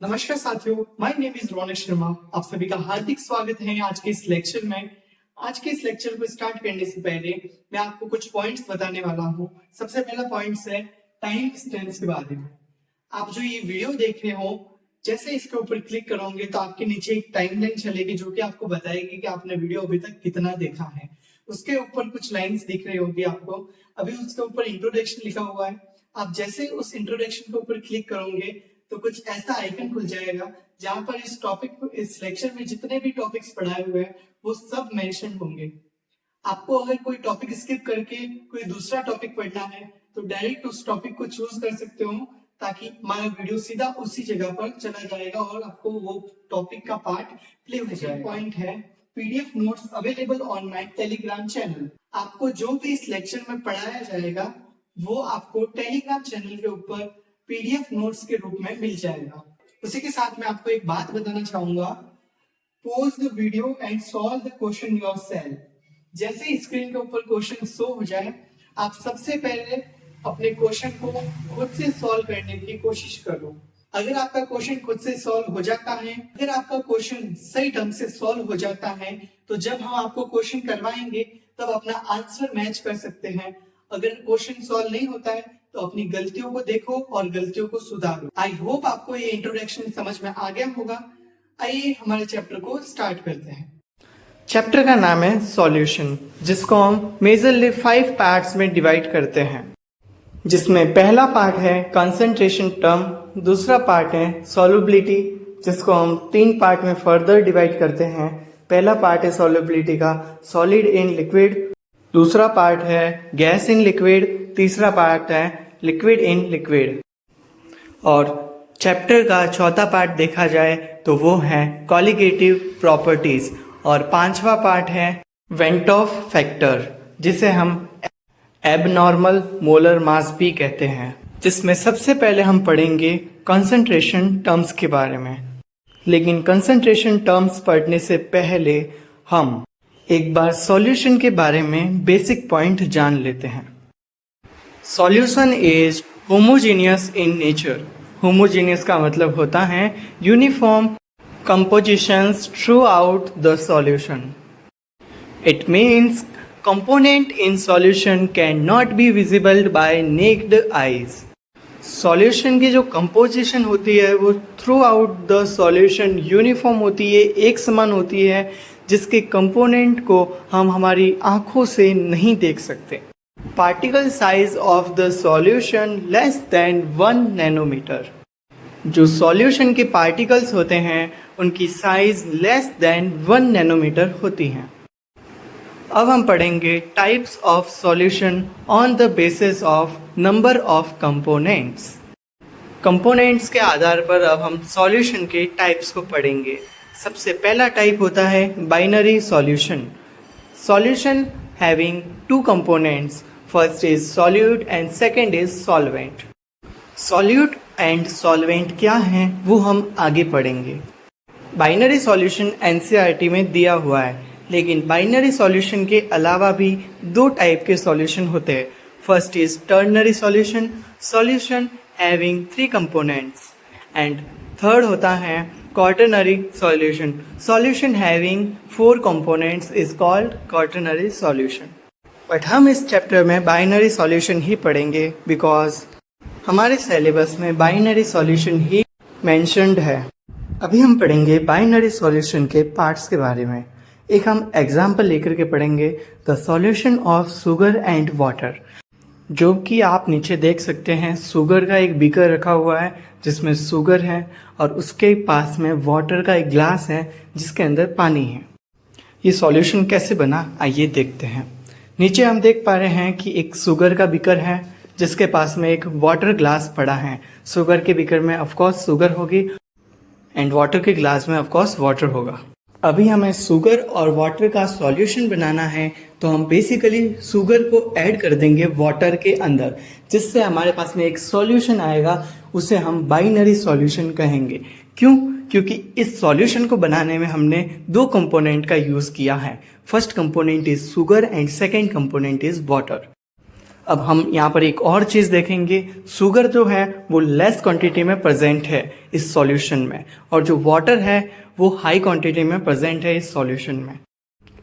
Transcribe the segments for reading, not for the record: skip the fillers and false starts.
नमस्कार साथियों, my name is रौनक शर्मा। आप सभी का हार्दिक स्वागत है आज के इस लेक्चर में। आज के इस लेक्चर को स्टार्ट करने से पहले मैं आपको कुछ पॉइंट्स बताने वाला हूँ। सबसे पहला पॉइंट्स है टाइम डिस्टेंस के बारे में। आप जो ये वीडियो देख रहे हो, जैसे इसके ऊपर क्लिक करोगे तो आपके नीचे एक टाइमलाइन चलेगी जो कि आपको बताएगी कि आपने वीडियो अभी तक कितना देखा है। उसके ऊपर कुछ लाइंस दिख रही होगी आपको। अभी उसके ऊपर इंट्रोडक्शन लिखा हुआ है। आप जैसे उस इंट्रोडक्शन के ऊपर क्लिक करोगे तो कुछ ऐसा आइकन खुल जाएगा जहां पर इस टॉपिक को, इस लेक्चर में जितने भी टॉपिक्स पढ़ाए हुए हैं वो सब मेंशन होंगे। आपको अगर कोई टॉपिक स्किप करके कोई दूसरा टॉपिक पढ़ना है तो डायरेक्ट उस टॉपिक को चूज कर सकते हो, ताकि हमारा वीडियो सीधा उसी जगह पर चला जाएगा और आपको वो टॉपिक का पार्ट प्ले हो जाएगा। पॉइंट है PDF notes available on my Telegram channel. आपको जो भी इस लेक्चर में पढ़ाया जाएगा वो आपको टेलीग्राम चैनल के ऊपर पीडीएफ नोट्स के रूप में मिल जाएगा। उसी के साथ मैं आपको एक बात बताना चाहूंगा, pause the video and solve the question yourself. जैसे ही स्क्रीन के ऊपर क्वेश्चन शो हो जाए, आप सबसे पहले अपने क्वेश्चन को खुद से सॉल्व करने की कोशिश करो। अगर आपका क्वेश्चन खुद से सॉल्व हो जाता है, अगर आपका क्वेश्चन सही ढंग से सॉल्व हो जाता है, तो जब हम आपको क्वेश्चन करवाएंगे तब अपना आंसर मैच कर सकते हैं। अगर क्वेश्चन सॉल्व नहीं होता है तो अपनी गलतियों को देखो और गलतियों को सुधारो। आई होप आपको ये इंट्रोडक्शन समझ में आ गया होगा। आइए हमारे चैप्टर को स्टार्ट करते हैं। चैप्टर का नाम है सॉल्यूशन, जिसको हम मेजरली 5 पार्ट्स में डिवाइड करते हैं, जिसमें पहला पार्ट है कंसंट्रेशन टर्म, दूसरा पार्ट है सॉल्युबिलिटी, जिसको हम 3 पार्ट में फर्दर डिवाइड करते हैं। पहला पार्ट है सॉल्युबिलिटी का सॉलिड इन लिक्विड, दूसरा पार्ट है गैस इन लिक्विड, तीसरा पार्ट है लिक्विड इन लिक्विड। और चैप्टर का चौथा पार्ट देखा जाए तो वो है कॉलिगेटिव प्रॉपर्टीज, और पांचवा पार्ट है वेंट ऑफ फैक्टर, जिसे हम एबनॉर्मल मोलर मास भी कहते हैं। जिसमें सबसे पहले हम पढ़ेंगे कंसंट्रेशन टर्म्स के बारे में। लेकिन कंसंट्रेशन टर्म्स पढ़ने से पहले हम एक बार सॉल्यूशन के बारे में बेसिक पॉइंट जान लेते हैं। Solution is homogeneous in nature. Homogeneous का मतलब होता है uniform compositions throughout the solution. It means component in solution cannot be visible by naked eyes. Solution की जो कंपोजिशन होती है वो through out the solution uniform होती है, एक समान होती है, जिसके कंपोनेंट को हम हमारी आंखों से नहीं देख सकते। Particle size of the solution less than 1 nanometre. जो सॉल्यूशन के पार्टिकल्स होते हैं उनकी साइज लेस देन 1 नैनोमीटर होती हैं। अब हम पढ़ेंगे types of solution on the basis of number of components. Components के आधार पर अब हम सॉल्यूशन के टाइप्स को पढ़ेंगे। सबसे पहला टाइप होता है binary solution. Solution having 2 components, first is solute and second is solvent. Solute and solvent क्या हैं वो हम आगे पढ़ेंगे। बाइनरी सॉल्यूशन एनसीईआरटी में दिया हुआ है, लेकिन बाइनरी सॉल्यूशन के अलावा भी 2 टाइप के सॉल्यूशन होते हैं। First is ternary solution, solution having 3 components, and third होता है quaternary solution. Solution having 4 components is called quaternary solution. But हम इस चैप्टर में बाइनरी सॉल्यूशन ही पढ़ेंगे बिकॉज हमारे सिलेबस में बाइनरी सॉल्यूशन ही मेंशन्ड है। अभी हम पढ़ेंगे बाइनरी सॉल्यूशन के पार्ट्स के बारे में। एक हम एग्जाम्पल लेकर के पढ़ेंगे the solution of sugar and water, जो कि आप नीचे देख सकते हैं। शुगर का एक बीकर रखा हुआ है जिसमें शुगर है, और उसके पास में वाटर का एक ग्लास है जिसके अंदर पानी है। ये सॉल्यूशन कैसे बना आइए देखते हैं। नीचे हम देख पा रहे हैं कि एक शुगर का बीकर है जिसके पास में एक वाटर ग्लास पड़ा है। शुगर के बीकर में ऑफकोर्स शुगर होगी एंड वाटर के ग्लास में ऑफकोर्स वाटर होगा। अभी हमें शुगर और वाटर का सॉल्यूशन बनाना है, तो हम बेसिकली शुगर को ऐड कर देंगे वाटर के अंदर, जिससे हमारे पास में एक सॉल्यूशन आएगा। उसे हम बाइनरी सॉल्यूशन कहेंगे। क्यों? क्योंकि इस सॉल्यूशन को बनाने में हमने 2 कंपोनेंट का यूज़ किया है। First component is sugar and second component is water. अब हम यहाँ पर एक और चीज़ देखेंगे, शुगर जो है वो लेस क्वांटिटी में प्रेजेंट है इस सॉल्यूशन में, और जो वाटर है वो हाई क्वांटिटी में प्रेजेंट है इस सॉल्यूशन में।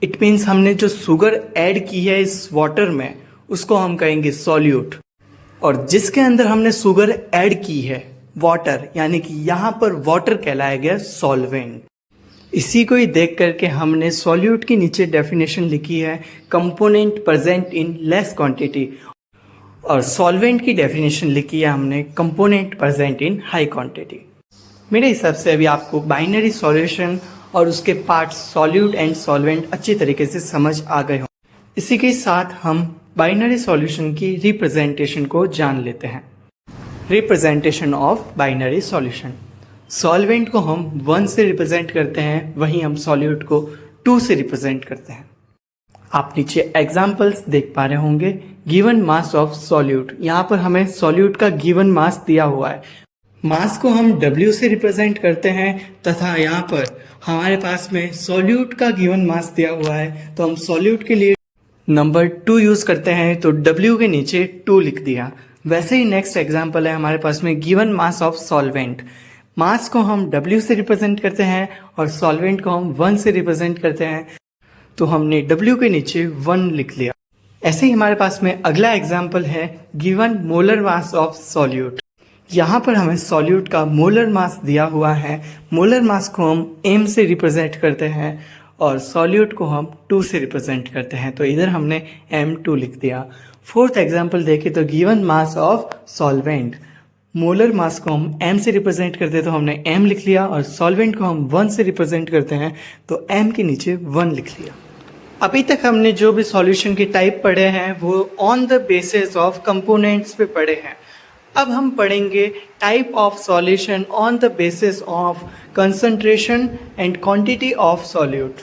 इट मीन्स हमने जो शुगर ऐड की है इस वाटर में उसको हम कहेंगे सॉल्यूट, और जिसके अंदर हमने शुगर ऐड की है वाटर, यानी कि यहाँ पर वाटर कहलाया गया सॉल्वेंट। इसी को ही देख करके हमने सॉल्यूट के नीचे डेफिनेशन लिखी है component present in less quantity, और सॉल्वेंट की डेफिनेशन लिखी है हमने component present in high quantity. मेरे हिसाब से अभी आपको बाइनरी सॉल्यूशन और उसके पार्ट्स सॉल्यूट एंड सॉल्वेंट अच्छी तरीके से समझ आ गए हों। इसी के साथ हम बाइनरी सॉल्यूशन की रिप्रेजेंटेशन को जान लेते हैं। Representation of binary solution, solvent को हम 1 से रिप्रेजेंट करते हैं, वहीं हम सॉल्यूट को 2 से रिप्रेजेंट करते हैं। आप नीचे एग्जाम्पल्स देख पा रहे होंगे। गिवन मास ऑफ सॉल्यूट, यहाँ पर हमें सॉल्यूट का गिवन मास दिया हुआ है। मास को हम W से रिप्रेजेंट करते हैं तथा यहाँ पर हमारे पास में सॉल्यूट का गिवन मास दिया हुआ है, तो हम सॉल्यूट के लिए नंबर 2 यूज करते हैं, तो W के नीचे 2 लिख दिया। वैसे ही नेक्स्ट एग्जाम्पल है हमारे पास में गिवन मास ऑफ सॉल्वेंट। मास को हम W से रिप्रेजेंट करते हैं और सॉल्वेंट को हम 1 से रिप्रेजेंट करते हैं, तो हमने W के नीचे 1 लिख लिया। ऐसे ही हमारे पास में अगला एग्जाम्पल है given molar mass of solute. यहाँ पर हमें सॉल्यूट का मोलर मास दिया हुआ है। मोलर मास को हम m से रिप्रेजेंट करते हैं और सॉल्यूट को हम 2 से रिप्रेजेंट करते हैं, तो इधर हमने m2 लिख दिया। फोर्थ एग्जाम्पल देखें तो given mass of solvent, molar mass को हम m से रिप्रेजेंट करते हैं तो हमने m लिख लिया, और सॉल्वेंट को हम 1 से रिप्रेजेंट करते हैं तो m के नीचे 1 लिख लिया। अभी तक हमने जो भी सॉल्यूशन के टाइप पढ़े हैं वो on the basis of components पे पढ़े हैं। अब हम पढ़ेंगे type of solution on the basis of concentration and quantity of solute.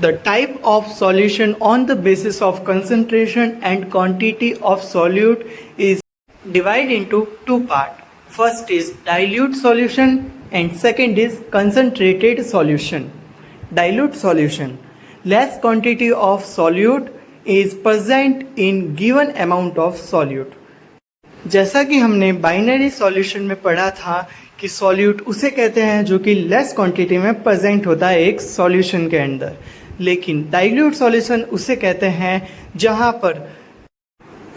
The type of solution on the basis of concentration and quantity of solute is divided into 2 parts. First is dilute solution and second is concentrated solution. Dilute solution. Less quantity of solute is present in given amount of solute. जैसा कि हमने binary solution में पढ़ा था कि solute उसे कहते हैं जो कि लेस क्वांटिटी में प्रेजेंट होता है एक सॉल्यूशन के अंदर, लेकिन डाइल्यूट सॉल्यूशन उसे कहते हैं जहां पर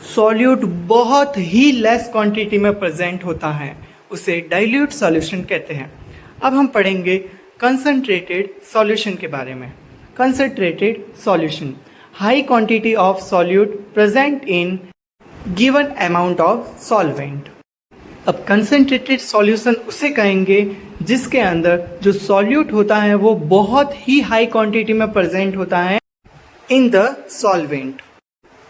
सॉल्यूट बहुत ही लेस क्वांटिटी में प्रेजेंट होता है, उसे डाइल्यूट सॉल्यूशन कहते हैं। अब हम पढ़ेंगे कंसंट्रेटेड सॉल्यूशन के बारे में। Concentrated solution, high quantity of solute present in given amount of solvent. अब कंसंट्रेटेड सॉल्यूशन उसे कहेंगे जिसके अंदर जो सॉल्यूट होता है वो बहुत ही हाई क्वांटिटी में प्रेजेंट होता है इन द सॉल्वेंट।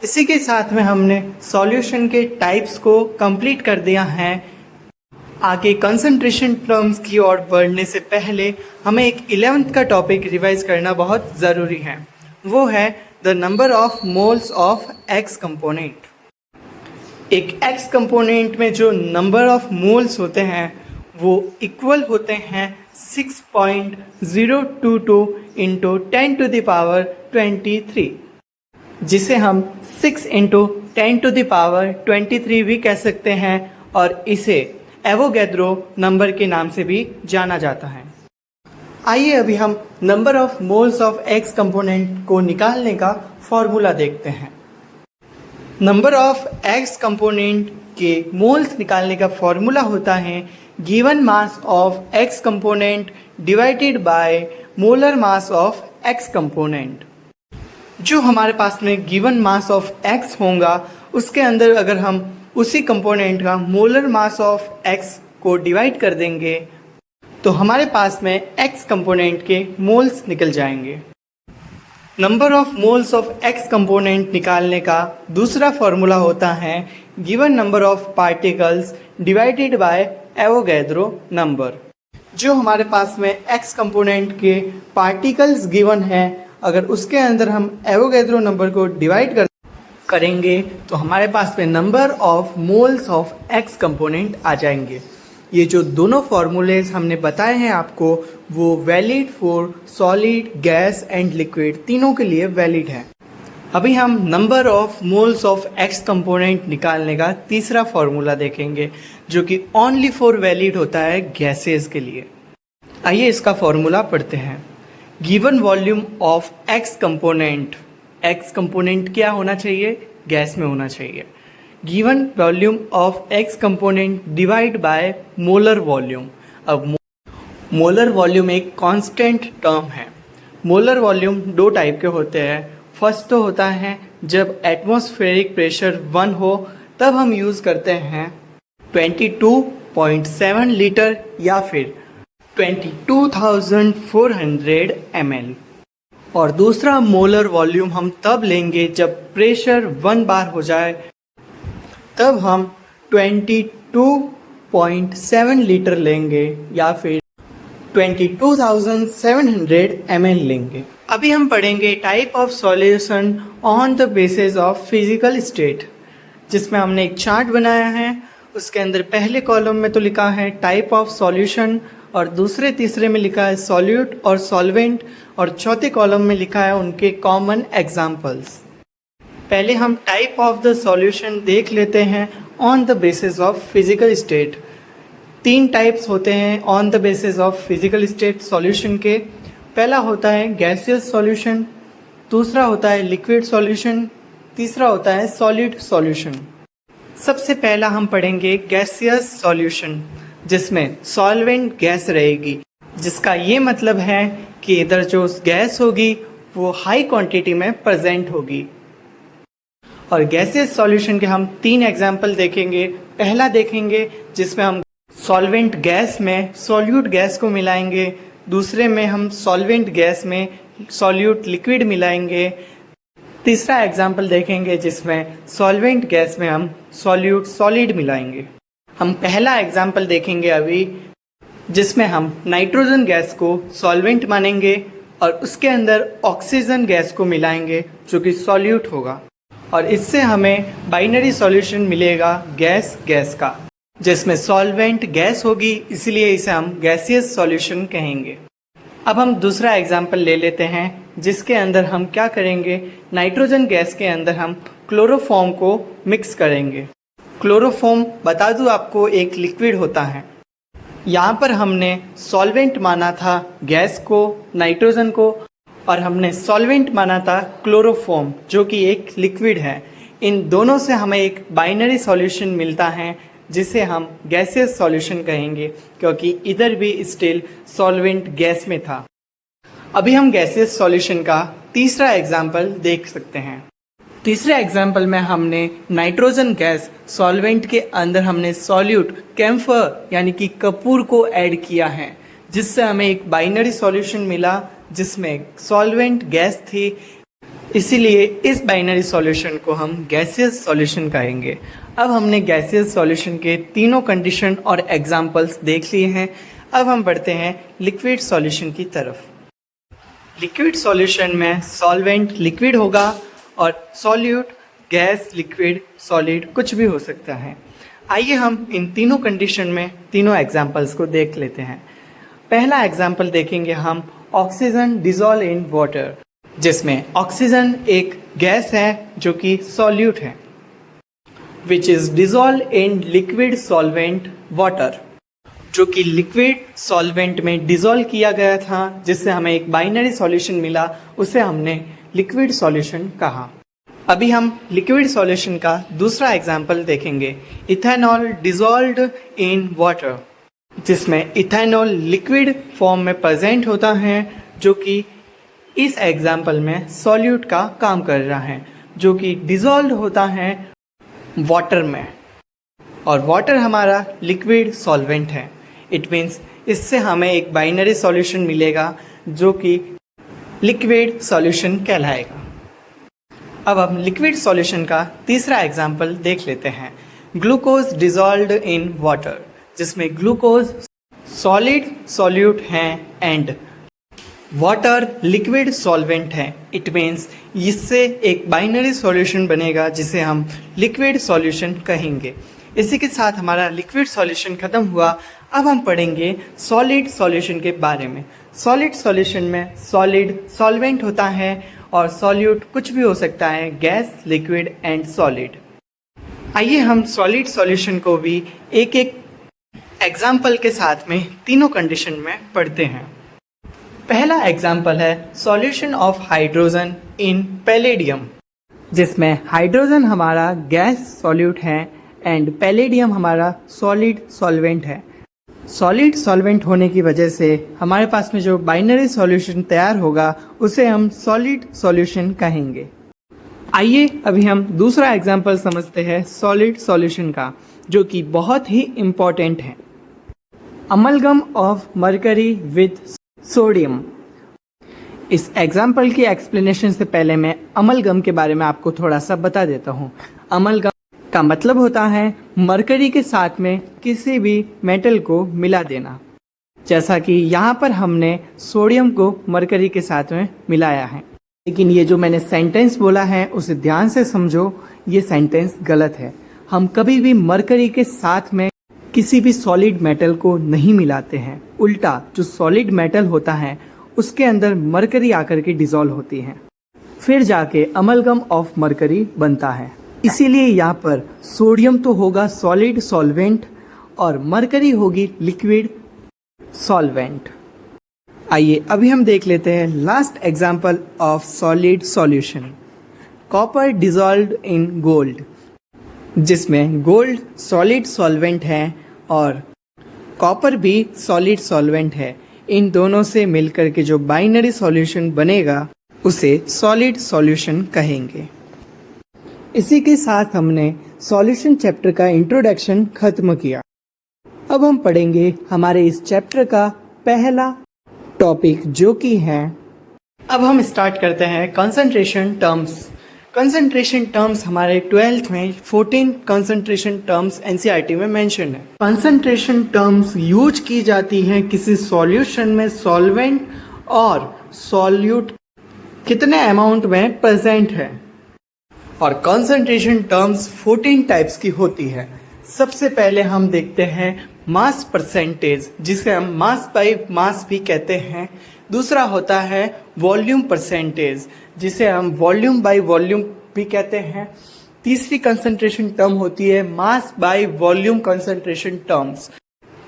इसी के साथ में हमने सॉल्यूशन के टाइप्स को कंप्लीट कर दिया है। आगे कंसंट्रेशन टर्म्स की ओर बढ़ने से पहले हमें एक 11th का टॉपिक रिवाइज करना बहुत ज़रूरी है, वो है the number of moles of X component. एक एक्स कंपोनेंट में जो नंबर ऑफ मोल्स होते हैं वो इक्वल होते हैं 6.022 इंटू 10⁻23, जिसे हम 6 इंटू 10⁻23 भी कह सकते हैं, और इसे एवोगैड्रो नंबर के नाम से भी जाना जाता है। आइए अभी हम number of moles of X component को निकालने का फॉर्मूला देखते हैं। नंबर ऑफ एक्स कंपोनेंट के मोल्स निकालने का फॉर्मूला होता है given mass of X component divided by molar mass of X component. जो हमारे पास में गिवन मास ऑफ एक्स होगा उसके अंदर अगर हम उसी कंपोनेंट का मोलर मास ऑफ एक्स को डिवाइड कर देंगे तो हमारे पास में एक्स कंपोनेंट के मोल्स निकल जाएंगे। Number of moles of X component निकालने का दूसरा फॉर्मूला होता है given number of particles divided by Avogadro number. जो हमारे पास में एक्स कंपोनेंट के पार्टिकल्स गिवन है, अगर उसके अंदर हम एवोगैड्रो नंबर को डिवाइड करेंगे तो हमारे पास में number of moles of X component आ जाएंगे। ये जो दोनों फॉर्मूलेज हमने बताए हैं आपको वो valid for solid, gas and liquid, तीनों के लिए वैलिड है। अभी हम number of moles of X component निकालने का तीसरा फॉर्मूला देखेंगे, जो कि ओनली फॉर वैलिड होता है गैसेस के लिए। आइए इसका फॉर्मूला पढ़ते हैं। Given volume of X component क्या होना चाहिए? गैस में होना चाहिए। Given volume of X component divide by molar volume. अब मोलर वॉल्यूम एक कांस्टेंट टर्म है। मोलर वॉल्यूम दो टाइप के होते हैं। फर्स्ट तो होता है जब एटमॉस्फेरिक प्रेशर 1 हो तब हम यूज़ करते हैं 22.7 लीटर या फिर 22,400 ml। और दूसरा मोलर वॉल्यूम हम तब लेंगे जब प्रेशर 1 बार हो जाए, तब हम 22.7 लीटर लेंगे या फिर 22,700 ml लेंगे। अभी हम पढ़ेंगे type of solution on the basis of physical state, जिसमें हमने एक चार्ट बनाया है। उसके अंदर पहले कॉलम में तो लिखा है टाइप ऑफ सॉल्यूशन, और दूसरे तीसरे में लिखा है सॉल्यूट और सॉल्वेंट, और चौथे कॉलम में लिखा है उनके कॉमन एग्जाम्पल्स। पहले हम टाइप ऑफ द सॉल्यूशन देख लेते हैं on the basis of physical state. 3 types होते हैं on the basis of physical state solution के। पहला होता है गैसियस सॉल्यूशन, दूसरा होता है लिक्विड सॉल्यूशन, तीसरा होता है सॉलिड सॉल्यूशन। सबसे पहला हम पढ़ेंगे गैसियस सॉल्यूशन, जिसमें सॉल्वेंट गैस रहेगी, जिसका ये मतलब है कि इधर जो गैस होगी वो हाई क्वांटिटी में प्रेजेंट होगी। और गैसियस सॉल्यूशन के हम 3 एग्जाम्पल देखेंगे। पहला देखेंगे जिसमें हम सॉल्वेंट गैस में सॉल्यूट गैस को मिलाएंगे, दूसरे में हम सॉल्वेंट गैस में सॉल्यूट लिक्विड मिलाएंगे, तीसरा एग्जाम्पल देखेंगे जिसमें सॉल्वेंट गैस में हम सॉल्यूट सॉलिड मिलाएंगे। हम पहला एग्जाम्पल देखेंगे अभी, जिसमें हम नाइट्रोजन गैस को सॉल्वेंट मानेंगे और उसके अंदर ऑक्सीजन गैस को मिलाएंगे जो कि सॉल्यूट होगा, और इससे हमें बाइनरी सॉल्यूशन मिलेगा गैस गैस का, जिसमें सॉल्वेंट गैस होगी, इसलिए इसे हम गैसियस सॉल्यूशन कहेंगे। अब हम दूसरा एग्जाम्पल ले लेते हैं, जिसके अंदर हम क्या करेंगे, नाइट्रोजन गैस के अंदर हम क्लोरोफॉर्म को मिक्स करेंगे। क्लोरोफॉर्म बता दूं आपको एक लिक्विड होता है। यहाँ पर हमने सॉल्वेंट माना था गैस को, नाइट्रोजन को, और हमने सॉल्वेंट माना था क्लोरोफॉर्म जो कि एक लिक्विड है। इन दोनों से हमें एक बाइनरी सॉल्यूशन मिलता है जिसे हम गैसियस सॉल्यूशन कहेंगे, क्योंकि इधर भी स्टिल सॉल्वेंट गैस में था। अभी हम गैसियस सॉल्यूशन का तीसरा एग्जाम्पल देख सकते हैं। तीसरे एग्जाम्पल में हमने नाइट्रोजन गैस सॉल्वेंट के अंदर हमने सॉल्यूट कैम्फर यानी कि कपूर को ऐड किया है, जिससे हमें एक बाइनरी सॉल्यूशन मिला जिसमें सॉल्वेंट गैस थी, इसीलिए इस बाइनरी सॉल्यूशन को हम गैसियस सॉल्यूशन कहेंगे। अब हमने गैसियस सॉल्यूशन के तीनों कंडीशन और एग्जाम्पल्स देख लिए हैं। अब हम बढ़ते हैं लिक्विड सॉल्यूशन की तरफ। लिक्विड सॉल्यूशन में सॉल्वेंट लिक्विड होगा और सॉल्यूट गैस, लिक्विड, सॉलिड कुछ भी हो सकता है। आइए हम इन तीनों कंडीशन में तीनों एग्जाम्पल्स को देख लेते हैं। पहला एग्जाम्पल देखेंगे हम ऑक्सीजन डिजॉल्व इन वाटर, जिसमें ऑक्सीजन एक गैस है जो कि सॉल्यूट है, which is dissolve in liquid solvent water, जो कि लिक्विड सॉल्वेंट में डिजॉल्व किया गया था, जिससे हमें एक बाइनरी सॉल्यूशन मिला, उसे हमने लिक्विड सॉल्यूशन कहा। अभी हम लिक्विड सॉल्यूशन का दूसरा एग्जाम्पल देखेंगे, इथेनॉल डिजॉल्व्ड इन वाटर, जिसमें इथेनॉल लिक्विड फॉर्म में प्रेजेंट होता है, जो कि इस एग्जाम्पल में सॉल्यूट का काम कर रहा है, जो कि डिजॉल्व होता है वाटर में, और वाटर हमारा लिक्विड सॉल्वेंट है। इट मीन्स इससे हमें एक बाइनरी सॉल्यूशन मिलेगा जो कि लिक्विड सॉल्यूशन कहलाएगा। अब हम लिक्विड सॉल्यूशन का तीसरा एग्जाम्पल देख लेते हैं, ग्लूकोज डिजॉल्व्ड इन वाटर, जिसमें ग्लूकोज सॉलिड सॉल्यूट हैं एंड वाटर लिक्विड सॉल्वेंट है। इट मीन्स इससे एक बाइनरी सॉल्यूशन बनेगा जिसे हम लिक्विड सॉल्यूशन कहेंगे। इसी के साथ हमारा लिक्विड सॉल्यूशन खत्म हुआ। अब हम पढ़ेंगे सॉलिड सॉल्यूशन के बारे में। सॉलिड सॉल्यूशन में सॉलिड सॉल्वेंट होता है और सॉल्यूट कुछ भी हो सकता है, गैस, लिक्विड एंड सॉलिड। आइए हम सॉलिड सॉल्यूशन को भी एक एक एग्जाम्पल के साथ में तीनों कंडीशन में पढ़ते हैं। पहला एग्जाम्पल है solution of hydrogen in palladium, जिसमें हाइड्रोजन हमारा गैस सॉल्यूट है एंड पैलेडियम हमारा सॉलिड सॉल्वेंट है। सॉलिड सॉल्वेंट होने की वजह से हमारे पास में जो बाइनरी सॉल्यूशन तैयार होगा उसे हम सॉलिड सॉल्यूशन कहेंगे। आइए अभी हम दूसरा एग्जाम्पल समझते हैं सॉलिड सॉल्यूशन का, जो कि बहुत ही इम्पोर्टेंट है। Amalgam of mercury with sodium. इस एग्जाम्पल की एक्सप्लेनेशन से पहले मैं अमलगम के बारे में आपको थोड़ा सा बता देता हूँ। अमलगम का मतलब होता है मरकरी के साथ में किसी भी मेटल को मिला देना, जैसा कि यहाँ पर हमने सोडियम को मरकरी के साथ में मिलाया है। लेकिन ये जो मैंने सेंटेंस बोला है उसे ध्यान से समझो, ये सेंटेंस गलत है। हम कभी भी मरकरी के साथ में किसी भी सॉलिड मेटल को नहीं मिलाते हैं। उल्टा जो सॉलिड मेटल होता है उसके अंदर मरकरी आकर के डिसॉल्व होती है, फिर जाके अमलगम ऑफ मरकरी बनता है। इसीलिए यहाँ पर सोडियम तो होगा सॉलिड सॉल्वेंट और मरकरी होगी लिक्विड सॉल्वेंट। आइए अभी हम देख लेते हैं last example of solid solution, copper dissolved in gold, जिसमें गोल्ड सॉलिड सॉल्वेंट है और कॉपर भी सॉलिड सॉल्वेंट है। इन दोनों से मिलकर के जो बाइनरी सॉल्यूशन बनेगा उसे सॉलिड सॉल्यूशन कहेंगे। इसी के साथ हमने सॉल्यूशन चैप्टर का इंट्रोडक्शन खत्म किया। अब हम पढ़ेंगे हमारे इस चैप्टर का पहला टॉपिक, जो कि है, अब हम स्टार्ट करते हैं कंसंट्रेशन टर्म्स। कंसंट्रेशन टर्म्स हमारे 12th में 14 कंसंट्रेशन टर्म्स एनसीईआरटी में मेंशन है। कंसंट्रेशन टर्म्स यूज की जाती है किसी सॉल्यूशन में सॉल्वेंट और सॉल्यूट कितने अमाउंट में प्रेजेंट है। और कंसंट्रेशन टर्म्स 14 टाइप्स की होती है। सबसे पहले हम देखते हैं मास परसेंटेज, जिसे हम मास बाय मास भी कहते हैं। दूसरा होता है वॉल्यूम परसेंटेज, जिसे हम वॉल्यूम बाय वॉल्यूम भी कहते हैं। तीसरी कंसंट्रेशन टर्म होती है mass by volume concentration terms.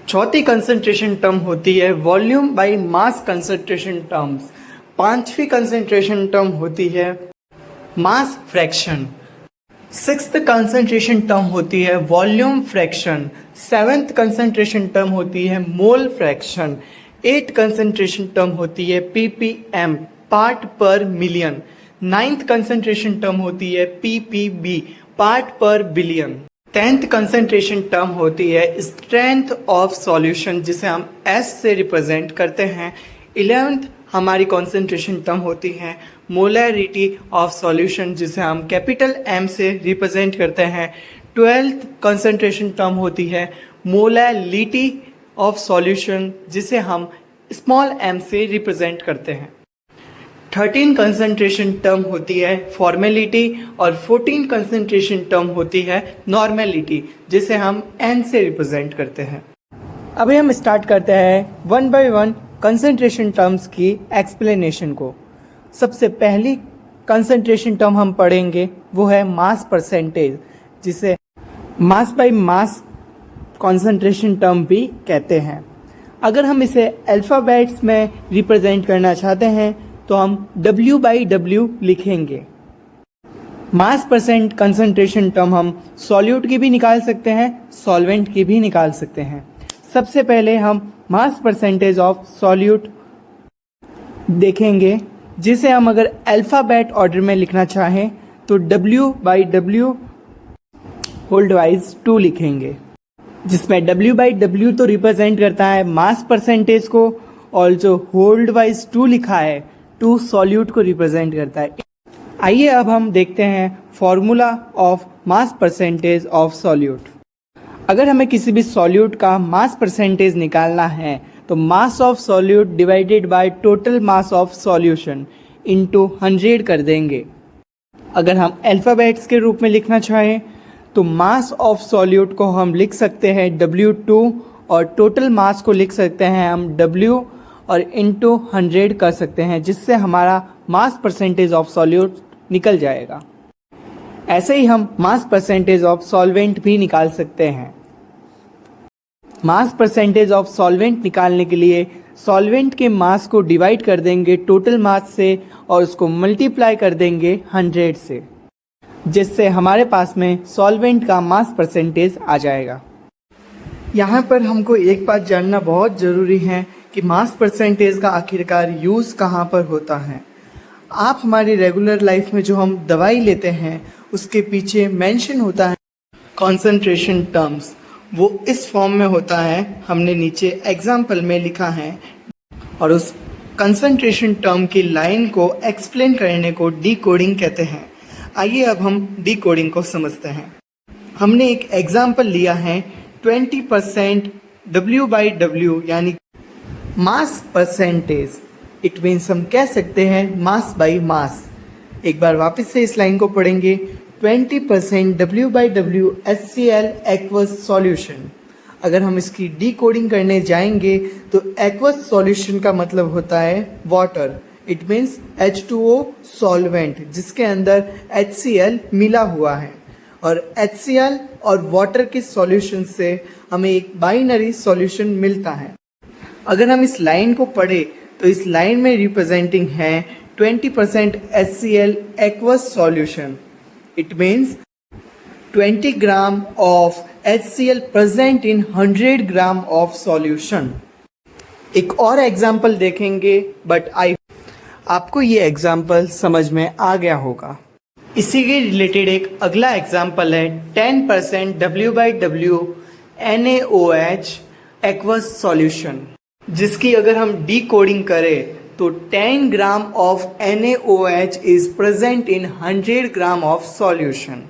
चौथी कंसंट्रेशन टर्म होती है volume by mass concentration terms. पांचवी कंसंट्रेशन टर्म होती है mass fraction. Sixth concentration term होती है volume fraction. Seventh concentration term होती है mole fraction. Eight concentration term होती है ppm, part per million. Ninth concentration term होती है ppb, part per billion. 10th concentration term होती है स्ट्रेंथ ऑफ सॉल्यूशन, जिसे हम S से रिप्रेजेंट करते हैं। 11th हमारी कंसंट्रेशन टर्म होती है मोलैरिटी ऑफ सॉल्यूशन, जिसे हम कैपिटल M से रिप्रेजेंट करते हैं। 12th कंसंट्रेशन टर्म होती है मोलैलिटी ऑफ सॉल्यूशन, जिसे हम स्मॉल m से रिप्रेजेंट करते हैं। 13 कंसंट्रेशन टर्म होती है फॉर्मेलिटी और 14 कंसंट्रेशन टर्म होती है नॉर्मेलिटी, जिसे हम n से रिप्रेजेंट करते हैं। अभी हम स्टार्ट करते हैं one by one concentration terms की एक्सप्लेनेशन को। सबसे पहली कंसंट्रेशन टर्म हम पढ़ेंगे वो है मास परसेंटेज, जिसे मास बाय मास कंसंट्रेशन टर्म भी कहते हैं। अगर हम इसे अल्फ़ाबेट्स में रिप्रेजेंट करना चाहते हैं तो हम W बाई W लिखेंगे। मास परसेंट कंसंट्रेशन टर्म हम सॉल्यूट की भी निकाल सकते हैं, सॉल्वेंट की भी निकाल सकते हैं। सबसे पहले हम मास परसेंटेज ऑफ सॉल्यूट देखेंगे, जिसे हम अगर अल्फ़ाबेट ऑर्डर में लिखना चाहें तो W by W hold wise 2 लिखेंगे, जिसमें W बाई W तो रिप्रेजेंट करता है मास परसेंटेज को, और जो होल्ड वाइज 2 लिखा है 2 सॉल्यूट को रिप्रेजेंट करता है। आइए अब हम देखते हैं formula of mass percentage of solute. अगर हमें किसी भी सॉल्यूट का मास परसेंटेज निकालना है तो मास of solute divided by total mass of solution into 100 कर देंगे। अगर हम अल्फ़ाबेट्स के रूप में लिखना चाहें तो मास ऑफ सॉल्यूट को हम लिख सकते हैं W2 और टोटल मास को लिख सकते हैं हम W और इंटू 100 कर सकते हैं, जिससे हमारा मास परसेंटेज ऑफ सॉल्यूट निकल जाएगा। ऐसे ही हम मास परसेंटेज ऑफ सॉल्वेंट भी निकाल सकते हैं। मास परसेंटेज ऑफ सॉल्वेंट निकालने के लिए सॉल्वेंट के मास को डिवाइड कर देंगे टोटल मास से और उसको मल्टीप्लाई कर देंगे 100 से, जिससे हमारे पास में सॉल्वेंट का मास परसेंटेज आ जाएगा। यहाँ पर हमको एक बात जानना बहुत ज़रूरी है कि मास परसेंटेज का आखिरकार यूज़ कहाँ पर होता है। आप हमारी रेगुलर लाइफ में जो हम दवाई लेते हैं उसके पीछे मेंशन होता है कॉन्सेंट्रेशन टर्म्स, वो इस फॉर्म में होता है, हमने नीचे एग्जाम्पल में लिखा है, और उस कंसंट्रेशन टर्म की लाइन को एक्सप्लेन करने को डिकोडिंग कहते हैं। आइए अब हम डिकोडिंग को समझते हैं। हमने एक एग्जाम्पल लिया है 20% W/W यानी मास परसेंटेज। इट मीन्स हम कह सकते हैं मास बाई मास। एक बार वापस से इस लाइन को पढ़ेंगे, 20% W/W HCl एक्वस सॉल्यूशन। अगर हम इसकी डिकोडिंग करने जाएंगे तो एक्वस सॉल्यूशन का मतलब होता है water. It means H2O solvent जिसके अंदर HCl मिला हुआ है, और HCl और वाटर के सॉल्यूशन से हमें एक बाइनरी सॉल्यूशन मिलता है। अगर हम इस लाइन को पढ़े तो इस लाइन में रिप्रेजेंटिंग है 20% HCl aqueous solution. It means 20 gram of HCl present in 100 gram of solution। एक और एग्जाम्पल देखेंगे, बट आपको ये एग्जाम्पल समझ में आ गया होगा। इसी के रिलेटेड एक अगला एग्जाम्पल है 10% W/W NaOH एक्वस सॉल्यूशन, जिसकी अगर हम डिकोडिंग करें तो 10 ग्राम of NaOH is present in 100 gram of solution.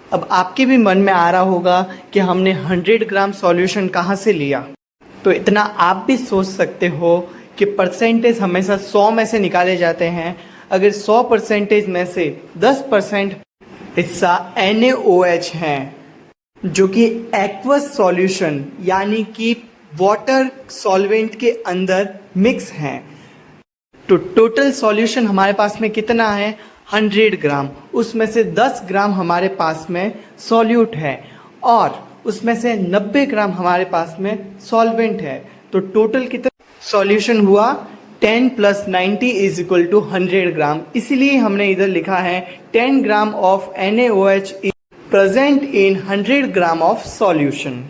अब आपके भी मन में आ रहा होगा कि हमने 100 ग्राम सॉल्यूशन कहाँ से लिया, तो इतना आप भी सोच सकते हो कि परसेंटेज हमेशा 100 में से निकाले जाते हैं। अगर 100% में से 10% हिस्सा NaOH है जो कि एक्वस सॉल्यूशन यानी कि वाटर सॉल्वेंट के अंदर मिक्स हैं, तो टोटल सॉल्यूशन हमारे पास में कितना है 100 ग्राम। उसमें से 10 ग्राम हमारे पास में सॉल्यूट है और उसमें से 90 ग्राम हमारे पास में सॉल्वेंट है। तो टोटल कितना सॉल्यूशन हुआ 10 + 90 = 100 ग्राम। इसीलिए हमने इधर लिखा है 10 ग्राम of NaOH is present in 100 gram of solution.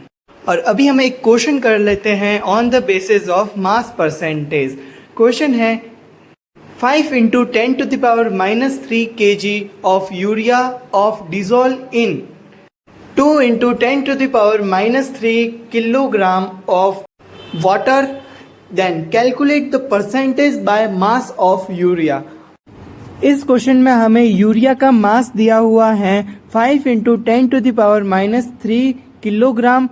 और अभी हम एक क्वेश्चन कर लेते हैं on the basis of mass percentage. Question है 5 × 10⁻³ kg of urea of dissolved in 2 × 10⁻³ kilogram of water, then calculate the percentage by mass of urea। इस question में हमें यूरिया का मास दिया हुआ है 5 × 10⁻³ किलोग्राम,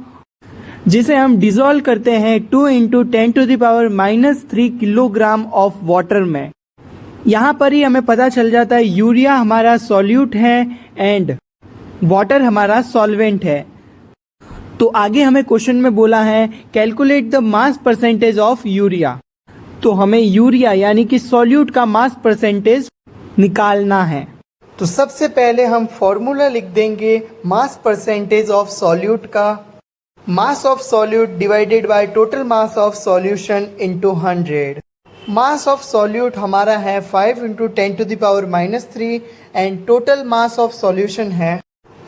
जिसे हम डिसॉल्व करते हैं 2 × 10⁻³ किलोग्राम ऑफ वाटर में। यहाँ पर ही हमें पता चल जाता है यूरिया हमारा सॉल्यूट है एंड वाटर हमारा सॉल्वेंट है। तो आगे हमें क्वेश्चन में बोला है calculate the mass percentage of urea. तो हमें यूरिया यानी कि सॉल्यूट का मास परसेंटेज निकालना है। तो सबसे पहले हम फॉर्मूला लिख देंगे मास परसेंटेज ऑफ सॉल्यूट का। मास of solute divided by total mass of solution into 100। Mass of solute हमारा है 5 × 10⁻³ and total mass of solution है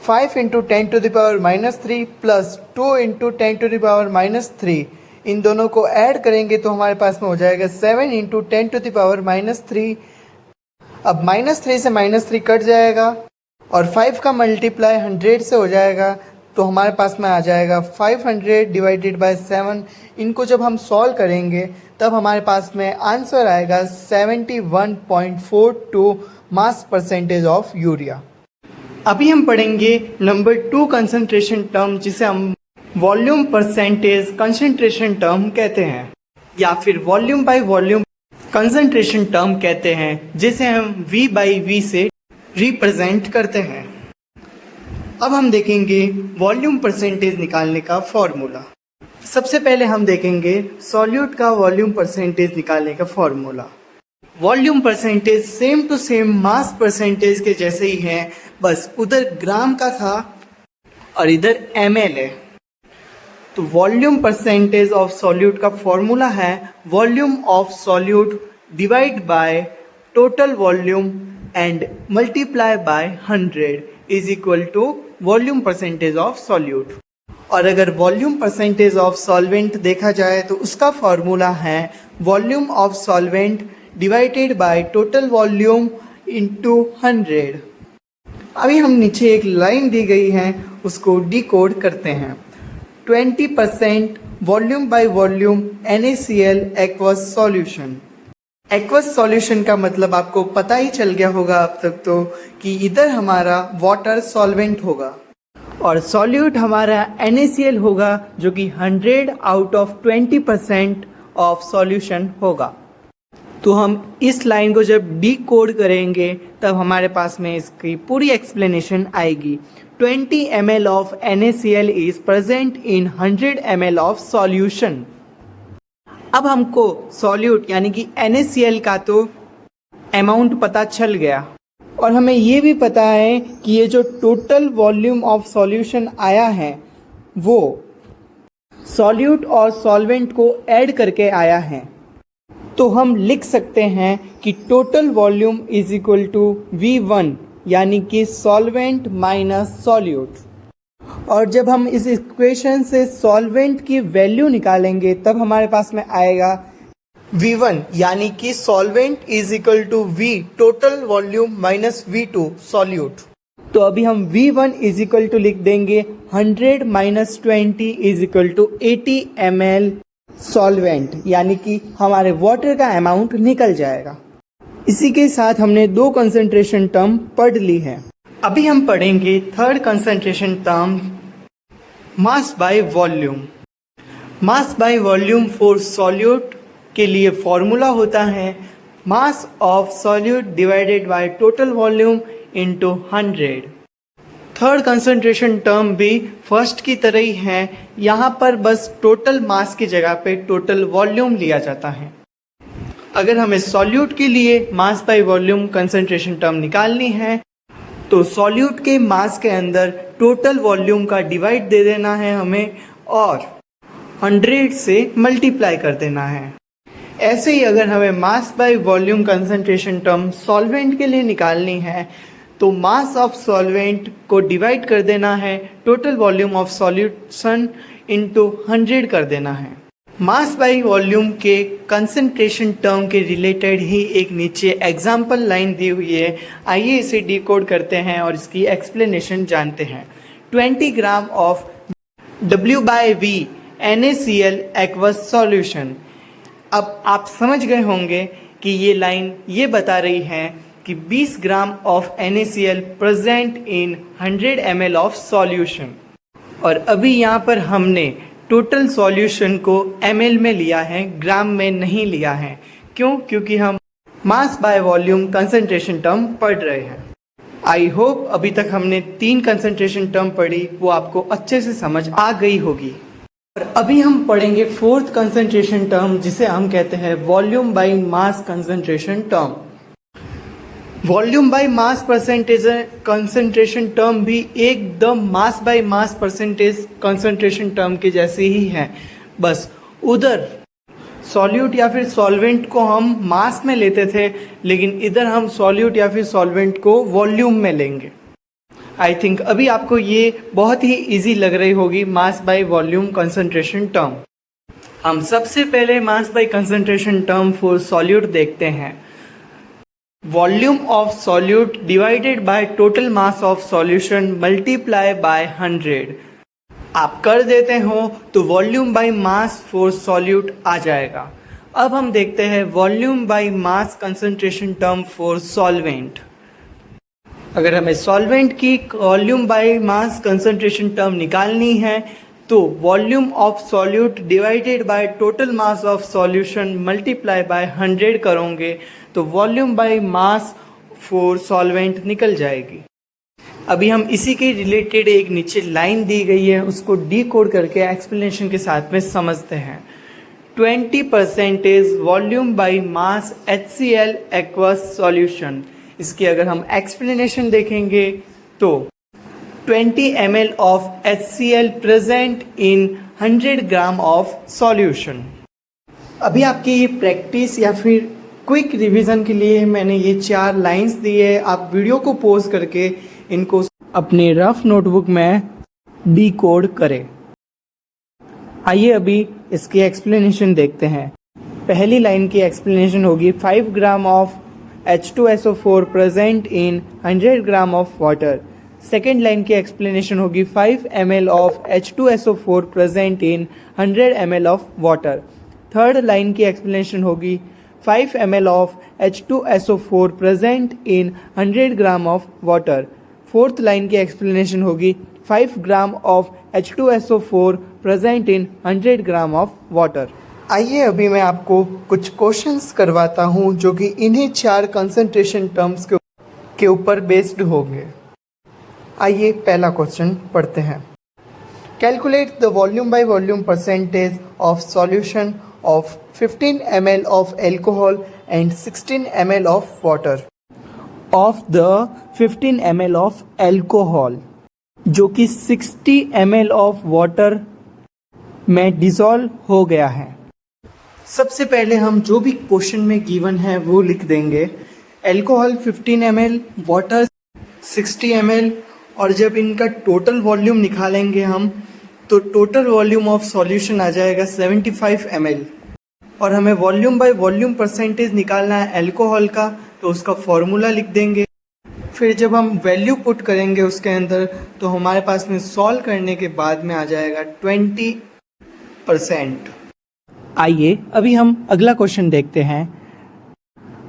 5 × 10⁻³ प्लस 2 × 10⁻³ इन दोनों को ऐड करेंगे तो हमारे पास में हो जाएगा 7 × 10⁻³ अब -3 से -3 कट जाएगा और 5 का मल्टीप्लाई 100 से हो जाएगा, तो हमारे पास में आ जाएगा 500 डिवाइडेड बाय 7। इनको जब हम सॉल्व करेंगे तब हमारे पास में आंसर आएगा 71.42 मास परसेंटेज ऑफ यूरिया। अभी हम पढ़ेंगे नंबर 2 कंसंट्रेशन टर्म, जिसे हम वॉल्यूम परसेंटेज कंसंट्रेशन टर्म कहते हैं या फिर volume by volume concentration term कहते हैं, जिसे हम V/V से रिप्रेजेंट करते हैं। अब हम देखेंगे वॉल्यूम परसेंटेज निकालने का फॉर्मूला। सबसे पहले हम देखेंगे सॉल्यूट का वॉल्यूम परसेंटेज निकालने का formula. Volume percentage same to same mass percentage के जैसे ही है, बस उधर ग्राम का था और इधर ml है। तो वॉल्यूम परसेंटेज ऑफ सॉल्यूट का फॉर्मूला है volume of solute divide by total volume and multiply by 100 is equal to volume percentage of solute. और अगर वॉल्यूम परसेंटेज ऑफ सॉल्वेंट देखा जाए तो उसका फॉर्मूला है volume of solvent divided by total volume into 100। अभी हम नीचे एक लाइन दी गई है, उसको डिकोड करते हैं। 20% volume by volume NaCl aqueous solution. Aqueous solution का मतलब आपको पता ही चल गया होगा अब तक तो कि इधर हमारा वाटर सॉल्वेंट होगा और सॉल्यूट हमारा NaCl होगा जो कि 100 आउट ऑफ 20% ऑफ सॉल्यूशन होगा। तो हम इस लाइन को जब डिकोड करेंगे तब हमारे पास में इसकी पूरी एक्सप्लेनेशन आएगी। 20 ml of NaCl is present in 100 ml of solution. अब हमको सॉल्यूट यानी कि NaCl का तो अमाउंट पता चल गया और हमें ये भी पता है कि ये जो टोटल वॉल्यूम ऑफ सॉल्यूशन आया है वो सॉल्यूट और सॉल्वेंट को ऐड करके आया है। तो हम लिख सकते हैं कि total volume is equal to V1 यानी कि सॉल्वेंट माइनस सॉल्यूट। और जब हम इस इक्वेशन से सॉल्वेंट की वैल्यू निकालेंगे तब हमारे पास में आएगा V1 यानी कि solvent is equal to V total volume minus V2 solute. तो अभी हम V1 इज इक्वल टू लिख देंगे 100 minus 20 is equal to 80 ml solvent यानी कि हमारे वाटर का अमाउंट निकल जाएगा। इसी के साथ हमने दो कंसंट्रेशन टर्म पढ़ ली है। अभी हम पढ़ेंगे third concentration term mass by volume. Mass by volume for solute के लिए फॉर्मूला होता है mass of solute divided by total volume into 100। Third concentration term भी फर्स्ट की तरह ही है, यहाँ पर बस टोटल मास की जगह पे टोटल वॉल्यूम लिया जाता है। अगर हमें सॉल्यूट के लिए मास बाय वॉल्यूम कंसंट्रेशन टर्म निकालनी है तो सॉल्यूट के मास के अंदर टोटल वॉल्यूम का डिवाइड दे देना है हमें और 100 से मल्टीप्लाई कर देना है। ऐसे ही अगर हमें मास by volume concentration term solvent के लिए निकालनी है तो मास ऑफ सॉल्वेंट को डिवाइड कर देना है total volume of solution into 100 कर देना है। मास बाय वॉल्यूम के कंसंट्रेशन टर्म के रिलेटेड ही एक नीचे एग्जाम्पल लाइन दी हुई है, आइए इसे डिकोड करते हैं और इसकी एक्सप्लेनेशन जानते हैं। 20 gram of W/V NaCl aqueous solution. अब आप समझ गए होंगे कि ये लाइन ये बता रही है कि 20 gram of NaCl present in 100 ml of solution. और अभी यहाँ पर हमने टोटल सॉल्यूशन को ml में लिया है, ग्राम में नहीं लिया है। क्यों? क्योंकि हम mass by volume concentration term पढ़ रहे हैं। आई होप अभी तक हमने 3 कंसंट्रेशन टर्म पढ़ी वो आपको अच्छे से समझ आ गई होगी। और अभी हम पढ़ेंगे फोर्थ कंसंट्रेशन टर्म जिसे हम कहते हैं volume by mass concentration term. Volume by mass percentage concentration term भी एकदम मास by mass percentage concentration term के जैसे ही है, बस उधर सॉल्यूट या फिर सॉल्वेंट को हम मास में लेते थे लेकिन इधर हम सॉल्यूट या फिर सॉल्वेंट को वॉल्यूम में लेंगे। आई थिंक अभी आपको ये बहुत ही इजी लग रही होगी mass by volume concentration term. हम सबसे पहले mass by concentration term for solute देखते हैं। Volume of solute divided by total mass of solution multiply by 100। आप कर देते हो तो volume by mass for solute आ जाएगा। अब हम देखते हैं volume by mass concentration term for solvent. अगर हमें सॉल्वेंट की volume by mass concentration term निकालनी है तो volume of solute divided by total mass of solution multiply by 100 करोगे तो volume by mass for solvent निकल जाएगी। अभी हम इसी के रिलेटेड एक नीचे लाइन दी गई है, उसको डीकोड करके एक्सप्लेनेशन के साथ में समझते हैं। 20% volume by mass HCl aqueous solution. इसकी अगर हम एक्सप्लेनेशन देखेंगे तो 20 ml of HCl present in 100 gram of solution. अभी आपकी ये प्रैक्टिस या फिर क्विक रिवीजन के लिए मैंने ये 4 लाइंस दी है। आप वीडियो को पॉज करके इनको अपने रफ नोटबुक में डीकोड करें। आइए अभी इसकी एक्सप्लेनेशन देखते हैं। पहली लाइन की एक्सप्लेनेशन होगी 5 ग्राम of H2SO4 present in 100 gram of water. Second line की एक्सप्लेनेशन होगी 5 ml of H2SO4 present in 100 ml of water. Third line की एक्सप्लेनेशन होगी 5 ml of H2SO4 present in 100 gram of water. Fourth line की explanation होगी 5 ग्राम of H2SO4 present in 100 gram of water. आइए अभी मैं आपको कुछ क्वेश्चंस करवाता हूं जो कि इन्हीं 4 कंसंट्रेशन टर्म्स के ऊपर बेस्ड होंगे। आइए पहला क्वेश्चन पढ़ते हैं। Calculate the volume by volume percentage of solution of 15 ml of alcohol and 16 ml of water of the 15 ml of alcohol जो कि 60 ml of water में डिसॉल्व हो गया है। सबसे पहले हम जो भी क्वेश्चन में गिवन है वो लिख देंगे। अल्कोहल 15 ml, वाटर 60 ml, और जब इनका टोटल वॉल्यूम निकालेंगे हम तो टोटल वॉल्यूम ऑफ सॉल्यूशन आ जाएगा 75 ml। और हमें वॉल्यूम बाय वॉल्यूम परसेंटेज निकालना है अल्कोहल का, तो उसका फॉर्मूला लिख देंगे। फिर जब हम वैल्यू पुट करेंगे उसके अंदर तो हमारे पास में सॉल्व करने के बाद में आ जाएगा 20%। आइए अभी हम अगला क्वेश्चन देखते हैं।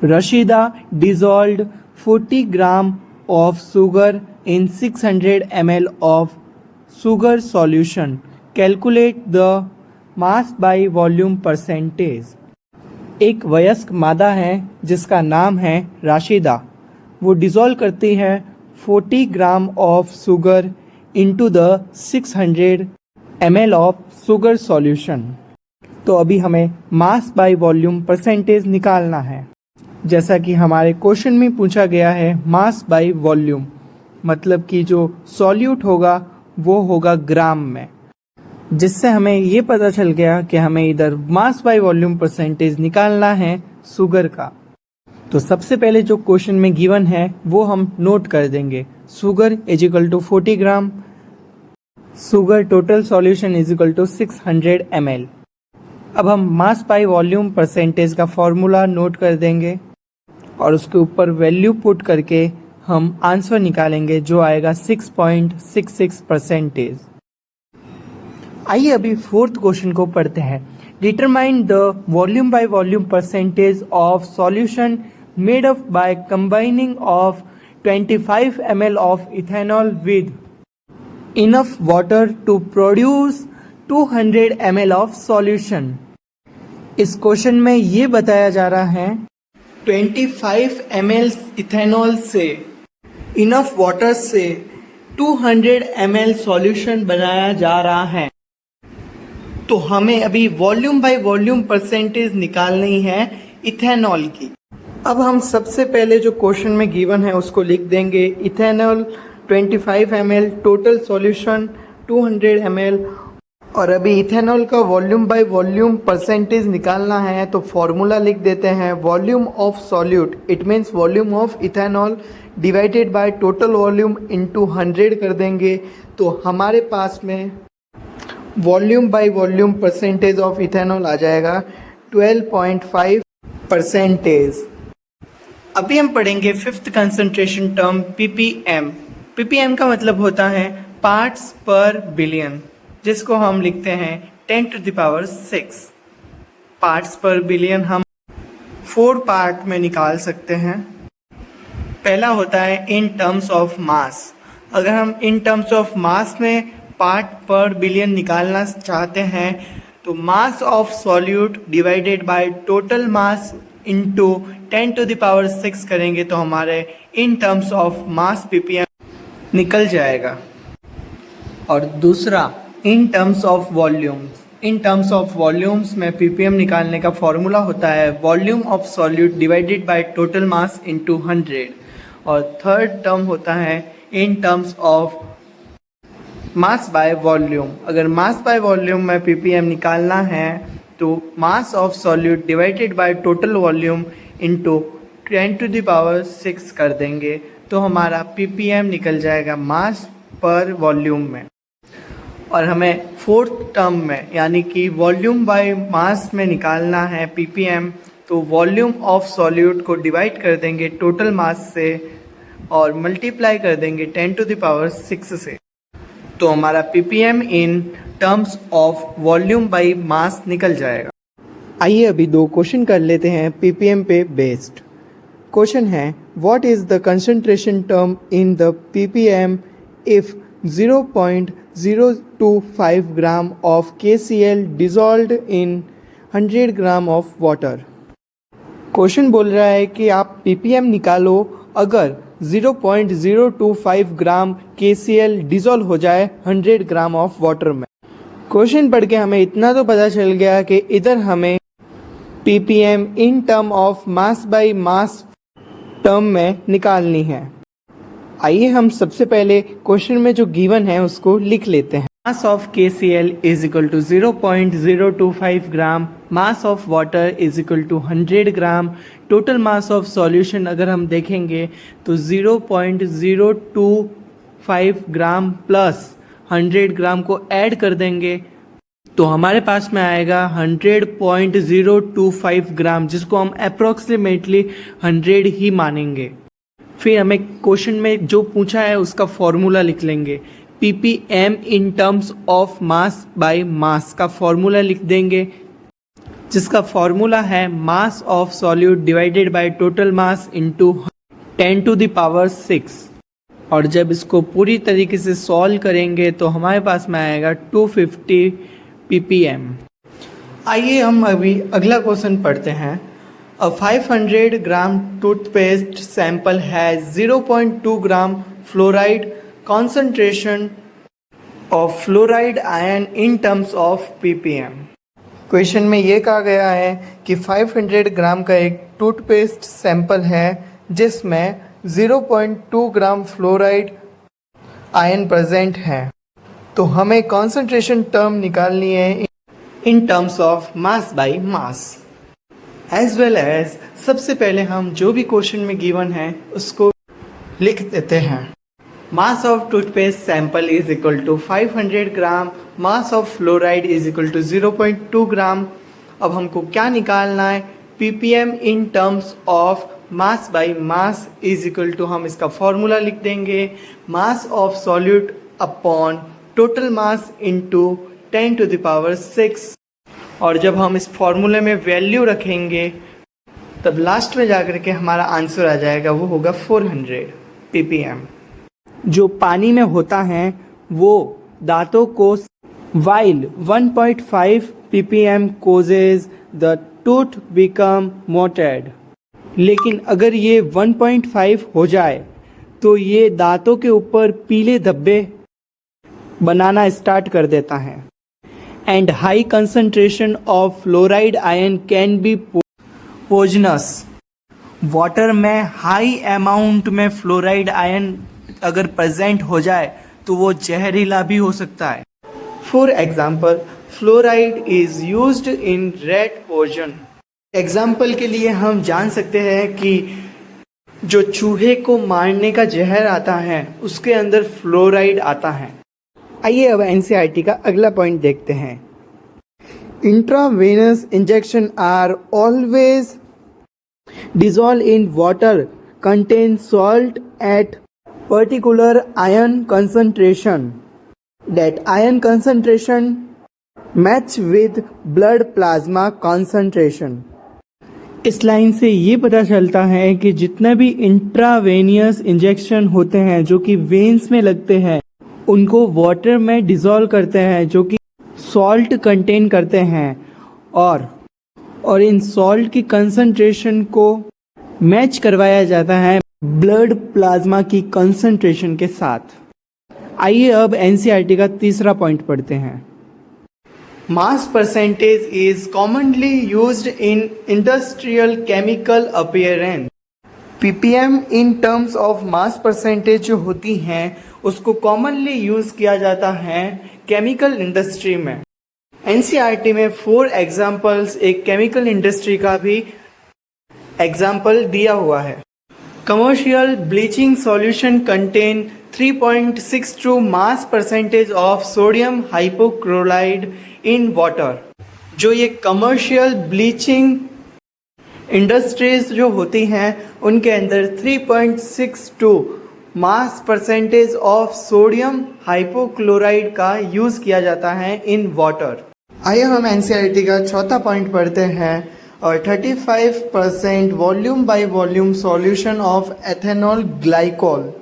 Rashida dissolved 40 gram of sugar in 600 ml of sugar solution. Calculate the mass by volume percentage. एक वयस्क मादा है जिसका नाम है राशिदा। वो डिसॉल्व करती है 40 gram of sugar into the 600 ml of sugar solution. तो अभी हमें मास बाय वॉल्यूम परसेंटेज निकालना है। जैसा कि हमारे क्वेश्चन में पूछा गया है मास बाय वॉल्यूम, मतलब कि जो सॉल्यूट होगा वो होगा ग्राम में, जिससे हमें ये पता चल गया कि हमें इधर मास बाय वॉल्यूम परसेंटेज निकालना है शुगर का। तो सबसे पहले जो क्वेश्चन में गिवन है वो हम नोट कर देंगे। Sugar is equal to 40 gram, sugar total solution is equal to 600 ml। अब हम मास बाय वॉल्यूम परसेंटेज का फॉर्मूला नोट कर देंगे और उसके ऊपर वैल्यू पुट करके हम आंसर निकालेंगे जो आएगा 6.66%। आइए अभी फोर्थ क्वेश्चन को पढ़ते हैं। Determine the volume by volume percentage of solution made up by combining of 25 ml of ethanol with enough water to produce 200 ml of solution. इस क्वेश्चन में ये बताया जा रहा है 25 ml इथेनॉल से इनफ वाटर से 200 ml सॉल्यूशन बनाया जा रहा है। तो हमें अभी वॉल्यूम बाय वॉल्यूम परसेंटेज निकालनी है इथेनॉल की। अब हम सबसे पहले जो क्वेश्चन में गिवन है उसको लिख देंगे। Ethanol 25 ml, total solution 200 ml, और अभी इथेनॉल का वॉल्यूम बाय वॉल्यूम परसेंटेज निकालना है तो फॉर्मूला लिख देते हैं। Volume of solute, it means volume of ethanol divided by total volume into 100 कर देंगे। तो हमारे पास में volume by volume percentage of ethanol आ जाएगा 12.5%। अभी हम पढ़ेंगे fifth concentration term ppm। ppm का मतलब होता है पार्ट्स पर बिलियन, जिसको हम लिखते हैं 10⁶। पार्ट्स पर बिलियन हम 4 पार्ट में निकाल सकते हैं। पहला होता है इन टर्म्स ऑफ मास। अगर हम इन टर्म्स ऑफ मास में पार्ट पर बिलियन निकालना चाहते हैं तो मास of solute divided by total mass into 10⁶ करेंगे तो हमारे इन टर्म्स ऑफ मास ppm निकल जाएगा। और दूसरा इन terms of volumes, in terms of volumes में ppm निकालने का फॉर्मूला होता है volume of solute divided by total mass into 100। और थर्ड टर्म होता है in terms of mass by volume. अगर मास बाय वॉल्यूम में ppm निकालना है तो मास of solute divided by total volume into 10⁻⁶ कर देंगे तो हमारा ppm निकल जाएगा मास पर वॉल्यूम में। और हमें फोर्थ टर्म में यानी कि वॉल्यूम बाय मास में निकालना है ppm, तो वॉल्यूम ऑफ सॉल्यूट को डिवाइड कर देंगे टोटल मास से और मल्टीप्लाई कर देंगे 10⁻⁶ से, तो हमारा ppm in terms of volume by मास निकल जाएगा। आइए अभी दो क्वेश्चन कर लेते हैं ppm पे बेस्ड। क्वेश्चन है what is the concentration term in the ppm if 0.025 gram of KCl dissolved in 100 gram of water. Question बोल रहा है कि आप ppm निकालो अगर 0.025 ग्राम KCl डिसॉल्व हो जाए 100 ग्राम ऑफ वाटर में। क्वेश्चन पढ़ के हमें इतना तो पता चल गया कि इधर हमें ppm in term of mass by mass term में निकालनी है। आइए हम सबसे पहले क्वेश्चन में जो गिवन है उसको लिख लेते हैं। Mass of KCl is equal to 0.025 gram, mass of water is equal to 100 gram. Total mass of solution अगर हम देखेंगे तो 0.025 ग्राम प्लस 100 ग्राम को ऐड कर देंगे तो हमारे पास में आएगा 100.025 ग्राम, जिसको हम अप्रोक्सीमेटली 100 ही मानेंगे। फिर हमें क्वेश्चन में जो पूछा है उसका फॉर्मूला लिख लेंगे। ppm in terms of mass by मास का फॉर्मूला लिख देंगे, जिसका फॉर्मूला है mass of solute divided by total mass into 10⁻⁶। और जब इसको पूरी तरीके से सॉल्व करेंगे तो हमारे पास में आएगा 250 ppm। आइए हम अभी अगला क्वेश्चन पढ़ते हैं। A 500 gram toothpaste sample has 0.2 gram fluoride concentration of fluoride ion in terms of ppm। Question में ये कहा गया है कि 500 ग्राम का एक टूथपेस्ट सैंपल है जिसमें 0.2 ग्राम फ्लोराइड आयन प्रेजेंट है, तो हमें कॉन्सेंट्रेशन टर्म निकालनी है in terms of mass by mass as well as. सबसे पहले हम जो भी क्वेश्चन में गिवन है उसको लिख देते हैं। Mass of toothpaste sample is equal to 500 gram, mass of fluoride is equal to 0.2 gram. अब हमको क्या निकालना है? ppm in terms of mass by mass is equal to, हम इसका फॉर्मूला लिख देंगे mass of solute upon total mass into 10⁻⁶। और जब हम इस फॉर्मूले में वैल्यू रखेंगे तब लास्ट में जाकर के हमारा आंसर आ जाएगा, वो होगा 400 ppm। जो पानी में होता है वो दांतों को while 1.5 ppm causes the tooth become mottled, लेकिन अगर ये 1.5 हो जाए तो ये दांतों के ऊपर पीले धब्बे बनाना स्टार्ट कर देता है। And high concentration of fluoride ion can be poisonous. Water में हाई अमाउंट में फ्लोराइड आयन अगर प्रेजेंट हो जाए तो वो जहरीला भी हो सकता है। For example fluoride is used in rat poison. Example के लिए हम जान सकते हैं कि जो चूहे को मारने का जहर आता है उसके अंदर फ्लोराइड आता है। आइए अब एनसीईआरटी का अगला पॉइंट देखते हैं। Intravenous injection are always dissolved in water contain salt at particular ion concentration. That ion concentration match with blood plasma concentration. इस लाइन से ये पता चलता है कि जितने भी इंट्रावेनियस इंजेक्शन होते हैं जो कि वेन्स में लगते हैं उनको वाटर में डिसॉल्व करते हैं जो कि सॉल्ट कंटेन करते हैं और इन सॉल्ट की कंसंट्रेशन को मैच करवाया जाता है ब्लड प्लाज्मा की कंसंट्रेशन के साथ। आइए अब एनसीईआरटी का तीसरा पॉइंट पढ़ते हैं। Mass percentage is commonly used in industrial chemical appearance. Ppm in terms of mass percentage जो होती हैं उसको कॉमनली यूज किया जाता है केमिकल इंडस्ट्री में। एनसीईआरटी में 4 एग्जाम्पल्स एक केमिकल इंडस्ट्री का भी एग्जाम्पल दिया हुआ है। Commercial bleaching solution contain 3.62 mass percentage of sodium hypochloride in water. जो ये कमर्शियल ब्लीचिंग इंडस्ट्रीज जो होती हैं उनके अंदर 3.62 mass percentage of sodium hypochloride का यूज किया जाता है इन वाटर। आइए हम एनसीईआरटी का चौथा पॉइंट पढ़ते हैं। और 35% volume by volume solution of ethanol glycol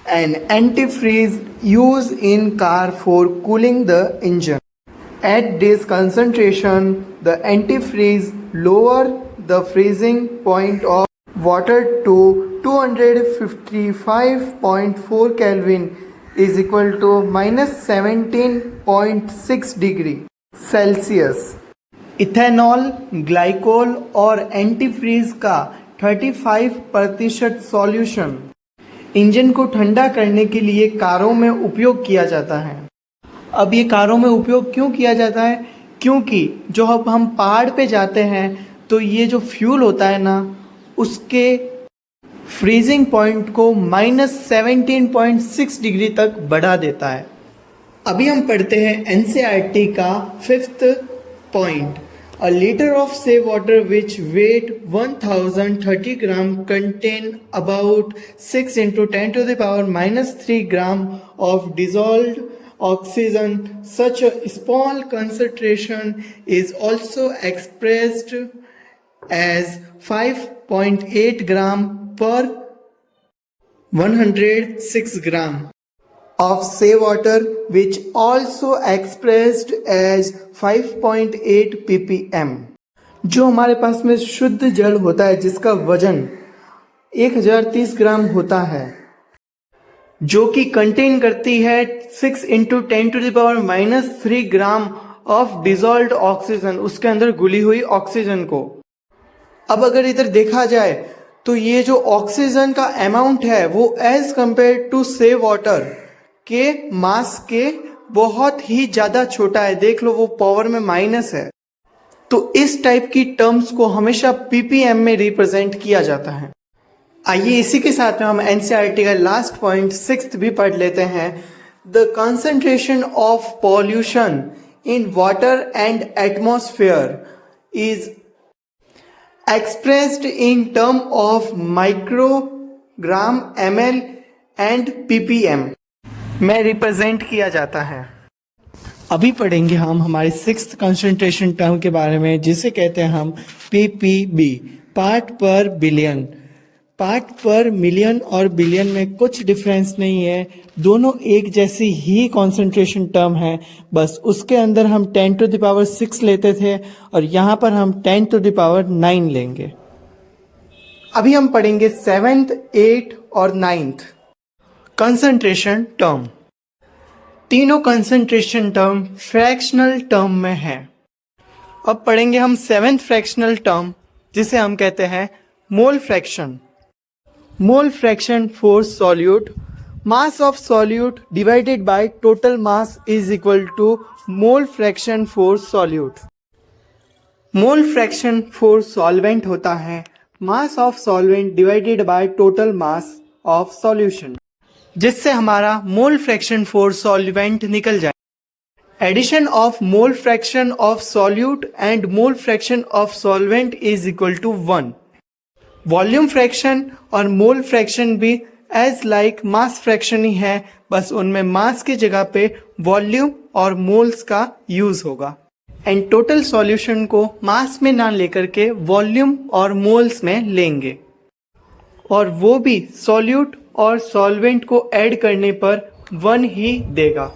an antifreeze use in car for cooling the engine. At this concentration, the antifreeze lower the freezing point of water to 255.4 Kelvin is equal to -17.6 degree Celsius। Ethanol, glycol और antifreeze का 35% solution engine को ठंडा करने के लिए कारों में उपयोग किया जाता है। अब ये कारों में उपयोग क्यों किया जाता है? क्योंकि जो अब हम पहाड़ पे जाते हैं तो ये जो फ्यूल होता है ना उसके फ्रीजिंग पॉइंट को -17.6 डिग्री तक बढ़ा देता है। अभी हम पढ़ते हैं एनसीईआरटी का 5th point. A liter of say water which weight 1030 gram contain about 6 into 10 to the power -3 gram of dissolved oxygen. Such a small concentration is also expressed as 5.8 gram per 106 gram of say water, which also expressed as 5.8 ppm। जो हमारे पास में शुद्ध जल होता है जिसका वजन 1030 ग्राम होता है, जो कि कंटेन करती है 6 into 10 to the power -3 gram of dissolved oxygen, उसके अंदर घुली हुई ऑक्सीजन को। अब अगर इधर देखा जाए तो ये जो ऑक्सीजन का अमाउंट है वो एज कंपेयर टू से वाटर के मास के बहुत ही ज्यादा छोटा है। देख लो वो पावर में माइनस है। तो इस टाइप की टर्म्स को हमेशा पीपीएम में रिप्रेजेंट किया जाता है। आइए इसी के साथ में हम एनसीईआरटी का लास्ट पॉइंट 6th भी पढ़ लेते हैं। The concentration of pollution in water and atmosphere is expressed in term of microgram, ml and ppm में रिप्रेजेंट किया जाता है। अभी पढ़ेंगे हम हमारे 6th कंसंट्रेशन टर्म के बारे में, जिसे कहते हैं हम ppb, part per billion. Part per million और बिलियन में कुछ डिफरेंस नहीं है, दोनों एक जैसी ही कंसंट्रेशन टर्म है, बस उसके अंदर हम 10 to the power 6 लेते थे और यहाँ पर हम 10 to the power 9 लेंगे। अभी हम पढ़ेंगे 7th, 8th और 9th कंसंट्रेशन टर्म। तीनों कंसंट्रेशन टर्म फ्रैक्शनल टर्म में है। अब पढ़ेंगे हम 7th फ्रैक्शनल टर्म, जिसे हम कहते हैं mole fraction. Mole fraction for solute, mass of solute divided by total mass is equal to mole fraction for solute. Mole fraction for solvent होता है mass of solvent divided by total mass of solution, जिससे हमारा mole fraction for solvent निकल जाए। Addition of mole fraction of solute and mole fraction of solvent is equal to 1। Volume fraction और mole fraction भी as like mass fraction ही है, बस उनमें मास की जगह पे वॉल्यूम और मोल्स का यूज होगा। एंड टोटल सॉल्यूशन को मास में ना लेकर के वॉल्यूम और मोल्स में लेंगे, और वो भी सॉल्यूट और सॉल्वेंट को ऐड करने पर 1 ही देगा।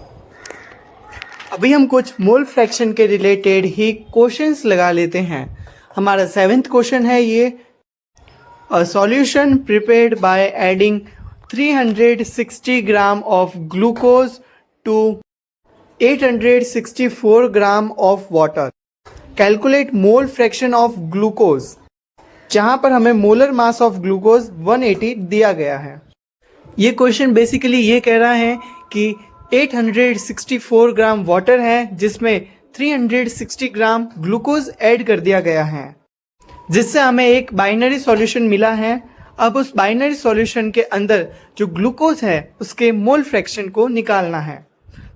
अभी हम कुछ मोल फ्रैक्शन के रिलेटेड ही क्वेश्चंस लगा लेते हैं। हमारा 7th क्वेश्चन है ये, A solution prepared by adding 360 gram of glucose to 864 gram of water. Calculate mole fraction of glucose. जहाँ पर हमें मोलर मास ऑफ ग्लूकोज 180 दिया गया है। ये क्वेश्चन बेसिकली ये कह रहा है कि 864 ग्राम वाटर है जिसमें 360 ग्राम ग्लूकोज ऐड कर दिया गया है, जिससे हमें एक बाइनरी सॉल्यूशन मिला है। अब उस बाइनरी सॉल्यूशन के अंदर जो ग्लूकोज है उसके मोल फ्रैक्शन को निकालना है।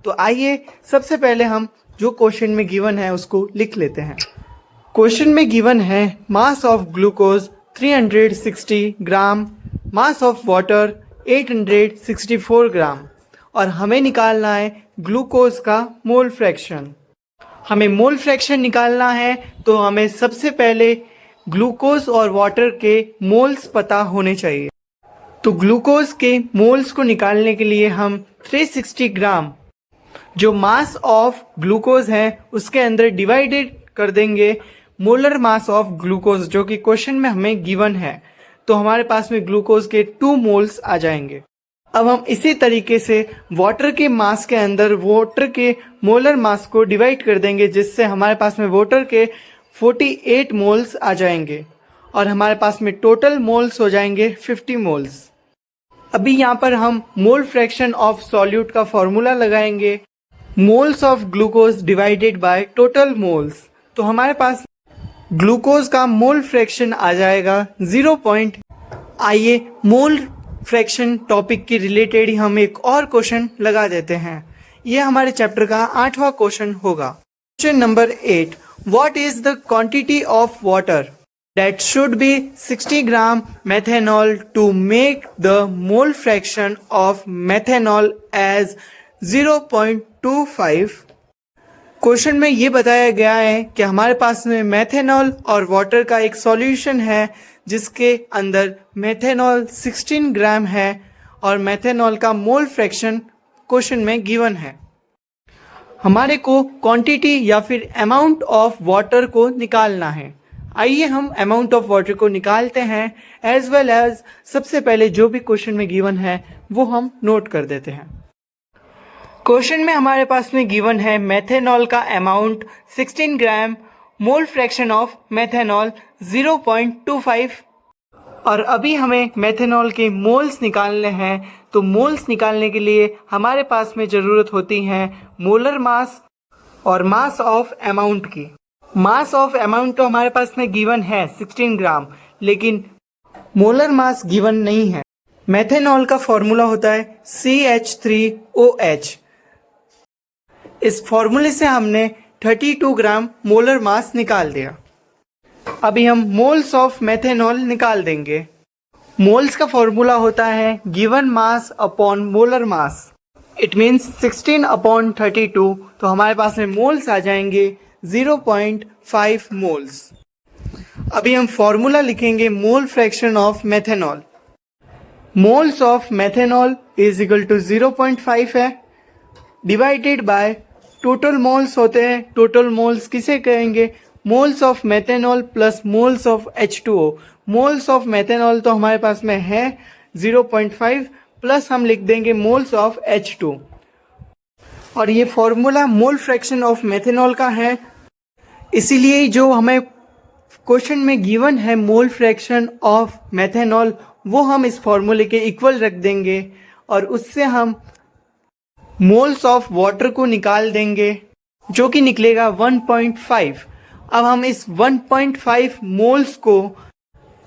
तो आइए सबसे पहले हम जो क्वेश्चन में गिवन है उसको लिख लेते हैं। क्वेश्चन में गिवन है mass of glucose 360 gram, mass of water 864 ग्राम और हमें निकालना है ग्लूकोज का मोल फ्रैक्शन। हमें मोल फ्रैक्शन निकालना है तो हमें सबसे पहले ग्लूकोज और वाटर के मोल्स पता होने चाहिए। तो ग्लूकोज के मोल्स को निकालने के लिए हम 360 ग्राम जो मास ऑफ ग्लूकोज है उसके अंदर डिवाइडेड कर देंगे मोलर मास ऑफ ग्लूकोज, जो कि क्वेश्चन में हमें गिवन है। तो हमारे पास में ग्लूकोज के 2 मोल्स आ जाएंगे। अब हम इसी तरीके से वाटर के मास के अंदर वाटर के मोलर मास को डिवाइड कर देंगे, जिससे हमारे पास में वाटर के 48 मोल्स आ जाएंगे और हमारे पास में टोटल मोल्स हो जाएंगे 50 मोल्स। अभी यहाँ पर हम मोल फ्रैक्शन ऑफ सॉल्यूट का फॉर्मूला लगाएंगे, moles of glucose divided by total moles. तो हमारे पास ग्लूकोज का मोल फ्रैक्शन आ जाएगा 0. आइए मोल फ्रैक्शन टॉपिक के रिलेटेड ही हम एक और क्वेश्चन लगा देते हैं। यह हमारे चैप्टर का 8वां क्वेश्चन होगा। Question number 8, what is the quantity of water that should be 60 gram methanol to make the mole fraction of methanol as 0.25। Question में ये बताया गया है कि हमारे पास में मेथेनॉल और वाटर का एक सॉल्यूशन है जिसके अंदर मेथेनॉल 16 ग्राम है और मेथेनॉल का मोल फ्रैक्शन क्वेश्चन में गिवन है। हमारे को क्वांटिटी या फिर अमाउंट ऑफ वाटर को निकालना है। आइए हम अमाउंट ऑफ वाटर को निकालते हैं, एज वेल एज सबसे पहले जो भी क्वेश्चन में गिवन है वो हम नोट कर देते हैं। क्वेश्चन में हमारे पास में गिवन है मेथेनॉल का amount 16 gram, mole fraction of methanol 0.25 और अभी हमें मेथेनॉल के मोल्स निकालने हैं। तो मोल्स निकालने के लिए हमारे पास में ज़रूरत होती है मोलर मास और मास ऑफ अमाउंट की। मास ऑफ अमाउंट तो हमारे पास में गिवन है 16 ग्राम, लेकिन मोलर मास गिवन नहीं है। मेथेनॉल का फॉर्मूला होता है CH3OH। इस फॉर्मूले से हमने 32 ग्राम मोलर मास निकाल दिया। अभी हम मोल्स ऑफ मेथेनॉल निकाल देंगे। मोल्स का फॉर्मूला होता है given mass upon molar mass, it means 16/32। तो हमारे पास में मोल्स आ जाएंगे 0.5 मोल्स। अभी हम फॉर्मूला लिखेंगे mole fraction of methanol. Moles of methanol is equal to 0.5 है, डिवाइडेड बाय टोटल मोल्स होते हैं। टोटल मोल्स किसे कहेंगे? Moles of methanol plus moles of H2O। Moles of methanol तो हमारे पास में है 0.5 प्लस हम लिख देंगे मोल्स ऑफ H2। और ये formula mole fraction of methanol का है, इसीलिए जो हमें क्वेश्चन में गिवन है मोल फ्रैक्शन ऑफ मेथेनॉल वो हम इस फॉर्मूले के इक्वल रख देंगे और उससे हम मोल्स ऑफ वाटर को निकाल देंगे जो कि निकलेगा 1.5। अब हम इस 1.5 मोल्स को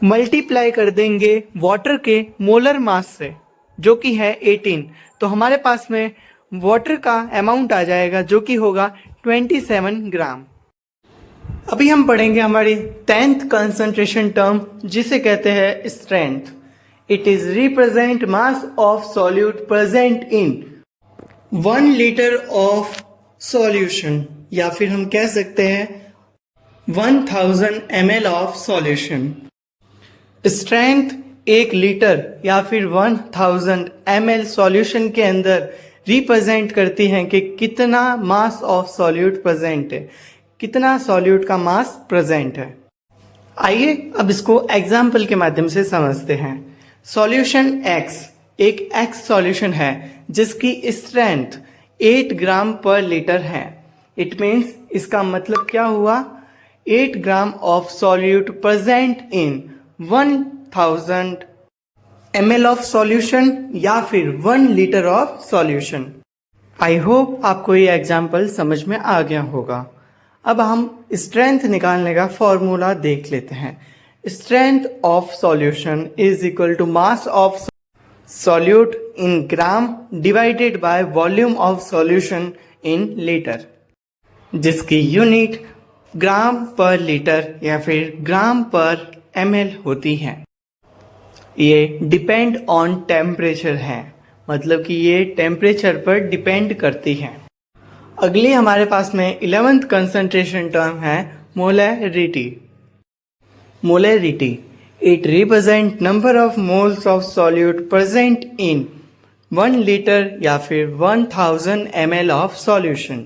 मल्टीप्लाई कर देंगे वाटर के मोलर मास से जो कि है 18। तो हमारे पास में वाटर का अमाउंट आ जाएगा जो कि होगा 27 ग्राम। अभी हम पढ़ेंगे हमारी 10th कंसंट्रेशन टर्म जिसे कहते हैं strength. It is represent mass of solute present in 1 litre of solution, या फिर हम कह सकते हैं 1000 ml of solution. Strength 1 litre या फिर 1000 ml सॉल्यूशन के अंदर रिप्रेजेंट करती हैं कि कितना मास ऑफ सॉल्यूट प्रेजेंट है, कितना सॉल्यूट का मास प्रेजेंट है। आइए अब इसको एग्जाम्पल के माध्यम से समझते हैं। सॉल्यूशन X एक X सॉल्यूशन है जिसकी स्ट्रेंथ 8 ग्राम पर लीटर है। इट मीन्स इसका मतलब क्या हुआ, 8 gram of solute present in 1000 ml of solution या फिर 1 litre of solution. I hope आपको ये एग्जाम्पल समझ में आ गया होगा। अब हम स्ट्रेंथ निकालने का फॉर्मूला देख लेते हैं। Strength of solution is equal to mass of solute in gram divided by volume of solution in litre, जिसकी यूनिट ग्राम पर लीटर या फिर ग्राम पर ml होती है। ये डिपेंड ऑन टेम्परेचर है, मतलब कि ये टेम्परेचर पर डिपेंड करती है। अगली हमारे पास में 11th कंसंट्रेशन टर्म है molarity. Molarity it represent number of moles of solute present in 1 litre या फिर 1000 ml of solution.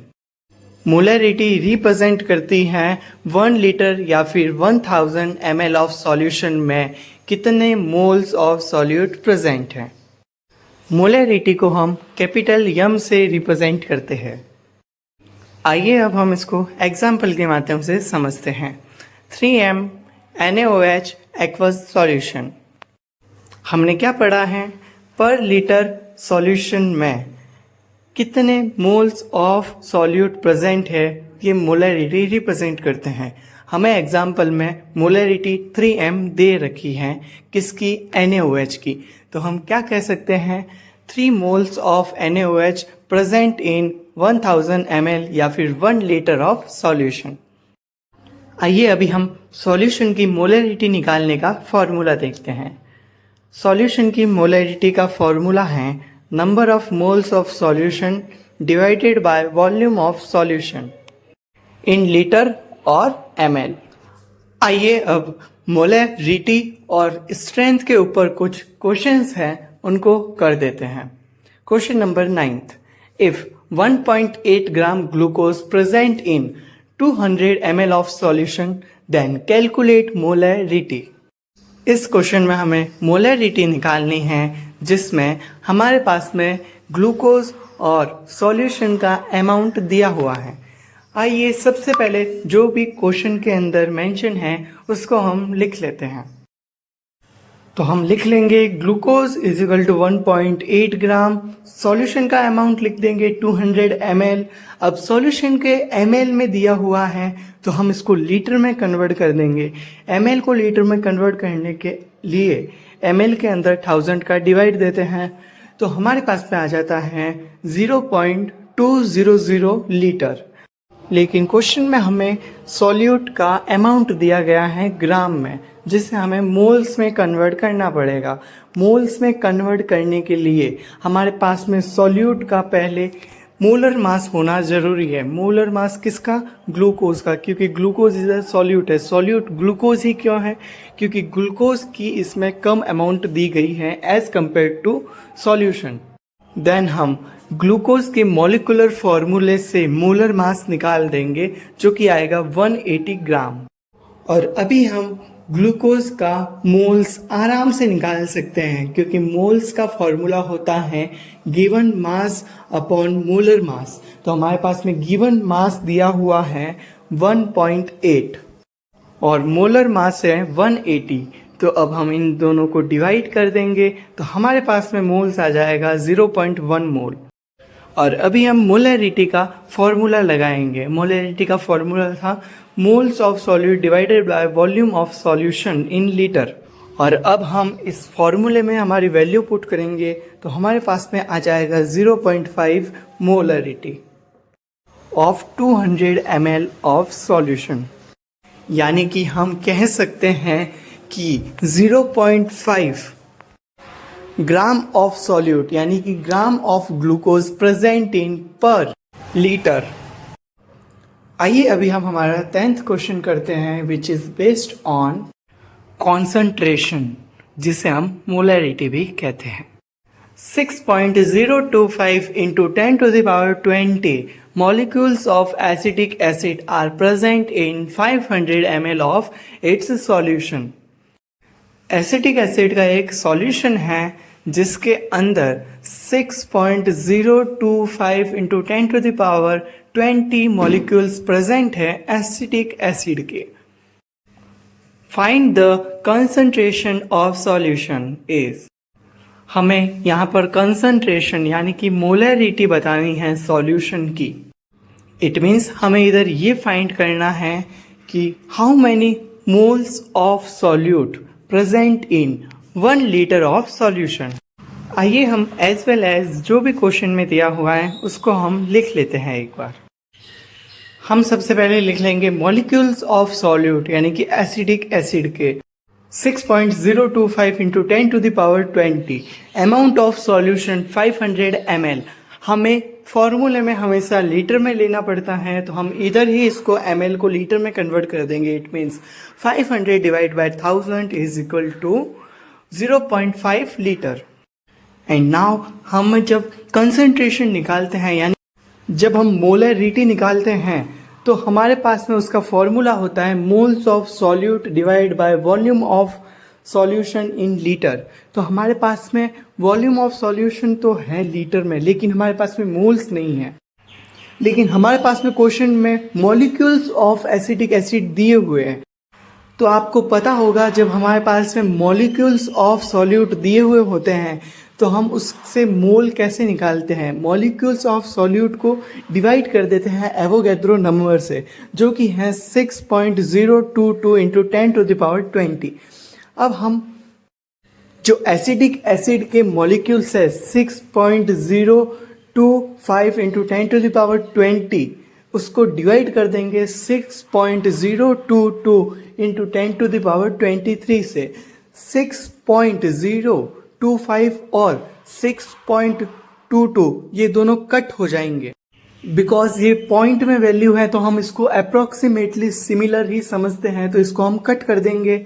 Molarity represent करती है 1 लीटर या फिर 1000 ml ऑफ सॉल्यूशन में कितने मोल्स ऑफ सॉल्यूट प्रेजेंट हैं। मोलैरिटी को हम कैपिटल M से रिप्रेजेंट करते हैं। आइए अब हम इसको एग्जाम्पल के माध्यम से समझते हैं। 3m NaOH aqueous solution. हमने क्या पढ़ा है, पर लीटर सॉल्यूशन में कितने मोल्स ऑफ सॉल्यूट प्रेजेंट है, ये मोलैरिटी रिप्रेजेंट करते हैं। हमें एग्जाम्पल में मोलैरिटी 3m दे रखी है, किसकी, NaOH की। तो हम क्या कह सकते हैं, 3 moles of NaOH present in 1000 ml या फिर 1 लीटर ऑफ सॉल्यूशन। आइए अभी हम सॉल्यूशन की मोलैरिटी निकालने का फॉर्मूला देखते हैं। सॉल्यूशन की मोलैरिटी का फॉर्मूला है number of moles of solution divided by volume of solution in litre और ml। आइए अब मोलैरिटी और स्ट्रेंथ के ऊपर कुछ क्वेश्चंस हैं, उनको कर देते हैं। Question number 9th, if 1.8 gram glucose present in 200 ml of solution then calculate molarity. इस क्वेश्चन में हमें मोलैरिटी निकालनी है जिसमें हमारे पास में ग्लूकोज और सॉल्यूशन का अमाउंट दिया हुआ है। आइए सबसे पहले जो भी क्वेश्चन के अंदर मेंशन है उसको हम लिख लेते हैं। तो हम लिख लेंगे glucose is equal to 1.8 gram, solution का अमाउंट लिख देंगे 200 ml। अब सॉल्यूशन के ml में दिया हुआ है तो हम इसको लीटर में कन्वर्ट कर देंगे। ml को लीटर में कन्वर्ट करने के लिए ml के अंदर 1000 का डिवाइड देते हैं तो हमारे पास में आ जाता है 0.200 लीटर। लेकिन क्वेश्चन में हमें सॉल्यूट का अमाउंट दिया गया है ग्राम में, जिसे हमें मोल्स में कन्वर्ट करना पड़ेगा। मोल्स में कन्वर्ट करने के लिए हमारे पास में सॉल्यूट का पहले मोलर मास होना जरूरी है। मोलर मास किसका, ग्लूकोज का, क्योंकि ग्लूकोज इज अ सॉल्यूट है। सॉल्यूट ग्लूकोज ही क्यों है, क्योंकि ग्लूकोज की इसमें कम अमाउंट दी गई है as compare to solution. Then हम ग्लूकोज के मॉलिक्यूलर फॉर्मूले से मोलर मास निकाल देंगे जो कि आएगा 180 ग्राम। और अभी हम ग्लूकोज का मोल्स आराम से निकाल सकते हैं क्योंकि मोल्स का फॉर्मूला होता है गिवन मास अपॉन मोलर मास। तो हमारे पास में गिवन मास दिया हुआ है 1.8 और मोलर मास है 180। तो अब हम इन दोनों को डिवाइड कर देंगे तो हमारे पास में मोल्स आ जाएगा 0.1 मोल। और अभी हम मोलैरिटी का फॉर्मूला लगाएंगे। मोलैरिटी का फॉर्मूला था moles of solute divided by volume of solution in litre. और अब हम इस फॉर्मूले में हमारी वैल्यू पुट करेंगे तो हमारे पास में आ जाएगा 0.5 molarity of 200 ml of solution. यानी कि हम कह सकते हैं कि 0.5 ग्राम ऑफ सॉल्यूट यानी कि ग्राम ऑफ ग्लूकोज प्रेजेंट इन पर लीटर। आइए अभी हम हमारा 10th क्वेश्चन करते हैं which is based on concentration, जिसे हम मोलैरिटी भी कहते हैं। 6.025 into 10 to the power 20 molecules of acetic acid are present in 500 ml of its solution. Acetic acid का एक सॉल्यूशन है जिसके अंदर 6.025 into 10 to the power 20 molecules present है एसिटिक एसिड के. Find the concentration of solution is. हमें यहाँ पर कंसंट्रेशन यानी कि मोलरिटी बतानी है सॉल्यूशन की. इट मीन्स हमें इधर ये फाइंड करना है कि how many moles of solute present in 1 litre of solution. आइए हम एज वेल एज जो भी क्वेश्चन में दिया हुआ है उसको हम लिख लेते हैं एक बार. हम सबसे पहले लिख लेंगे मॉलिक्यूल्स ऑफ सॉल्यूट यानी कि एसिडिक एसिड के 6.025 into 10 to the power 20. Amount of solution 500 ml. हमें फॉर्मूले में हमेशा लीटर में लेना पड़ता है तो हम इधर ही इसको ml को लीटर में कन्वर्ट कर देंगे. It means 500 divide by 1000 is equal to 0.5 litre. And now हम जब कंसंट्रेशन निकालते हैं यानी जब हम मोलरिटी निकालते हैं तो हमारे पास में उसका फॉर्मूला होता है moles of solute divide by volume of solution in litre. तो हमारे पास में वॉल्यूम ऑफ सॉल्यूशन तो है लीटर में लेकिन हमारे पास में मोल्स नहीं है. लेकिन हमारे पास में क्वेश्चन में मॉलिक्यूल्स ऑफ एसिटिक एसिड दिए हुए हैं. तो आपको पता होगा जब हमारे पास में मॉलिक्यूल्स ऑफ सॉल्यूट दिए हुए होते हैं तो हम उससे मोल कैसे निकालते हैं. मॉलिक्यूल्स ऑफ सॉल्यूट को डिवाइड कर देते हैं एवोगैड्रो नंबर से जो कि है 6.022 इंटू 10 टू द पावर 20. अब हम जो एसिडिक एसिड के मॉलिक्यूल्स है 6.025 इंटू 10 टू द पावर 20 उसको डिवाइड कर देंगे 6.022 इंटू 10 टू द पावर 23 से. 6.025 और 6.22 ये दोनों कट हो जाएंगे. बिकॉज ये पॉइंट में वैल्यू है तो हम इसको अप्रोक्सीमेटली सिमिलर ही समझते हैं तो इसको हम कट कर देंगे.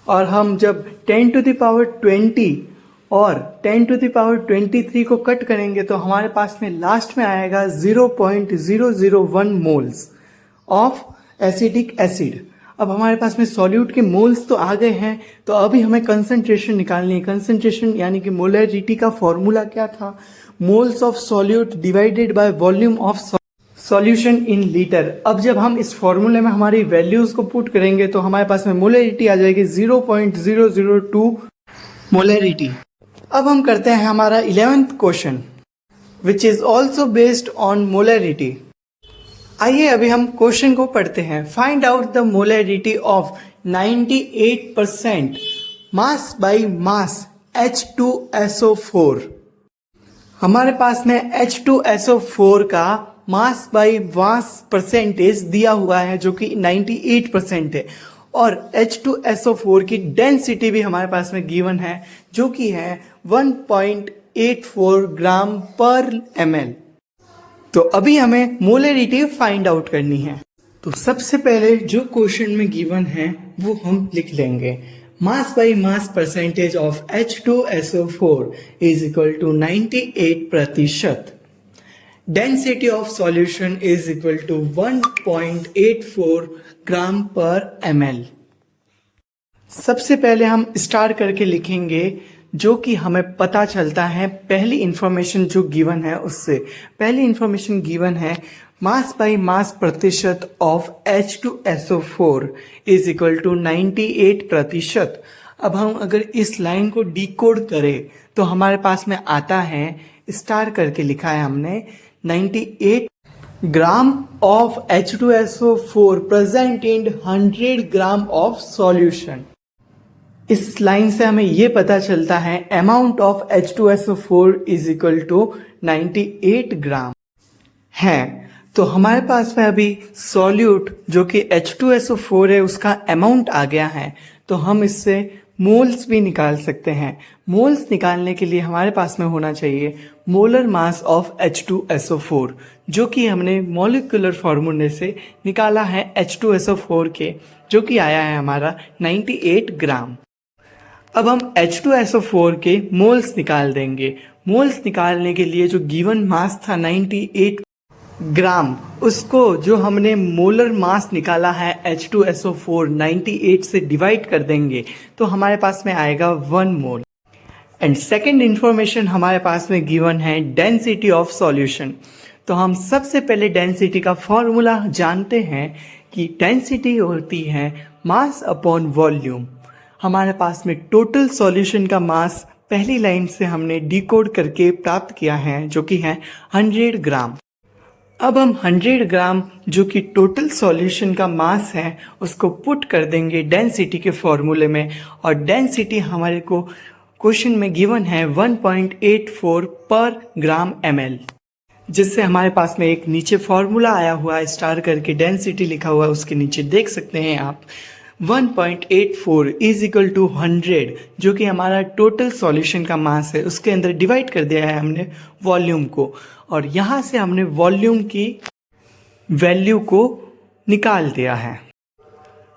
और हम जब 10 टू द पावर 20 और 10 टू द पावर 23 को कट करेंगे तो हमारे पास में लास्ट में आएगा 0.001 मोल्स ऑफ एसिडिक एसिड. अब हमारे पास में सॉल्यूट के मोल्स तो आ गए हैं तो अभी हमें कंसंट्रेशन निकालनी है. कंसंट्रेशन यानी कि मोलरिटी का फॉर्मूला क्या था. Moles of solute divided by volume of solution in litre. अब जब हम इस फॉर्मूले में हमारी वैल्यूज को पुट करेंगे तो हमारे पास में मोलरिटी आ जाएगी 0.002 मोलरिटी. अब हम करते हैं हमारा 11th question which is also based on molarity. आइए अभी हम क्वेश्चन को पढ़ते हैं. Find out the molarity of 98% mass by mass H2SO4. हमारे पास में H2SO4 का मास बाय मास परसेंटेज दिया हुआ है जो कि 98% है और H2SO4 की डेंसिटी भी हमारे पास में गिवन है जो कि है 1.84 ग्राम पर ml. तो अभी हमें मोलरिटी फाइंड आउट करनी है. तो सबसे पहले जो क्वेश्चन में गिवन है वो हम लिख लेंगे. Mass by mass percentage of H2SO4 is equal to 98%. Density of solution is equal to 1.84 gram per ml. सबसे पहले हम स्टार्ट करके लिखेंगे जो कि हमें पता चलता है पहली इंफॉर्मेशन जो गिवन है उससे. पहली इंफॉर्मेशन गिवन है मास बाय मास प्रतिशत of H2SO4 is equal to 98%. अब हम अगर इस लाइन को डिकोड करें तो हमारे पास में आता है स्टार करके लिखा है हमने 98 gram of H2SO4 present in 100 gram of solution. इस लाइन से हमें ये पता चलता है amount of H2SO4 is equal to 98 gram है. तो हमारे पास में अभी सॉल्यूट जो कि H2SO4 है उसका अमाउंट आ गया है तो हम इससे मोल्स भी निकाल सकते हैं. मोल्स निकालने के लिए हमारे पास में होना चाहिए मोलर मास ऑफ H2SO4 जो कि हमने मॉलिक्यूलर फॉर्मूले से निकाला है H2SO4 के जो कि आया है हमारा 98 ग्राम. अब हम H2SO4 के मोल्स निकाल देंगे. मोल्स निकालने के लिए जो गिवन मास था 98 ग्राम, उसको जो हमने मोलर मास निकाला है H2SO4 98 से डिवाइड कर देंगे तो हमारे पास में आएगा 1 मोल। एंड सेकेंड इंफॉर्मेशन हमारे पास में गिवन है डेंसिटी ऑफ सॉल्यूशन। तो हम सबसे पहले डेंसिटी का फॉर्मूला जानते हैं कि डेंसिटी होती है मास अपॉन वॉल्यूम। हमारे पास में टोटल सॉल्यूशन का मास पहली लाइन से हमने डिकोड करके प्राप्त किया है जो कि है 100 ग्राम। अब हम 100 ग्राम जो कि टोटल सॉल्यूशन का मास है उसको पुट कर देंगे डेंसिटी के फॉर्मूले में, और डेंसिटी हमारे को क्वेश्चन में गिवन है 1.84 पर ग्राम ml, जिससे हमारे पास में एक नीचे फॉर्मूला आया हुआ है स्टार करके डेंसिटी लिखा हुआ है, उसके नीचे देख सकते हैं आप 1.84 इज इक्वल टू 100 जो कि हमारा टोटल सॉल्यूशन का मास है, उसके अंदर डिवाइड कर दिया है हमने वॉल्यूम को, और यहाँ से हमने वॉल्यूम की वैल्यू को निकाल दिया है।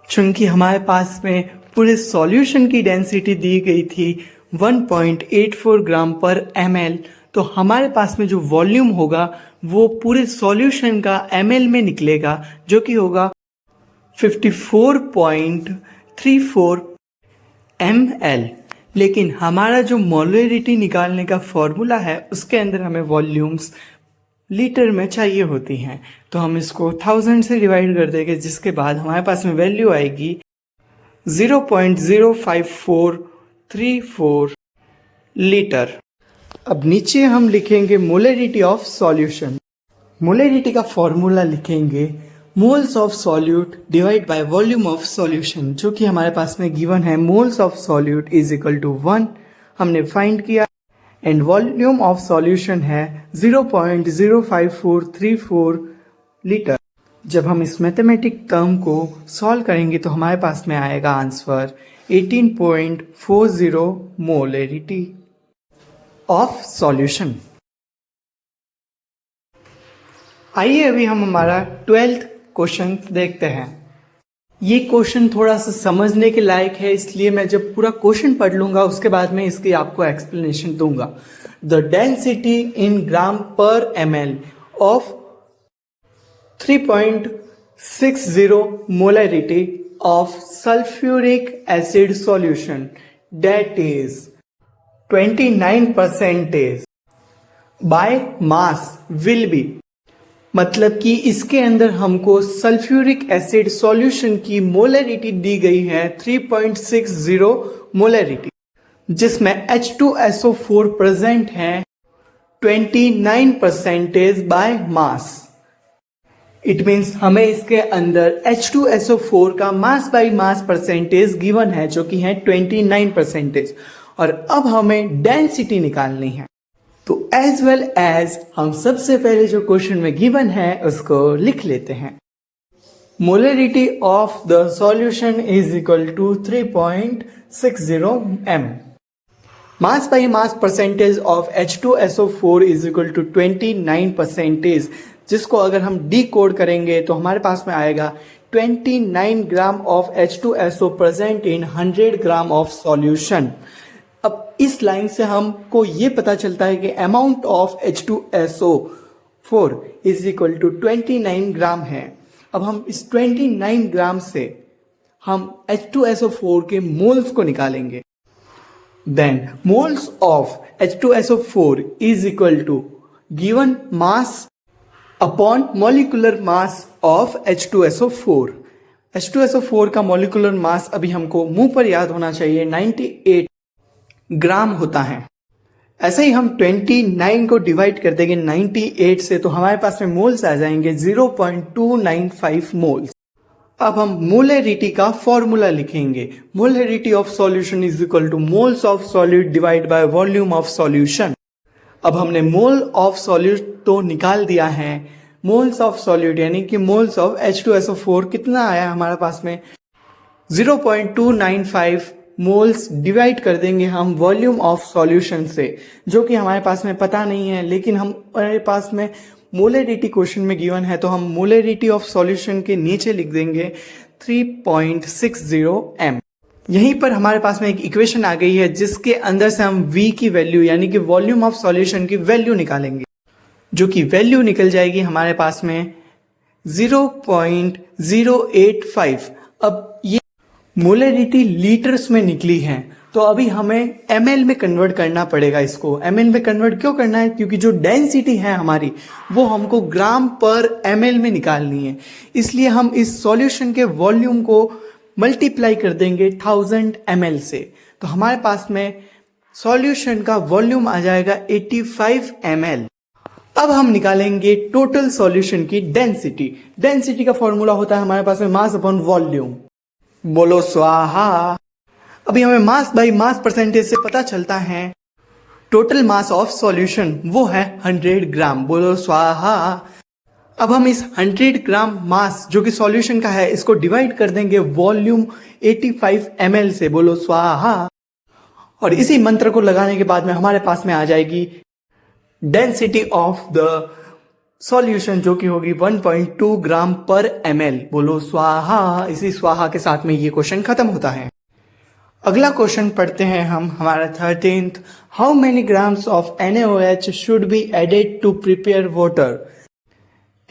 चूंकि हमारे पास में पूरे सॉल्यूशन की डेंसिटी दी गई थी 1.84 ग्राम पर ml, तो हमारे पास में जो वॉल्यूम होगा वो पूरे सॉल्यूशन का ml में निकलेगा जो कि होगा 54.34 ml। लेकिन हमारा जो मोलरिटी निकालने का फॉर्मूला है उसके अंदर हमें वॉल्यूम्स लीटर में चाहिए होती हैं, तो हम इसको 1000 से डिवाइड कर देंगे, जिसके बाद हमारे पास में वैल्यू आएगी 0.05434 लीटर। अब नीचे हम लिखेंगे मोलरिटी ऑफ सॉल्यूशन। मोलरिटी का फॉर्मूला लिखेंगे moles of solute divide by volume of solution, जो कि हमारे पास में गिवन है moles of solute is equal to 1 हमने फाइंड किया, एंड वॉल्यूम ऑफ सॉल्यूशन है 0.05434 लीटर। जब हम इस मैथमेटिक टर्म को सॉल्व करेंगे तो हमारे पास में आएगा आंसर 18.40 मोलरिटी ऑफ सॉल्यूशन। आइए अभी हम हमारा 12th क्वेश्चन देखते हैं। ये क्वेश्चन थोड़ा सा समझने के लायक है, इसलिए मैं जब पूरा क्वेश्चन पढ़ लूंगा उसके बाद में इसकी आपको एक्सप्लेनेशन दूंगा। The density in gram per ml of 3.60 molarity of sulphuric acid solution that is 29% by mass will be, मतलब कि इसके अंदर हमको सल्फ्यूरिक एसिड सॉल्यूशन की मोलरिटी दी गई है 3.60 मोलरिटी, जिसमें H2SO4 प्रेजेंट है 29% बाय मास। इट मीन्स हमें इसके अंदर H2SO4 का मास बाय मास परसेंटेज गिवन है जो कि है 29%, और अब हमें डेंसिटी निकालनी है। तो एज वेल एज हम सबसे पहले जो क्वेश्चन में गिवन है उसको लिख लेते हैं। Molarity of the solution is equal to 3.60 m। Mass by mass percentage of H2SO4 is equal to 29%, जिसको अगर हम डीकोड करेंगे तो हमारे पास में आएगा 29 gram of H2SO present in 100 gram of solution. अब इस लाइन से हमको ये पता चलता है कि amount of H2SO4 is equal to 29 gram है। अब हम इस 29 ग्राम से हम H2SO4 के मोल्स को निकालेंगे। Then moles of H2SO4 is equal to given mass upon molecular mass of H2SO4। H2SO4 का मॉलिक्यूलर मास अभी हमको मुंह पर याद होना चाहिए 98 ग्राम होता है। ऐसे ही हम 29 को डिवाइड कर देंगे 98 से, तो हमारे पास में मोल्स आ जाएंगे 0.295 मोल्स। अब हम मोलरिटी का फॉर्मूला लिखेंगे। Molarity of solution is equal to moles of solute divide by volume of solution. अब हमने मोल ऑफ सॉल्यूट तो निकाल दिया है, मोल्स ऑफ सॉल्यूट यानी कि मोल्स ऑफ H2SO4 कितना आया हमारे पास में 0.295 मोल्स डिवाइड कर देंगे हम वॉल्यूम ऑफ सॉल्यूशन से, जो कि हमारे पास में पता नहीं है, लेकिन हमारे पास में मोलरिटी क्वेश्चन में गिवन है, तो हम मोलरिटी ऑफ सॉल्यूशन के नीचे लिख देंगे 3.60 m। यहीं पर हमारे पास में एक इक्वेशन आ गई है जिसके अंदर से हम V की वैल्यू यानी कि वॉल्यूम ऑफ सॉल्यूशन की वैल्यू निकालेंगे, जो कि वैल्यू निकल जाएगी हमारे पास में 0.085। अब ये मोलरिटी लीटर्स में निकली है, तो अभी हमें ml में कन्वर्ट करना पड़ेगा। इसको ml में कन्वर्ट क्यों करना है? क्योंकि जो डेंसिटी है हमारी वो हमको ग्राम पर ml में निकालनी है। इसलिए हम इस सॉल्यूशन के वॉल्यूम को मल्टीप्लाई कर देंगे 1000 ml से, तो हमारे पास में सॉल्यूशन का वॉल्यूम आ जाएगा 85 ml। अब हम निकालेंगे टोटल सॉल्यूशन की डेंसिटी। डेंसिटी का फॉर्मूला होता है हमारे पास में मास अपॉन वॉल्यूम। बोलो स्वाहा। अभी हमें मास बाई मास परसेंटेज से पता चलता है टोटल मास ऑफ सॉल्यूशन वो है 100 ग्राम। बोलो स्वाहा। अब हम इस 100 ग्राम मास जो कि सॉल्यूशन का है इसको डिवाइड कर देंगे वॉल्यूम 85 ml से। बोलो स्वाहा। और इसी मंत्र को लगाने के बाद में हमारे पास में आ जाएगी डेंसिटी ऑफ द सॉल्यूशन जो कि होगी 1.2 ग्राम पर ml। बोलो स्वाहा। इसी स्वाहा के साथ में ये क्वेश्चन खत्म होता है। अगला क्वेश्चन पढ़ते हैं हम, हमारा 13th। How many grams of NaOH should be added to prepare water?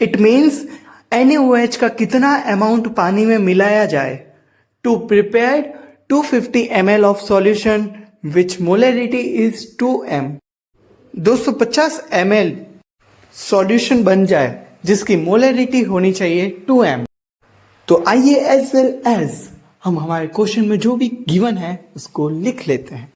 It means NaOH का कितना अमाउंट पानी में मिलाया जाए to prepare 250 ml of solution which molarity is 2m। 250 ml solution बन जाए जिसकी मोलरिटी होनी चाहिए 2m। तो आइए एज वेल एज हम हमारे क्वेश्चन में जो भी गिवन है उसको लिख लेते हैं।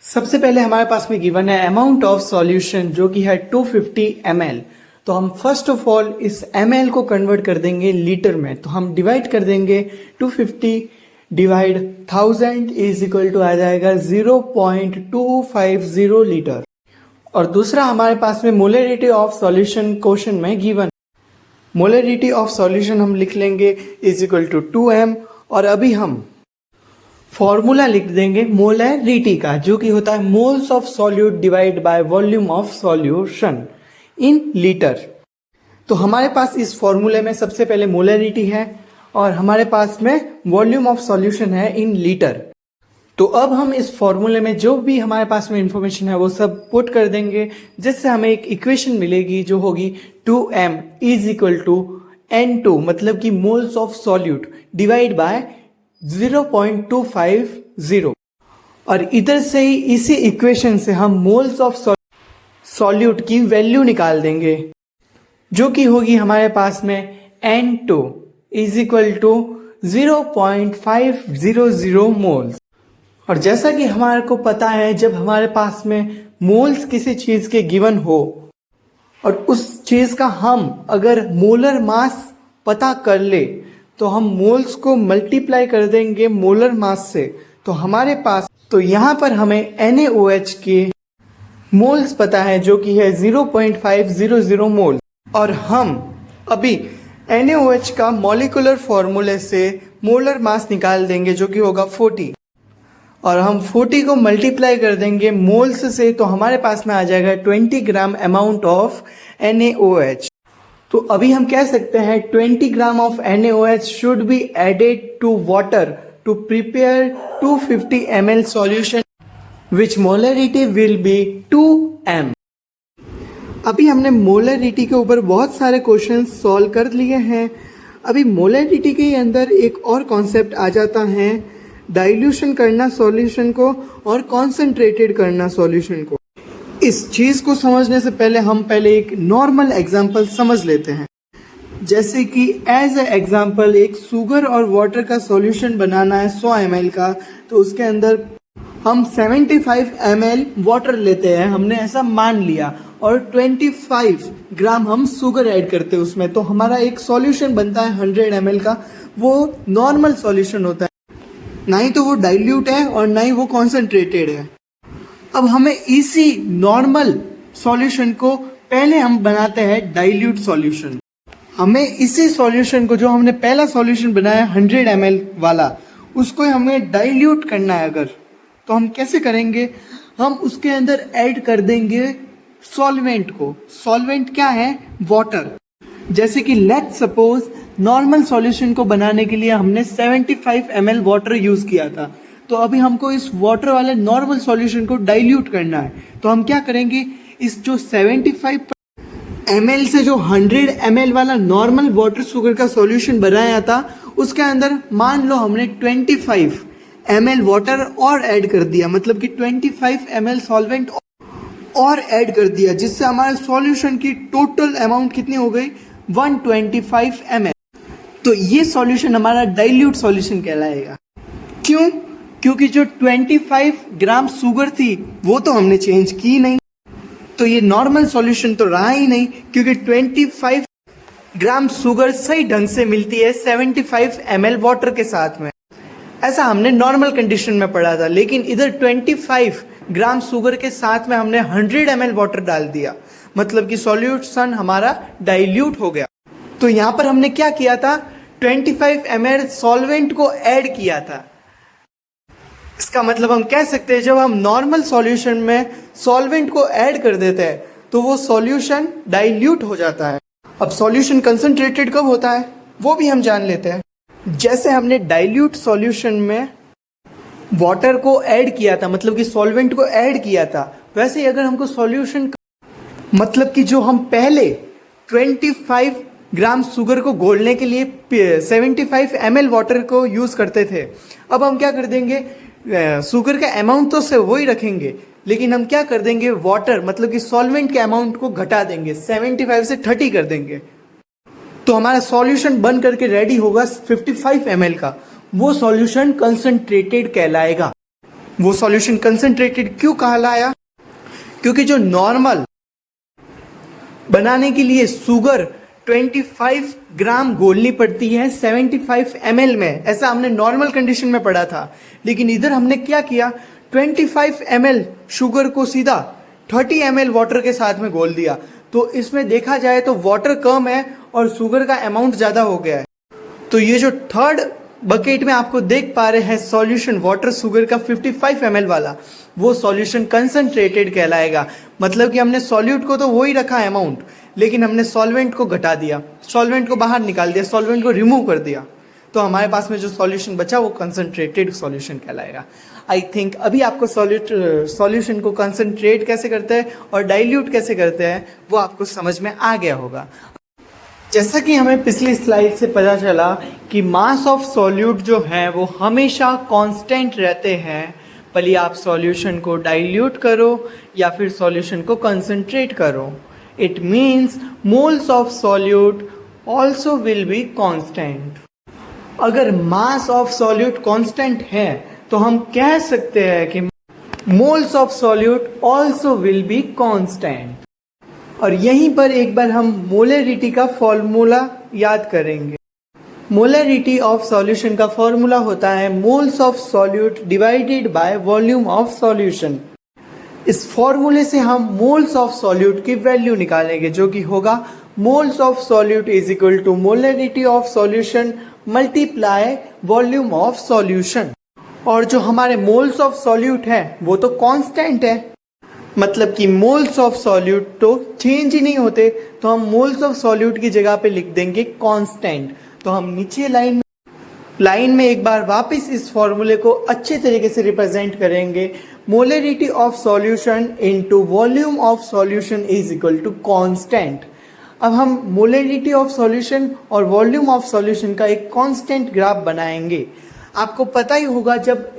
सबसे पहले हमारे पास में गिवन है अमाउंट ऑफ सॉल्यूशन जो कि है 250 ml। तो हम फर्स्ट ऑफ ऑल इस ml को कन्वर्ट कर देंगे लीटर में। तो हम डिवाइड कर देंगे 250 डिवाइड 1000 इज इक्वल टू आ जाएगा 0.250 लीटर। और दूसरा हमारे पास में मोलरिटी ऑफ सॉल्यूशन क्वेश्चन में गिवन, मोलरिटी ऑफ सॉल्यूशन हम लिख लेंगे इज इक्वल टू 2m। और अभी हम फॉर्मूला लिख देंगे मोलरिटी का जो कि होता है moles of solute divide by volume of solution in litre. तो हमारे पास इस फॉर्मूले में सबसे पहले मोलरिटी है और हमारे पास में वॉल्यूम ऑफ सॉल्यूशन है इन लीटर। तो अब हम इस फॉर्मूले में जो भी हमारे पास में इंफॉर्मेशन है वो सब पुट कर देंगे, जिससे हमें एक इक्वेशन मिलेगी जो होगी 2m is equal to N2, मतलब कि moles of solute divide bye 0.250। और इधर से ही इसी इक्वेशन से हम मोल्स ऑफ सॉल्यूट की वैल्यू निकाल देंगे जो कि होगी हमारे पास में N2 is equal to 0.500 moles. और जैसा कि हमारे को पता है जब हमारे पास में मोल्स किसी चीज के गिवन हो और उस चीज का हम अगर मोलर मास पता कर ले तो हम मोल्स को मल्टीप्लाई कर देंगे मोलर मास से। तो हमारे पास, तो यहाँ पर हमें NaOH के मोल्स पता है जो कि है 0.500 मोल। और हम अभी NaOH का मॉलिक्यूलर फॉर्मूले से मोलर मास निकाल देंगे जो कि होगा 40। और हम 40 को मल्टीप्लाई कर देंगे मोल्स से, तो हमारे पास में आ जाएगा 20 ग्राम अमाउंट ऑफ NaOH। तो अभी हम कह सकते हैं 20 gram of NaOH should be added to water to prepare 250 ml solution which molarity will be 2m। अभी हमने मोलरिटी के ऊपर बहुत सारे क्वेश्चन सॉल्व कर लिए हैं। अभी मोलरिटी के अंदर एक और कॉन्सेप्ट आ जाता है, डाइल्यूशन करना सॉल्यूशन को और कॉन्सेंट्रेटेड करना सॉल्यूशन को। इस चीज को समझने से पहले हम पहले एक नॉर्मल एग्जांपल समझ लेते हैं। जैसे कि एज ए एग्जांपल एक शुगर और वाटर का सॉल्यूशन बनाना है 100 ml का, तो उसके अंदर हम 75 ml वाटर लेते हैं, हमने ऐसा मान लिया, और 25 ग्राम हम शुगर ऐड करते हैं उसमें, तो हमारा एक सॉल्यूशन बनता है 100 ml का। वो नॉर्मल सॉल्यूशन होता है, ना ही तो वो डाइल्यूट है और ना ही वो कॉन्सेंट्रेटेड है। अब हमें इसी नॉर्मल सॉल्यूशन को पहले हम बनाते हैं डाइल्यूट सॉल्यूशन। हमें इसी सॉल्यूशन को, जो हमने पहला सॉल्यूशन बनाया 100 ml वाला, उसको हमें डाइल्यूट करना है अगर, तो हम कैसे करेंगे? हम उसके अंदर ऐड कर देंगे सॉल्वेंट को। सॉल्वेंट क्या है? वाटर। जैसे कि लेट्स सपोज नॉर्मल सॉल्यूशन को बनाने के लिए हमने 75 ml वाटर यूज़ किया था। तो अभी हमको इस वाटर वाले नॉर्मल सॉल्यूशन को डाइल्यूट करना है। तो हम क्या करेंगे, इस जो 75 ml से जो 100 ml वाला नॉर्मल वाटर शुगर का सॉल्यूशन बनाया था, उसके अंदर मान लो हमने 25 ml वाटर और ऐड कर दिया, मतलब कि 25 ml सॉल्वेंट और ऐड कर दिया, जिससे हमारे सॉल्यूशन की टोटल अमाउंट कितनी हो गई, 125 ml। तो ये सॉल्यूशन हमारा डाइल्यूट सॉल्यूशन कहलाएगा। क्यों? क्योंकि जो 25 ग्राम शुगर थी वो तो हमने चेंज की नहीं, तो ये नॉर्मल सॉल्यूशन तो रहा ही नहीं, क्योंकि 25 ग्राम शुगर सही ढंग से मिलती है 75 ml वाटर के साथ में। ऐसा हमने नॉर्मल कंडीशन में पढ़ा था, लेकिन इधर 25 ग्राम शुगर के साथ में हमने 100 ml वाटर डाल दिया, मतलब कि सॉल्यूशन हमारा डाइल्यूट हो गया। तो यहाँ पर हमने क्या किया था, 25 ml सॉल्वेंट को ऐड किया था। इसका मतलब हम कह सकते हैं जब हम नॉर्मल सॉल्यूशन में सॉल्वेंट को ऐड कर देते हैं तो वो सॉल्यूशन डाइल्यूट हो जाता है। अब सॉल्यूशन कंसंट्रेटेड कब होता है वो भी हम जान लेते हैं। जैसे हमने डाइल्यूट सॉल्यूशन में वाटर को ऐड किया था, मतलब कि सॉल्वेंट को ऐड किया था, वैसे ही अगर हमको सॉल्यूशन, मतलब कि जो हम पहले 25 ग्राम शुगर को घोलने के लिए 75 ml वाटर को यूज़ करते थे, अब हम क्या कर देंगे, शुगर का अमाउंट तो से वही रखेंगे, लेकिन हम क्या कर देंगे, वाटर मतलब कि सॉल्वेंट के अमाउंट को घटा देंगे, 75 से 30 कर देंगे। तो हमारा सॉल्यूशन बन करके रेडी होगा 55 ml का। वो सॉल्यूशन कंसंट्रेटेड कहलाएगा। वो सॉल्यूशन कंसंट्रेटेड क्यों कहलाया, क्योंकि जो नॉर्मल बनाने के लिए शुगर 25 ग्राम घोलनी पड़ती है 75 ml में, ऐसा हमने नॉर्मल कंडीशन में पढ़ा था। लेकिन इधर हमने क्या किया, 25 ml शुगर को सीधा 30 ml वाटर के साथ में घोल दिया। तो इसमें देखा जाए तो वाटर कम है और शुगर का अमाउंट ज़्यादा हो गया है। तो ये जो थर्ड बकेट में आपको देख पा रहे हैं सॉल्यूशन वाटर शुगर का 55 ml वाला, वो सॉल्यूशन कंसंट्रेटेड कहलाएगा। मतलब कि हमने सॉल्यूट को तो वही रखा है अमाउंट, लेकिन हमने सॉल्वेंट को घटा दिया, सॉल्वेंट को बाहर निकाल दिया, सॉल्वेंट को रिमूव कर दिया। तो हमारे पास में जो सॉल्यूशन बचा वो कंसंट्रेटेड सॉल्यूशन कहलाएगा। आई थिंक अभी आपको सॉल्यूशन को कंसंट्रेट कैसे करते हैं और डाइल्यूट कैसे करते हैं वो आपको समझ में आ गया होगा। जैसा कि हमें पिछली स्लाइड से पता चला कि मास ऑफ सॉल्यूट जो है वो हमेशा कांस्टेंट रहते हैं, भले आप सॉल्यूशन को डाइल्यूट करो या फिर सॉल्यूशन को कंसंट्रेट करो। It means moles of solute also will be constant. अगर मास ऑफ सॉल्यूट कांस्टेंट है तो हम कह सकते हैं कि moles of solute also will be constant. और यहीं पर एक बार हम मोलरिटी का फॉर्मूला याद करेंगे। मोलरिटी ऑफ सॉल्यूशन का फॉर्मूला होता है moles of solute divided by volume of solution. इस फॉर्मूले से हम मोल्स ऑफ सॉल्यूट की वैल्यू निकालेंगे, जो कि होगा moles of solute is equal to molarity of solution multiply volume of solution. और जो हमारे मोल्स ऑफ सॉल्यूट है वो तो कांस्टेंट है, मतलब कि मोल्स ऑफ सॉल्यूट तो चेंज ही नहीं होते, तो हम मोल्स ऑफ सॉल्यूट की जगह पे लिख देंगे कांस्टेंट। तो हम नीचे लाइन में एक बार वापस इस फॉर्मूले को अच्छे तरीके से रिप्रेजेंट करेंगे। Molarity of solution into volume of solution is equal to constant. अब हम मोलरिटी ऑफ सॉल्यूशन और वॉल्यूम ऑफ सॉल्यूशन का एक कांस्टेंट ग्राफ बनाएंगे। आपको पता ही होगा जब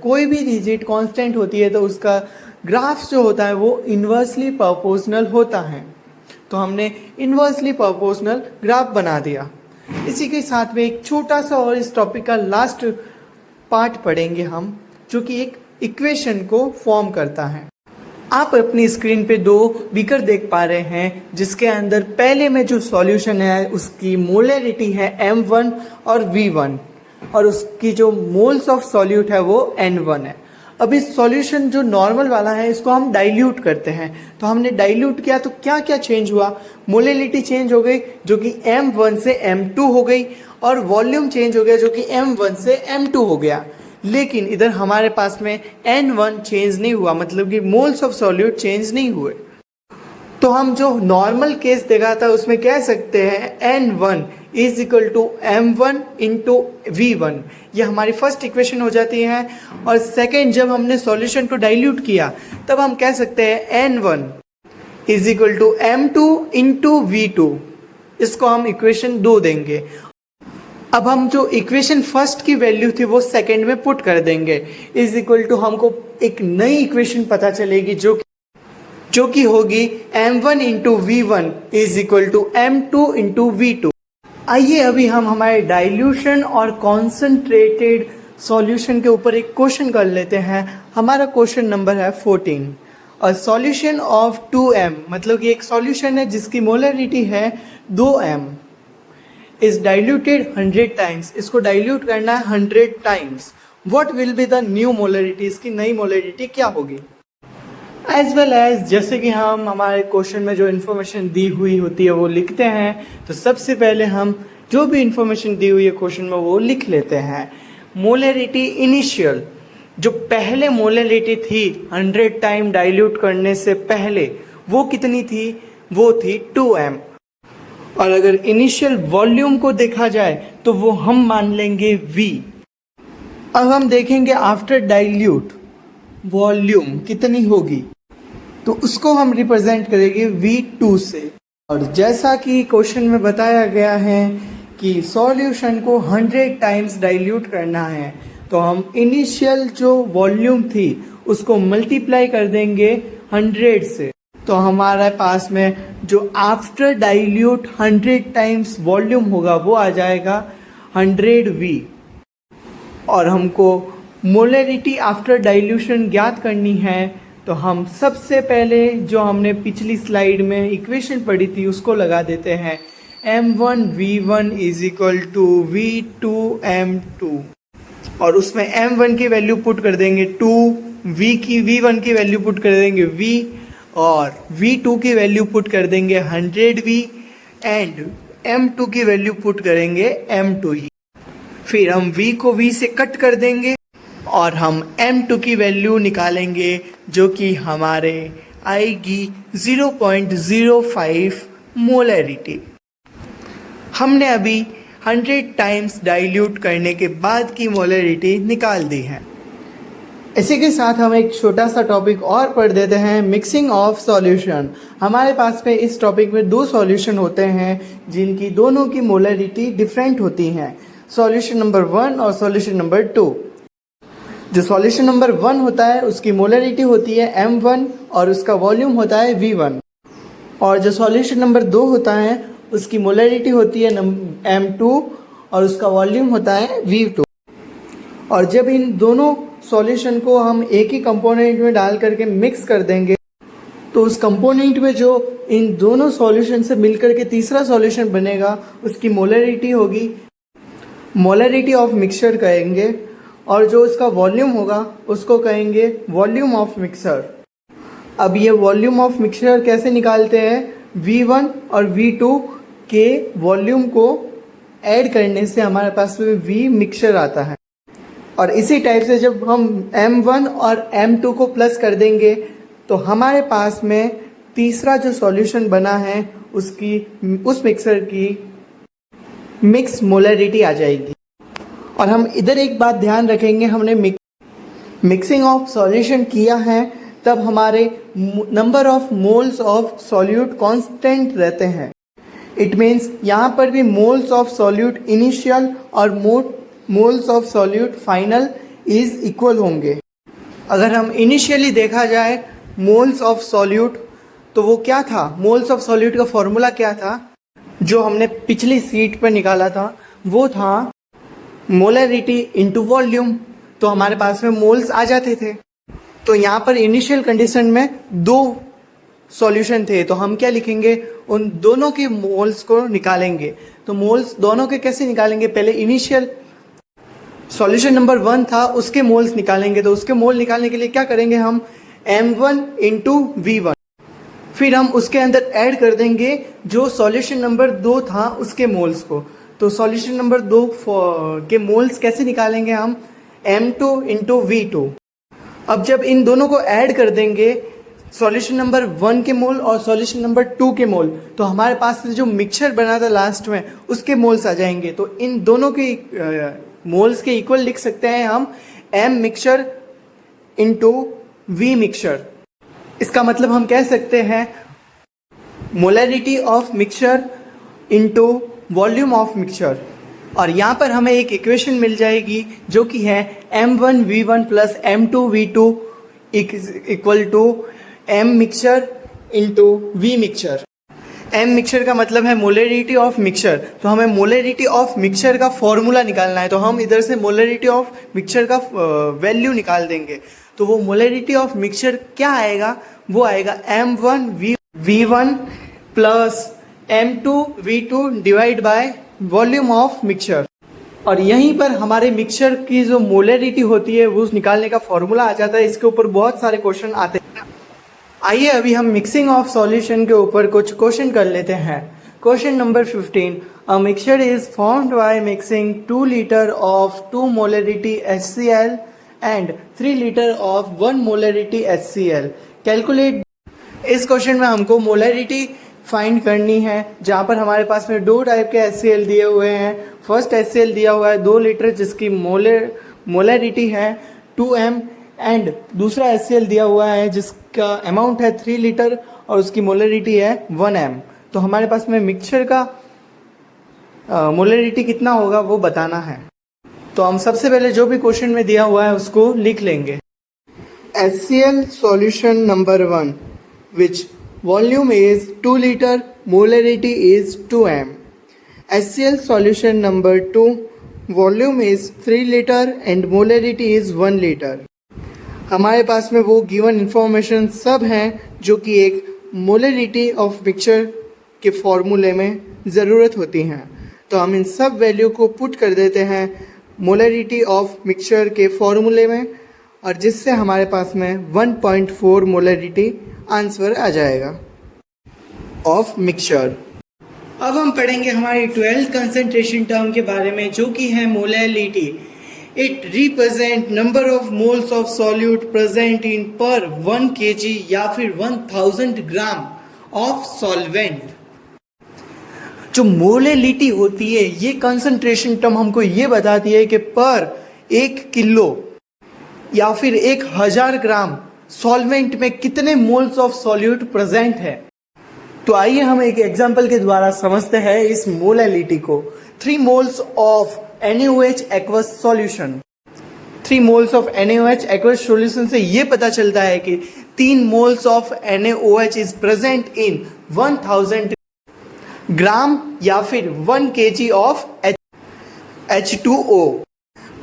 कोई भी डिजिट कांस्टेंट होती है तो उसका ग्राफ जो होता है वो इन्वर्सली प्रोपोर्शनल होता है। तो हमने इन्वर्सली प्रोपोर्शनल ग्राफ बना दिया। इसी के साथ में एक छोटा सा और इस टॉपिक का लास्ट पार्ट पढ़ेंगे हम, जो कि एक इक्वेशन को फॉर्म करता है। आप अपनी स्क्रीन पे दो बीकर देख पा रहे हैं, जिसके अंदर पहले में जो सॉल्यूशन है उसकी मोलरिटी है M1 और V1 और उसकी जो मोल्स ऑफ सॉल्यूट है वो N1 है। अब इस सॉल्यूशन जो नॉर्मल वाला है इसको हम डाइल्यूट करते हैं। तो हमने डाइल्यूट किया तो क्या क्या चेंज हुआ, मोलरिटी चेंज हो गई जो कि M1 से M2 हो गई, और वॉल्यूम चेंज हो गया जो कि M1 से M2 हो गया। लेकिन इधर हमारे पास में N1 चेंज नहीं हुआ, मतलब कि मोल्स ऑफ सॉल्यूट चेंज नहीं हुए। तो हम जो नॉर्मल केस देखा था उसमें कह सकते हैं N1 is equal to m1 into v1। ये हमारी फर्स्ट इक्वेशन हो जाती है। और सेकेंड, जब हमने सॉल्यूशन को डाइल्यूट किया तब हम कह सकते हैं n1 is equal to m2 into v2। इसको हम इक्वेशन 2 देंगे। अब हम जो इक्वेशन फर्स्ट की वैल्यू थी वो सेकेंड में पुट कर देंगे। इज इक्वल टू हमको एक नई इक्वेशन पता चलेगी जो कि होगी m1 into v1 is equal to m2 into v2। आइए अभी हम हमारे डाइल्यूशन और कॉन्सेंट्रेटेड सॉल्यूशन के ऊपर एक क्वेश्चन कर लेते हैं। हमारा क्वेश्चन नंबर है 14। अ सॉल्यूशन ऑफ 2m, मतलब कि एक सॉल्यूशन है जिसकी मोलरिटी है 2m, इज डाइल्यूटेड 100 टाइम्स। इसको डाइल्यूट करना है 100 times. What will be the new molarity, इसकी नई मोलरिटी क्या होगी। एज वेल एज जैसे कि हम हमारे क्वेश्चन में जो इन्फॉर्मेशन दी हुई होती है वो लिखते हैं, तो सबसे पहले हम जो भी इन्फॉर्मेशन दी हुई है क्वेश्चन में वो लिख लेते हैं। मोलरिटी इनिशियल, जो पहले मोलरिटी थी 100 टाइम डाइल्यूट करने से पहले, वो कितनी थी, वो थी 2m। और अगर इनिशियल वॉल्यूम को देखा जाए तो वो हम मान लेंगे v। अब हम देखेंगे आफ्टर डाइल्यूट वॉल्यूम कितनी होगी, तो उसको हम रिप्रेजेंट करेंगे v2 से। और जैसा कि क्वेश्चन में बताया गया है कि सॉल्यूशन को 100 टाइम्स डाइल्यूट करना है, तो हम इनिशियल जो वॉल्यूम थी उसको मल्टीप्लाई कर देंगे 100 से। तो हमारे पास में जो आफ्टर डाइल्यूट 100 टाइम्स वॉल्यूम होगा वो आ जाएगा 100v। और हमको मोलरिटी आफ्टर डाइल्यूशन ज्ञात करनी है, तो हम सबसे पहले जो हमने पिछली स्लाइड में इक्वेशन पढ़ी थी उसको लगा देते हैं। m1v1 is equal to v2m2, और उसमें m1 की वैल्यू पुट कर देंगे 2, v1 की वैल्यू पुट कर देंगे v, और v2 की वैल्यू पुट कर देंगे 100v, एंड m2 की वैल्यू पुट करेंगे m2 ही। फिर हम v को v से कट कर देंगे और हम m2 की वैल्यू निकालेंगे, जो कि हमारे आएगी 0.05 मोलरिटी। हमने अभी 100 टाइम्स डाइल्यूट करने के बाद की मोलरिटी निकाल दी है। इसी के साथ हम एक छोटा सा टॉपिक और पढ़ देते हैं, मिक्सिंग ऑफ सॉल्यूशन। हमारे पास में इस टॉपिक में 2 सॉल्यूशन होते हैं जिनकी दोनों की मोलरिटी डिफरेंट होती हैं, सॉल्यूशन नंबर 1 और सॉल्यूशन नंबर 2। जो सॉल्यूशन नंबर 1 होता है उसकी मोलरिटी होती है m1 और उसका वॉल्यूम होता है v1, और जो सॉल्यूशन नंबर 2 होता है उसकी मोलरिटी होती है m2 और उसका वॉल्यूम होता है v2। और जब इन दोनों सॉल्यूशन को हम एक ही कंपोनेंट में डाल करके मिक्स कर देंगे, तो उस कंपोनेंट में जो इन दोनों सॉल्यूशन से मिलकर के तीसरा सॉल्यूशन बनेगा उसकी मोलरिटी होगी, मोलरिटी ऑफ मिक्सचर कहेंगे, और जो उसका वॉल्यूम होगा उसको कहेंगे वॉल्यूम ऑफ मिक्सर। अब ये वॉल्यूम ऑफ मिक्सचर कैसे निकालते हैं, v1 और v2 के वॉल्यूम को ऐड करने से हमारे पास में v मिक्सचर आता है। और इसी टाइप से जब हम m1 और m2 को प्लस कर देंगे तो हमारे पास में तीसरा जो सॉल्यूशन बना है उस मिक्सर की मिक्स मोलरिटी आ जाएगी। और हम इधर एक बात ध्यान रखेंगे, हमने मिक्सिंग ऑफ सॉल्यूशन किया है तब हमारे number of moles of solute constant रहते हैं। इट मीन्स यहाँ पर भी मोल्स ऑफ सॉल्यूट इनिशियल और moles of solute final is equal होंगे। अगर हम इनिशियली देखा जाए मोल्स ऑफ सॉल्यूट, तो वो क्या था, मोल्स ऑफ सॉल्यूट का फॉर्मूला क्या था जो हमने पिछली सीट पर निकाला था, वो था मोलरिटी इनटू वॉल्यूम। तो हमारे पास में मोल्स आ जाते थे। तो यहाँ पर इनिशियल कंडीशन में 2 सॉल्यूशन थे, तो हम क्या लिखेंगे, उन दोनों के मोल्स को निकालेंगे। तो मोल्स दोनों के कैसे निकालेंगे, पहले इनिशियल सॉल्यूशन नंबर 1 था उसके मोल्स निकालेंगे। तो उसके मोल निकालने के लिए क्या करेंगे, हम m1 इंटू v1, फिर हम उसके अंदर ऐड कर देंगे जो सॉल्यूशन नंबर 2 था उसके मोल्स को। तो सॉल्यूशन नंबर 2 के मोल्स कैसे निकालेंगे, हम m2 इंटू v2। अब जब इन दोनों को ऐड कर देंगे सॉल्यूशन नंबर 1 के मोल और सॉल्यूशन नंबर 2 के मोल, तो हमारे पास जो मिक्सचर बना था लास्ट में उसके मोल्स आ जाएंगे। तो इन दोनों के मोल्स के इक्वल लिख सकते हैं हम M mixture into V mixture. इसका मतलब हम कह सकते हैं molarity of mixture into volume of mixture. और यहाँ पर हमें एक इक्वेशन मिल जाएगी जो कि है M1V1 plus M2V2 equal to M mixture into V mixture. M mixture का मतलब है मोलैरिटी ऑफ मिक्सचर, तो हमें मोलैरिटी ऑफ मिक्सचर का फॉर्मूला निकालना है। तो हम इधर से मोलैरिटी ऑफ मिक्सचर का वैल्यू निकाल देंगे। तो वो मोलैरिटी ऑफ मिक्सचर क्या आएगा, वो आएगा M1V1 plus M2V2 divide by volume of mixture. और यहीं पर हमारे मिक्सचर की जो मोलैरिटी होती है वो निकालने का फॉर्मूला आ जाता है। इसके ऊपर बहुत सारे क्वेश्चन आते हैं। आइए अभी हम मिक्सिंग ऑफ सॉल्यूशन के ऊपर कुछ क्वेश्चन कर लेते हैं। Question number 15, a mixture is formed by mixing 2 litre of 2 molarity HCl and 3 litre of 1 molarity HCl। Calculate. इस क्वेश्चन में हमको मोलैरिटी फाइंड करनी है, जहाँ पर हमारे पास में 2 टाइप के HCl दिए हुए हैं। फर्स्ट HCl दिया हुआ है 2 लीटर जिसकी मोलैरिटी है 2m एंड दूसरा HCl दिया हुआ है जिसका अमाउंट है 3 लीटर और उसकी मोलैरिटी है 1m। तो हमारे पास में मिक्सचर का मोलैरिटी कितना होगा वो बताना है। तो हम सबसे पहले जो भी क्वेश्चन में दिया हुआ है उसको लिख लेंगे। HCl solution number 1 which volume is 2 liter, molarity is 2m. HCl solution number 2, volume is 3 liter and molarity is 1 liter. हमारे पास में वो गिवन इंफॉर्मेशन सब हैं जो कि एक मोलैरिटी ऑफ मिक्सचर के फॉर्मूले में ज़रूरत होती हैं। तो हम इन सब वैल्यू को पुट कर देते हैं मोलैरिटी ऑफ मिक्सचर के फॉर्मूले में, और जिससे हमारे पास में 1.4 मोलैरिटी आंसर आ जाएगा ऑफ मिक्सचर। अब हम पढ़ेंगे हमारी 12th कंसंट्रेशन टर्म के बारे में जो कि है molarity. It represent number of moles of solute present in पर 1 kg या फिर 1000 ग्राम ऑफ सॉल्वेंट। जो मोलैरिटी होती है ये कंसंट्रेशन टर्म हमको ये बताती है कि पर 1 किलो या फिर 1000 ग्राम सॉल्वेंट में कितने मोल्स ऑफ सॉल्यूट प्रेजेंट है। तो आइए हम एक एग्जांपल के द्वारा समझते हैं इस मोलैरिटी को। 3 moles of NaOH aqueous solution. 3 moles of NaOH aqueous solution से ये पता चलता है कि 3 moles of NaOH is present in 1000 ग्राम या फिर 1 kg ऑफ H2O।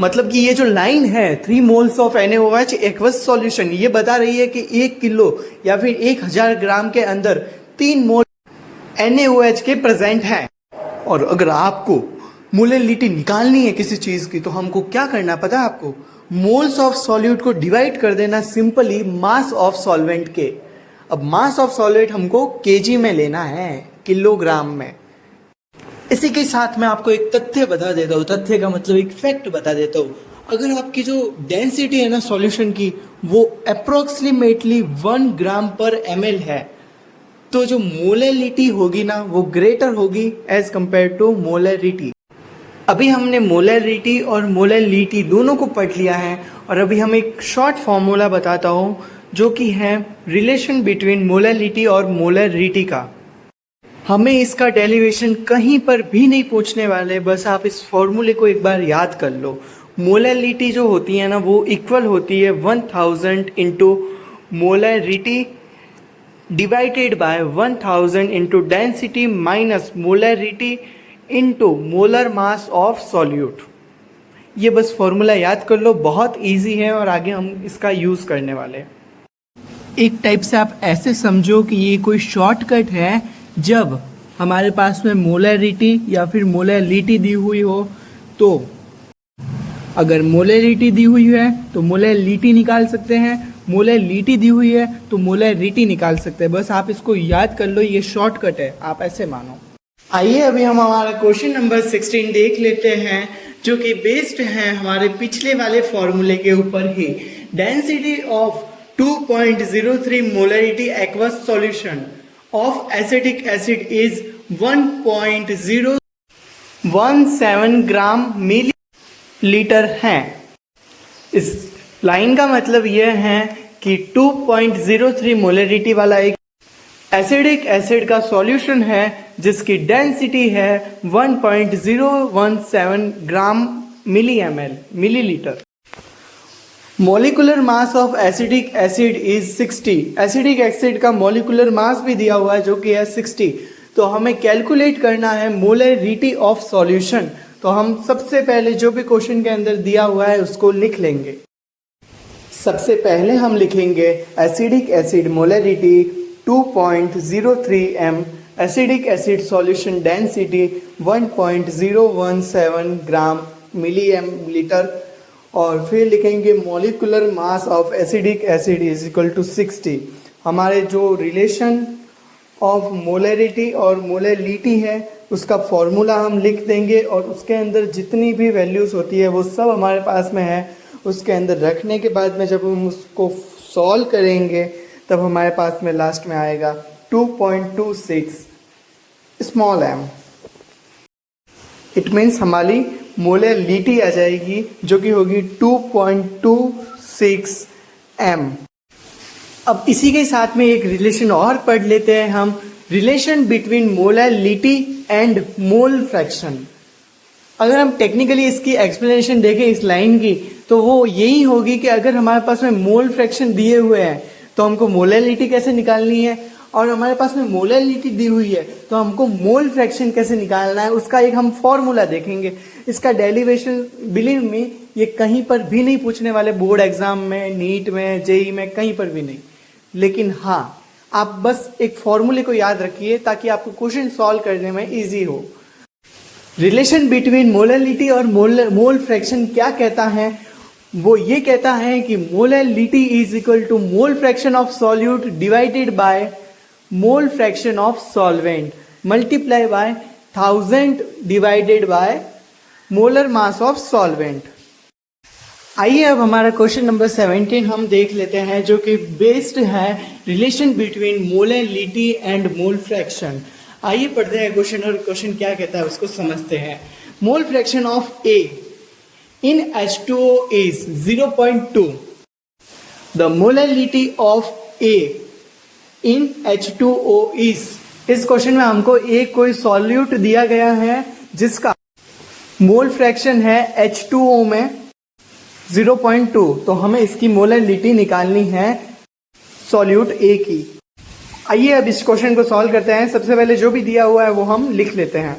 मतलब कि ये जो लाइन है 3 moles of NaOH aqueous solution ये बता रही है कि 1 किलो या फिर 1000 ग्राम के अंदर 3 मोल NaOH के प्रेजेंट हैं। और अगर आपको मोलैरिटी निकालनी है किसी चीज़ की तो हमको क्या करना पता है आपको, मोल्स ऑफ सॉल्यूट को डिवाइड कर देना सिंपली मास ऑफ सॉल्वेंट के। अब मास ऑफ सॉल्वेंट हमको केजी में लेना है, किलोग्राम में। इसी के साथ मैं आपको एक तथ्य बता देता हूँ, तथ्य का मतलब एक फैक्ट बता देता हूँ। अगर आपकी जो डेंसिटी है ना सॉल्यूशन की वो अप्रोक्सीमेटली 1 ग्राम पर ml है, तो जो मोलैरिटी होगी ना वो ग्रेटर होगी एज कंपेयर टू मोलैरिटी। अभी हमने मोलैरिटी और मोलैरिटी दोनों को पढ़ लिया है और अभी हम एक शॉर्ट फॉर्मूला बताता हूँ जो कि है रिलेशन बिटवीन मोलैरिटी और मोलैरिटी का। हमें इसका डेरिवेशन कहीं पर भी नहीं पूछने वाले, बस आप इस फॉर्मूले को एक बार याद कर लो। मोलैरिटी जो होती है ना वो इक्वल होती है 1000 into molarity divided by 1000 into density minus molarity into molar mass of solute. ये बस फॉर्मूला याद कर लो, बहुत इजी है और आगे हम इसका यूज़ करने वाले हैं। एक टाइप से आप ऐसे समझो कि ये कोई शॉर्टकट है। जब हमारे पास में मोलैरिटी या फिर मोलैरिटी दी हुई हो, तो अगर मोलैरिटी दी हुई है तो मोलैरिटी निकाल सकते हैं, मोलैरिटी दी हुई है तो मोलैरिटी निकाल सकते हैं। बस आप इसको याद कर लो, ये शॉर्टकट है, आप ऐसे मानो। आइए अभी हम हमारा क्वेश्चन नंबर 16 देख लेते हैं जो कि बेस्ड है हमारे पिछले वाले फॉर्मूले के ऊपर ही। Density of 2.03 molarity aqueous solution of acetic acid is 1.017 gram millilitre है। इस लाइन का मतलब यह है कि 2.03 मोलरिटी वाला एक एसिडिक एसिड का सॉल्यूशन है जिसकी डेंसिटी है 1.017 gram millilitre. Molecular mass of acidic acid is 60। Acidic acid का मोलिकुलर मास भी दिया हुआ है जो कि है 60। तो हमें कैलकुलेट करना है मोलरिटी ऑफ सॉल्यूशन। तो हम सबसे पहले जो भी क्वेश्चन के अंदर दिया हुआ है उसको लिख लेंगे। सबसे पहले हम लिखेंगे acidic acid molarity 2.03 m, acidic acid solution density 1.017 gram millilitre, और फिर लिखेंगे molecular mass of acidic acid is equal to 60। हमारे जो रिलेशन ऑफ मोलरिटी और मोलरिटी है उसका फॉर्मूला हम लिख देंगे और उसके अंदर जितनी भी वैल्यूज़ होती है वो सब हमारे पास में है। उसके अंदर रखने के बाद में जब हम उसको सॉल्व करेंगे तब हमारे पास में लास्ट में आएगा 2.26 स्मॉल m। इट मीन्स हमारी मोलरिटी आ जाएगी जो कि होगी 2.26 m। अब इसी के साथ में एक रिलेशन और पढ़ लेते हैं हम, relation between molarity and mole fraction. अगर हम टेक्निकली इसकी एक्सप्लेनेशन देखें इस लाइन की तो वो यही होगी कि अगर हमारे पास में मोल फ्रैक्शन दिए हुए हैं तो हमको मोलरिटी कैसे निकालनी है, और हमारे पास में मोलरिटी दी हुई है तो हमको मोल फ्रैक्शन कैसे निकालना है, उसका एक हम फॉर्मूला देखेंगे। इसका डेरिवेशन बिलीव मी ये कहीं पर भी नहीं पूछने वाले, बोर्ड एग्जाम में, नीट में, जेई में, कहीं पर भी नहीं। लेकिन हाँ, आप बस एक फॉर्मूले को याद रखिए ताकि आपको क्वेश्चन सॉल्व करने में इजी हो। रिलेशन बिटवीन मोलरिटी और मोल फ्रैक्शन क्या कहता है? वो ये कहता है कि molarity is equal to mole fraction of solute divided by mole fraction of solvent multiply by 1000 divided by molar mass of solvent. आइए अब हमारा क्वेश्चन नंबर 17 हम देख लेते हैं जो कि बेस्ड है relation between molarity and mole fraction. आइए पढ़ते हैं क्वेश्चन, और क्वेश्चन क्या कहता है उसको समझते हैं। Mole fraction of A in H2O is 0.2. The molarity of A in H2O is, इस क्वेश्चन में हमको एक कोई सॉल्यूट दिया गया है जिसका मोल फ्रैक्शन है H2O में 0.2। तो हमें इसकी मोलरिटी निकालनी है सॉल्यूट A की। आइए अब इस क्वेश्चन को सॉल्व करते हैं। सबसे पहले जो भी दिया हुआ है वो हम लिख लेते हैं।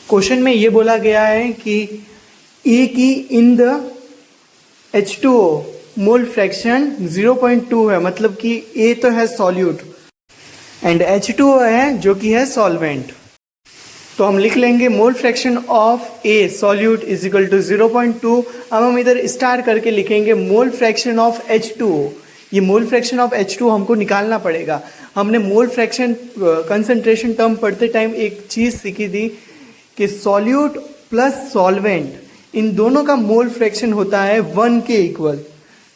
क्वेश्चन में ये बोला गया है कि A की in the H2O mole fraction 0.2 है, मतलब कि A तो है सॉल्यूट एंड H2O है जो कि है सॉल्वेंट। तो हम लिख लेंगे mole fraction of A solute is equal to 0.2। अब हम इधर स्टार करके लिखेंगे मोल फ्रैक्शन ऑफ H2O। ये मोल फ्रैक्शन ऑफ H2O हमको निकालना पड़ेगा। हमने मोल फ्रैक्शन कंसंट्रेशन टर्म पढ़ते टाइम एक चीज़ सीखी थी कि सॉल्यूट प्लस सॉल्वेंट इन दोनों का मोल फ्रैक्शन होता है 1 के इक्वल।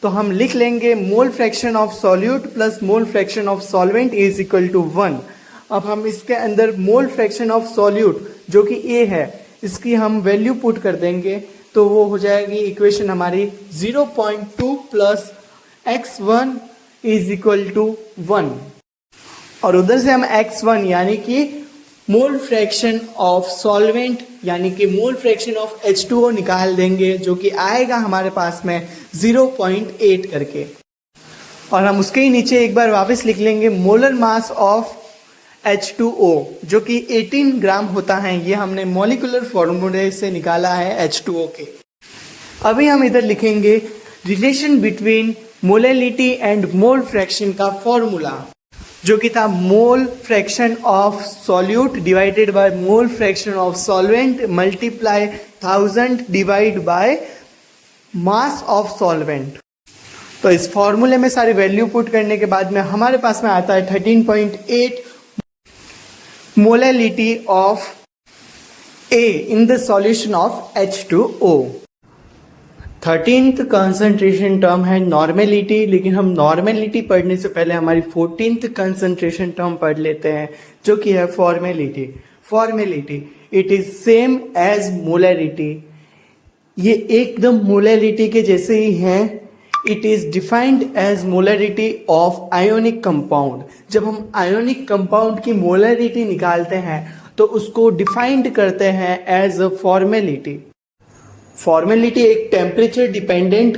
तो हम लिख लेंगे mole fraction of solute plus mole fraction of solvent is equal to 1। अब हम इसके अंदर मोल फ्रैक्शन ऑफ सॉल्यूट जो कि A है इसकी हम वैल्यू पुट कर देंगे तो वो हो जाएगी इक्वेशन हमारी 0.2 plus x1 is equal to 1, और उधर से हम x1 यानी कि मोल फ्रैक्शन ऑफ सॉल्वेंट यानी कि मोल फ्रैक्शन ऑफ H2O निकाल देंगे जो कि आएगा हमारे पास में 0.8 करके। और हम उसके ही नीचे एक बार वापस लिख लेंगे मोलर मास ऑफ H2O जो कि 18 ग्राम होता है। ये हमने मॉलिक्यूलर फॉर्मूले से निकाला है H2O के। अभी हम इधर लिखेंगे relation between molarity and mole fraction का फॉर्मूला जो कि था मोल fraction of solute divided by mole fraction of solvent multiply 1000 divide by mass of solvent. तो इस फॉर्मूले में सारी वैल्यू पुट करने के बाद में हमारे पास में आता है 13.8 molarity of A in the solution of H2O। 13th concentration term है नॉर्मेलिटी, लेकिन हम नॉर्मेलिटी पढ़ने से पहले हमारी 14th कंसंट्रेशन टर्म पढ़ लेते हैं जो कि है formality. Formality, it is same as molarity, ये एकदम मोलैरिटी के जैसे ही हैं। It is defined as molarity of ionic compound. जब हम आयोनिक कंपाउंड की मोलैरिटी निकालते हैं तो उसको डिफाइंड करते हैं एज अ फॉर्मेलिटी। फॉर्मेलिटी एक टेम्परेचर डिपेंडेंट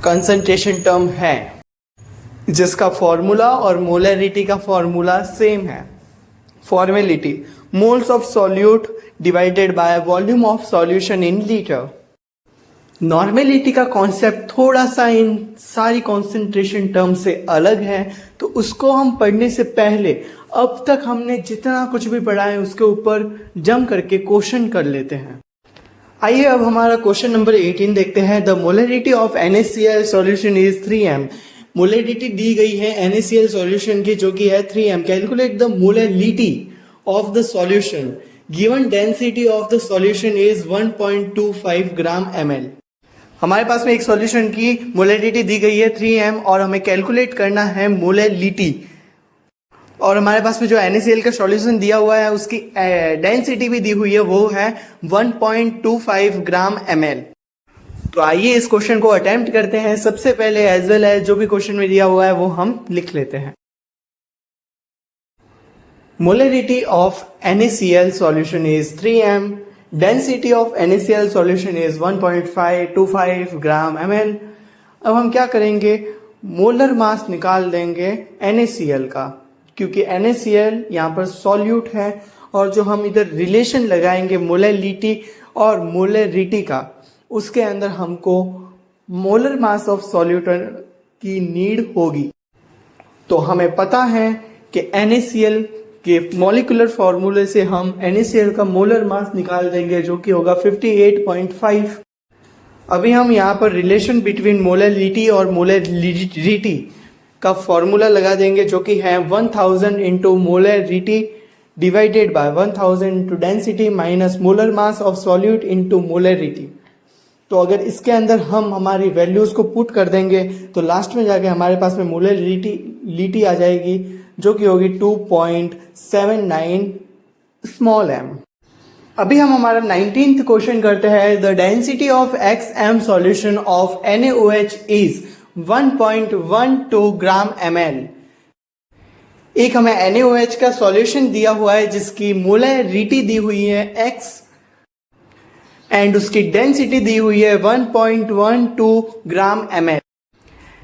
कंसंट्रेशन टर्म है जिसका फॉर्मूला और मोलैरिटी का फॉर्मूला सेम है। Formality, moles of solute divided by volume of solution in litre. Normality का कॉन्सेप्ट थोड़ा सा इन सारी कॉन्सेंट्रेशन टर्म से अलग है, तो उसको हम पढ़ने से पहले अब तक हमने जितना कुछ भी पढ़ा है उसके ऊपर जम करके क्वेश्चन कर लेते हैं। आइए अब हमारा क्वेश्चन नंबर 18 देखते हैं। The molarity of NaCl solution is 3m। Molarity दी गई है NaCl सॉल्यूशन की जो कि है 3m। Calculate the molarity of the solution. Given density of the solution is 1.25 gram ml। हमारे पास में एक सॉल्यूशन की मोलैरिटी दी गई है 3m और हमें कैलकुलेट करना है मोलैरिटी। और हमारे पास में जो NaCl का सॉल्यूशन दिया हुआ है उसकी डेंसिटी भी दी हुई है, वो है 1.25 ग्राम ml। तो आइए इस क्वेश्चन को अटेम्प्ट करते हैं। सबसे पहले एज वेल एज जो भी क्वेश्चन में दिया हुआ है वो हम लिख लेते हैं। Molarity of NaCl solution is 3m। Density of NaCl solution is 1.25 gram ml। अब हम क्या करेंगे, मोलर मास निकाल देंगे NaCl का, क्योंकि NaCl यहाँ पर सॉल्यूट है और जो हम इधर रिलेशन लगाएंगे मोलैरिटी और मोलैरिटी का, उसके अंदर हमको मोलर मास ऑफ सॉल्यूट की नीड होगी। तो हमें पता है कि NaCl के मॉलिक्यूलर फॉर्मूले से हम NaCl का मोलर मास निकाल देंगे जो कि होगा 58.5। अभी हम यहाँ पर रिलेशन बिटवीन मोलैरिटी और मोलैरिटी का फॉर्मूला लगा देंगे जो कि है 1000 into molarity divided by 1000 into density minus molar mass of solute into molarity. तो अगर इसके अंदर हम हमारी वैल्यूज को पुट कर देंगे तो लास्ट में जाके हमारे पास में मोलैरिटी आ जाएगी जो कि होगी 2.79 स्मॉल m। अभी हम हमारा 19th क्वेश्चन करते हैं। The density of XM solution of NaOH is 1.12 gram ml। एक हमें NaOH का सॉल्यूशन दिया हुआ है जिसकी मोलैरिटी दी हुई है x एंड उसकी डेंसिटी दी हुई है 1.12 gram ml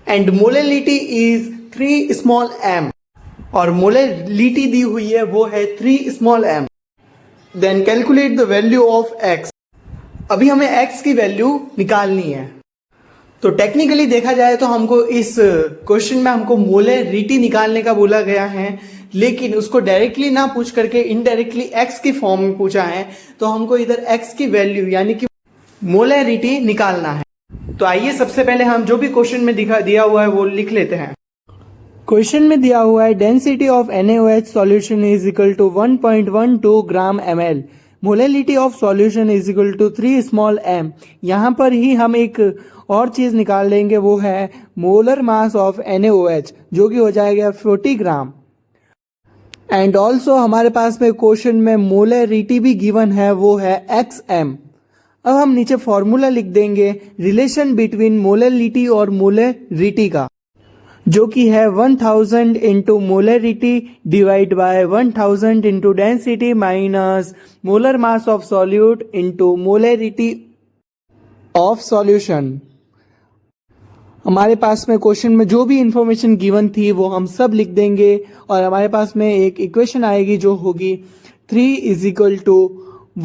and molarity is 3 small m और मोलैरिटी दी हुई है वो है 3 small m। Then calculate the value of x। अभी हमें x की वैल्यू निकालनी है। तो टेक्निकली देखा जाए तो हमको इस क्वेश्चन में हमको मोलैरिटी निकालने का बोला गया है, लेकिन उसको डायरेक्टली ना पूछ करके इनडायरेक्टली x की फॉर्म में पूछा है, तो हमको इधर x की वैल्यू यानी कि मोलैरिटी निकालना है। तो आइए सबसे पहले हम जो भी क्वेश्चन में दिया हुआ है वो लिख लेते हैं। क्वेश्चन में दिया हुआ है density of NaOH solution is equal to 1.12 gram ml। Molarity of solution is equal to 3 small m। यहाँ पर ही हम एक और चीज निकाल लेंगे, वो है मोलर मास ऑफ NaOH जो कि हो जाएगा 40 ग्राम। एंड ऑल्सो हमारे पास में क्वेश्चन में मोलैरिटी भी गिवन है, वो है XM। अब हम नीचे फॉर्मूला लिख देंगे रिलेशन बिटवीन मोलैरिटी और मोलैरिटी का, जो कि है 1000 into molarity divide by 1000 into density minus molar mass of solute into molarity of solution. हमारे पास में क्वेश्चन में जो भी इंफॉर्मेशन गिवन थी वो हम सब लिख देंगे और हमारे पास में एक इक्वेशन आएगी जो होगी 3 is equal to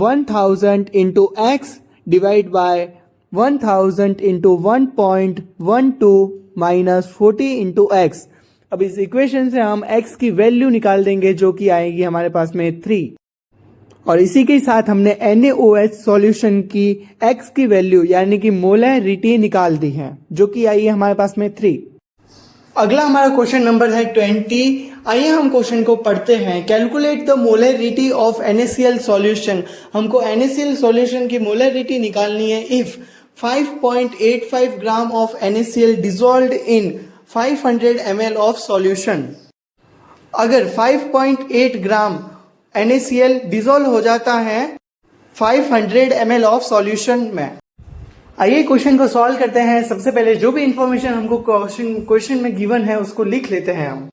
1000 into x divide by 1000 into 1.12 minus 40 into x. अब इस इक्वेशन से हम x की वैल्यू निकाल देंगे जो कि आएगी हमारे पास में 3, और इसी के साथ हमने NaOH सॉल्यूशन की x की वैल्यू यानी कि मोलैरिटी निकाल दी है जो कि आई है हमारे पास में 3। अगला हमारा क्वेश्चन नंबर है 20। आइए हम क्वेश्चन को पढ़ते हैं। Calculate the molarity of NaCl solution. हमको NaCl सॉल्यूशन की मोलैरिटी निकालनी है if 5.85 gram of NaCl dissolved in 500 ml of solution। अगर 5.8 ग्राम NaCl डिसॉल्व हो जाता है 500 ml ऑफ सॉल्यूशन में। आइए क्वेश्चन को सॉल्व करते हैं। सबसे पहले जो भी इंफॉर्मेशन हमको क्वेश्चन में गिवन है उसको लिख लेते हैं हम।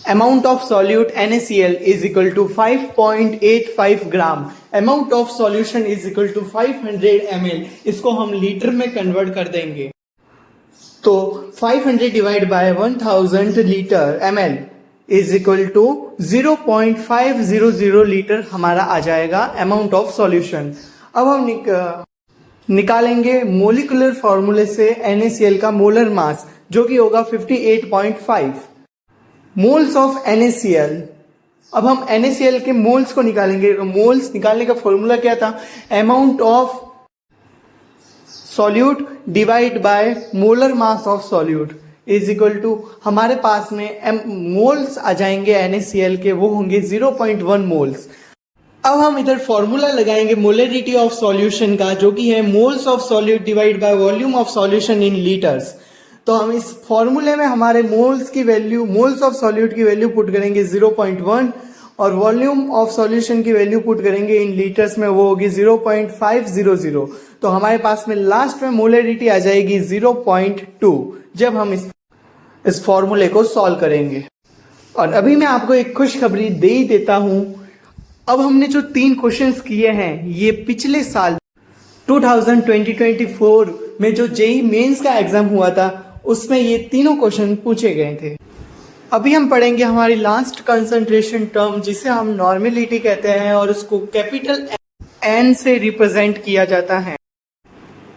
Amount of solute NaCl is equal to 5.85 gram. Amount of solution is equal to 500 ml। इसको हम लीटर में कन्वर्ट कर देंगे तो 500 divide by 1000 litre ml is equal to 0.500 litre हमारा आ जाएगा अमाउंट ऑफ सॉल्यूशन। अब हम निकालेंगे मोलिकुलर फॉर्मूले से NaCl का मोलर मास जो कि होगा 58.5 मोल्स ऑफ NaCl। अब हम NaCl के मोल्स को निकालेंगे। मोल्स निकालने का फॉर्मूला क्या था? Amount of solute divide by molar mass of solute is equal to हमारे पास में मोल्स आ जाएंगे NaCl के, वो होंगे 0.1 मोल्स। अब हम इधर फॉर्मूला लगाएंगे मोलरिटी ऑफ सॉल्यूशन का जो कि है moles of solute divide by volume of solution in litres. तो हम इस फॉर्मूले में हमारे मोल्स की वैल्यू, मोल्स ऑफ सॉल्यूट की वैल्यू पुट करेंगे 0.1 और वॉल्यूम ऑफ सॉल्यूशन की वैल्यू पुट करेंगे इन लीटर्स में, वो होगी 0.500। तो हमारे पास में लास्ट में मोलरिटी आ जाएगी 0.2 जब हम इस फॉर्मूले को सॉल्व करेंगे। और अभी मैं आपको एक खुशखबरी दे ही देता हूं। अब हमने जो 3 क्वेश्चंस किए हैं ये पिछले साल 2024 में जो जेईई मेंस का एग्जाम हुआ था उसमें ये तीनों क्वेश्चन पूछे गए थे। अभी हम पढ़ेंगे हमारी लास्ट कंसंट्रेशन टर्म जिसे हम नॉर्मेलिटी कहते हैं और उसको कैपिटल N से रिप्रेजेंट किया जाता है।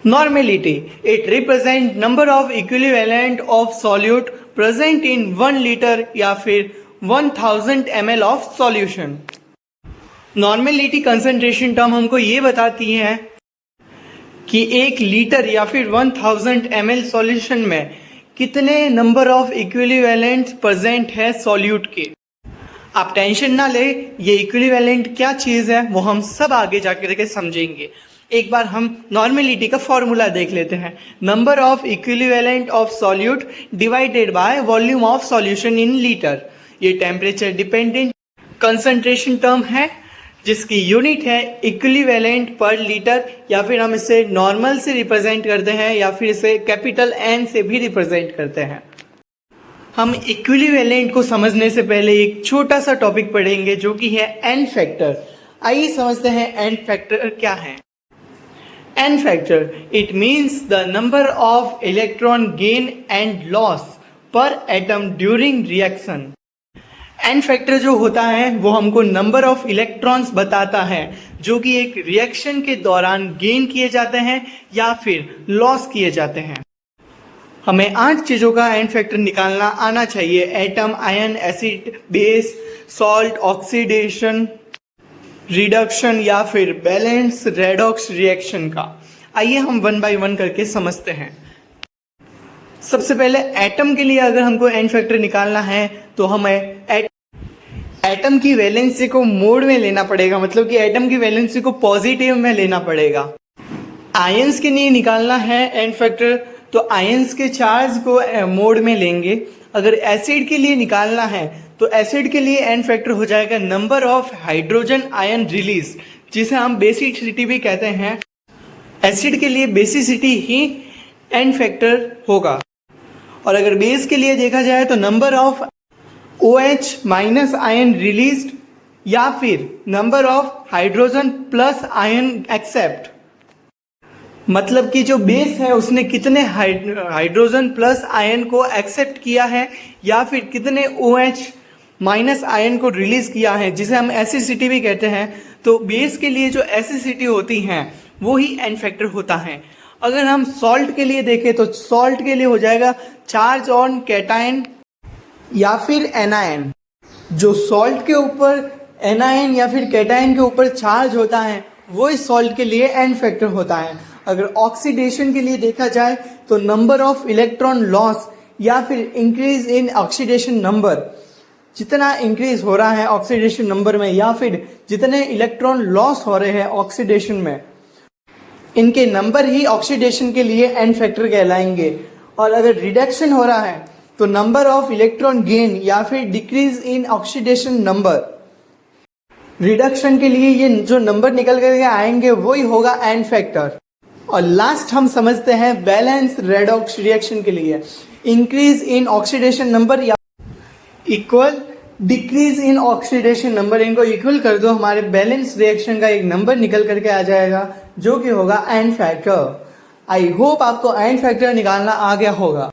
Normality it represent number of equivalent of solute present in 1 litre या फिर 1000 ml of solution. Normality concentration term हमको ये बताती है कि 1 लीटर या फिर 1000 ml सॉल्यूशन में कितने नंबर ऑफ इक्विवेलेंट प्रेजेंट है सॉल्यूट के। आप टेंशन ना ले, ये इक्विवेलेंट क्या चीज है वो हम सब आगे जाकर के समझेंगे। एक बार हम नॉर्मेलिटी का फॉर्मूला देख लेते हैं। Number of equivalent of solute divided by volume of solution in litre. ये टेम्परेचर डिपेंडेंट कंसंट्रेशन टर्म है जिसकी यूनिट है इक्विवेलेंट पर लीटर, या फिर हम इसे नॉर्मल से रिप्रेजेंट करते हैं या फिर इसे कैपिटल N से भी रिप्रेजेंट करते हैं। हम इक्विवेलेंट को समझने से पहले एक छोटा सा टॉपिक पढ़ेंगे जो कि है N फैक्टर। आइए समझते हैं N फैक्टर क्या है। N factor it means the number of electron gain and loss per atom during reaction। N factor जो होता है वो हमको नंबर ऑफ इलेक्ट्रॉन्स बताता है जो कि एक रिएक्शन के दौरान गेन किए जाते हैं या फिर लॉस किए जाते हैं। हमें 8 चीजों का N फैक्टर निकालना आना चाहिए। Atom, ion, acid, base, salt, oxidation, reduction या फिर बैलेंस रेडॉक्स रिएक्शन का। आइए हम 1 बाय 1 करके समझते हैं। सबसे पहले एटम के लिए अगर हमको N फैक्टर निकालना है तो हमें एटम की वैलेंसी को मोड में लेना पड़ेगा, मतलब कि एटम की वैलेंसी को पॉजिटिव में लेना पड़ेगा। आयंस के लिए निकालना है N फैक्टर तो आयंस के चार्ज को मोड में लेंगे। अगर एसिड के लिए निकालना है तो एसिड के लिए N फैक्टर हो जाएगा number of hydrogen ion release, जिसे हम बेसिसिटी भी कहते हैं। एसिड के लिए बेसिसिटी ही N फैक्टर होगा। और अगर बेस के लिए देखा जाए तो number of OH minus ion released या फिर number of hydrogen plus ion accept, मतलब कि जो बेस है उसने कितने हाइड्रोजन प्लस आयन को एक्सेप्ट किया है या फिर कितने OH माइनस आयन को रिलीज किया है, जिसे हम एसिडिटी भी कहते हैं। तो बेस के लिए जो एसिडिटी होती है वो ही N फैक्टर होता है। अगर हम सॉल्ट के लिए देखें तो सॉल्ट के लिए हो जाएगा चार्ज ऑन कैटायन या फिर एनायन। जो सॉल्ट के ऊपर एनायन या फिर कैटायन के ऊपर चार्ज होता है वो इस सॉल्ट के लिए N फैक्टर होता है। अगर ऑक्सीडेशन के लिए देखा जाए तो नंबर ऑफ इलेक्ट्रॉन लॉस या फिर इंक्रीज इन ऑक्सीडेशन नंबर, जितना इंक्रीज हो रहा है ऑक्सीडेशन नंबर में या फिर जितने इलेक्ट्रॉन लॉस हो रहे हैं ऑक्सीडेशन में, इनके नंबर ही ऑक्सीडेशन के लिए एन फैक्टर कहलाएंगे। और अगर रिडक्शन हो रहा है तो नंबर ऑफ इलेक्ट्रॉन गेन या फिर decrease in oxidation number, reduction के लिए ये जो नंबर निकल करके आएंगे वही होगा एन फैक्टर। और लास्ट हम समझते हैं बैलेंस रेडॉक्स रिएक्शन के लिए इंक्रीज इन ऑक्सीडेशन नंबर या equal decrease in oxidation number, इनको इक्वल कर दो, हमारे बैलेंस रिएक्शन का एक नंबर निकल करके आ जाएगा जो कि होगा एन फैक्टर। आई होप आपको एन फैक्टर निकालना आ गया होगा।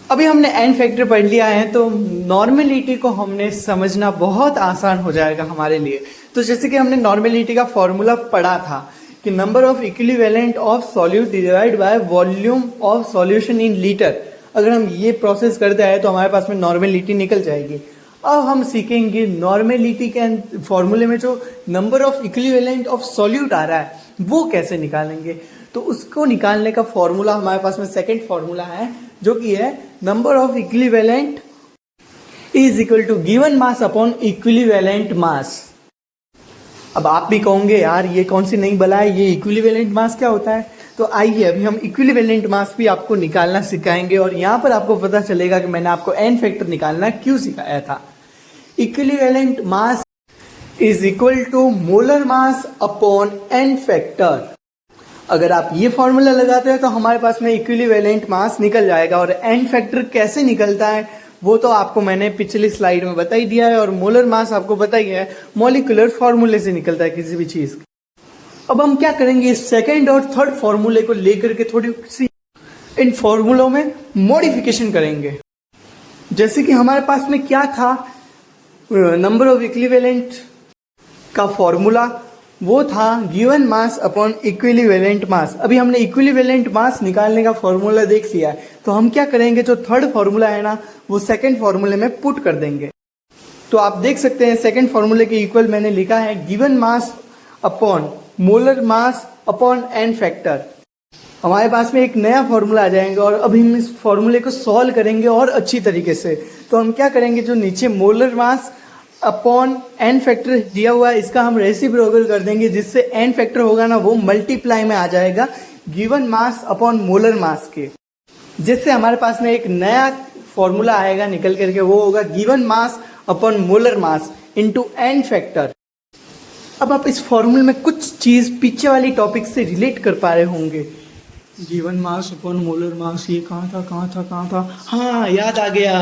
अभी हमने एन फैक्टर पढ़ लिया है तो नॉर्मेलिटी को हमने समझना बहुत आसान हो जाएगा हमारे लिए। तो जैसे कि हमने नॉर्मेलिटी का फॉर्मूला पढ़ा था कि number of equivalent of solute divide by volume of solution in litre. अगर हम ये प्रोसेस करते हैं तो हमारे पास में नॉर्मेलिटी निकल जाएगी। अब हम सीखेंगे नॉर्मेलिटी के फॉर्मूले में जो number of equivalent of solute आ रहा है वो कैसे निकालेंगे। तो उसको निकालने का फॉर्मूला हमारे पास में सेकंड फॉर्मूला है जो कि है number of equivalent is equal to given mass upon equivalent mass. अब आप भी कहोगे यार ये कौन सी नई बला है, ये इक्विवेलेंट मास क्या होता है। तो आइए अभी हम इक्विवेलेंट मास भी आपको निकालना सिखाएंगे और यहाँ पर आपको पता चलेगा कि मैंने आपको एन फैक्टर निकालना क्यों सिखाया था। Equivalent mass is equal to molar mass upon n factor. अगर आप ये फॉर्मूला लगाते हैं तो हमारे पास में इक्विवेलेंट मास निकल जाएगा। और एन फैक्टर कैसे निकलता है वो तो आपको मैंने पिछली स्लाइड में बता ही दिया है। और मोलर मास आपको पता ही है मॉलिक्यूलर फॉर्मूले से निकलता है किसी भी चीज। अब हम क्या करेंगे, इस सेकंड और थर्ड फॉर्मूले को लेकर के थोड़ी सी इन फॉर्मूलों में मॉडिफिकेशन करेंगे। जैसे कि हमारे पास में क्या था, नंबर ऑफ इक्विवेलेंट का फॉर्मूला वो था गिवन मास अपॉन इक्विवेलेंट मास। अभी हमने इक्विवेलेंट मास निकालने का फॉर्मूला देख लिया है तो हम क्या करेंगे, जो थर्ड फॉर्मूला है ना वो सेकंड फॉर्मूले में पुट कर देंगे। तो आप देख सकते हैं सेकंड फॉर्मूले के इक्वल मैंने लिखा है given mass upon molar mass upon n factor. हमारे पास में एक नया फॉर्मूला आ जाएगा और अभी हम इस फॉर्मूले को सॉल्व करेंगे और अच्छी तरीके से। तो हम क्या करेंगे, जो नीचे molar mass upon n factor दिया हुआ है इसका हम रेसिप्रोकल कर देंगे, जिससे एन फैक्टर होगा ना वो मल्टीप्लाई में आ जाएगा गिवन मास अपॉन मोलर मास के, जिससे हमारे पास में एक नया फॉर्मूला आएगा निकल करके, वो होगा given mass upon molar mass into n factor. अब आप इस फॉर्मूले में कुछ चीज पीछे वाली टॉपिक से रिलेट कर पा रहे होंगे। गिवन मास अपॉन मोलर मास, ये कहाँ था, हाँ याद आ गया।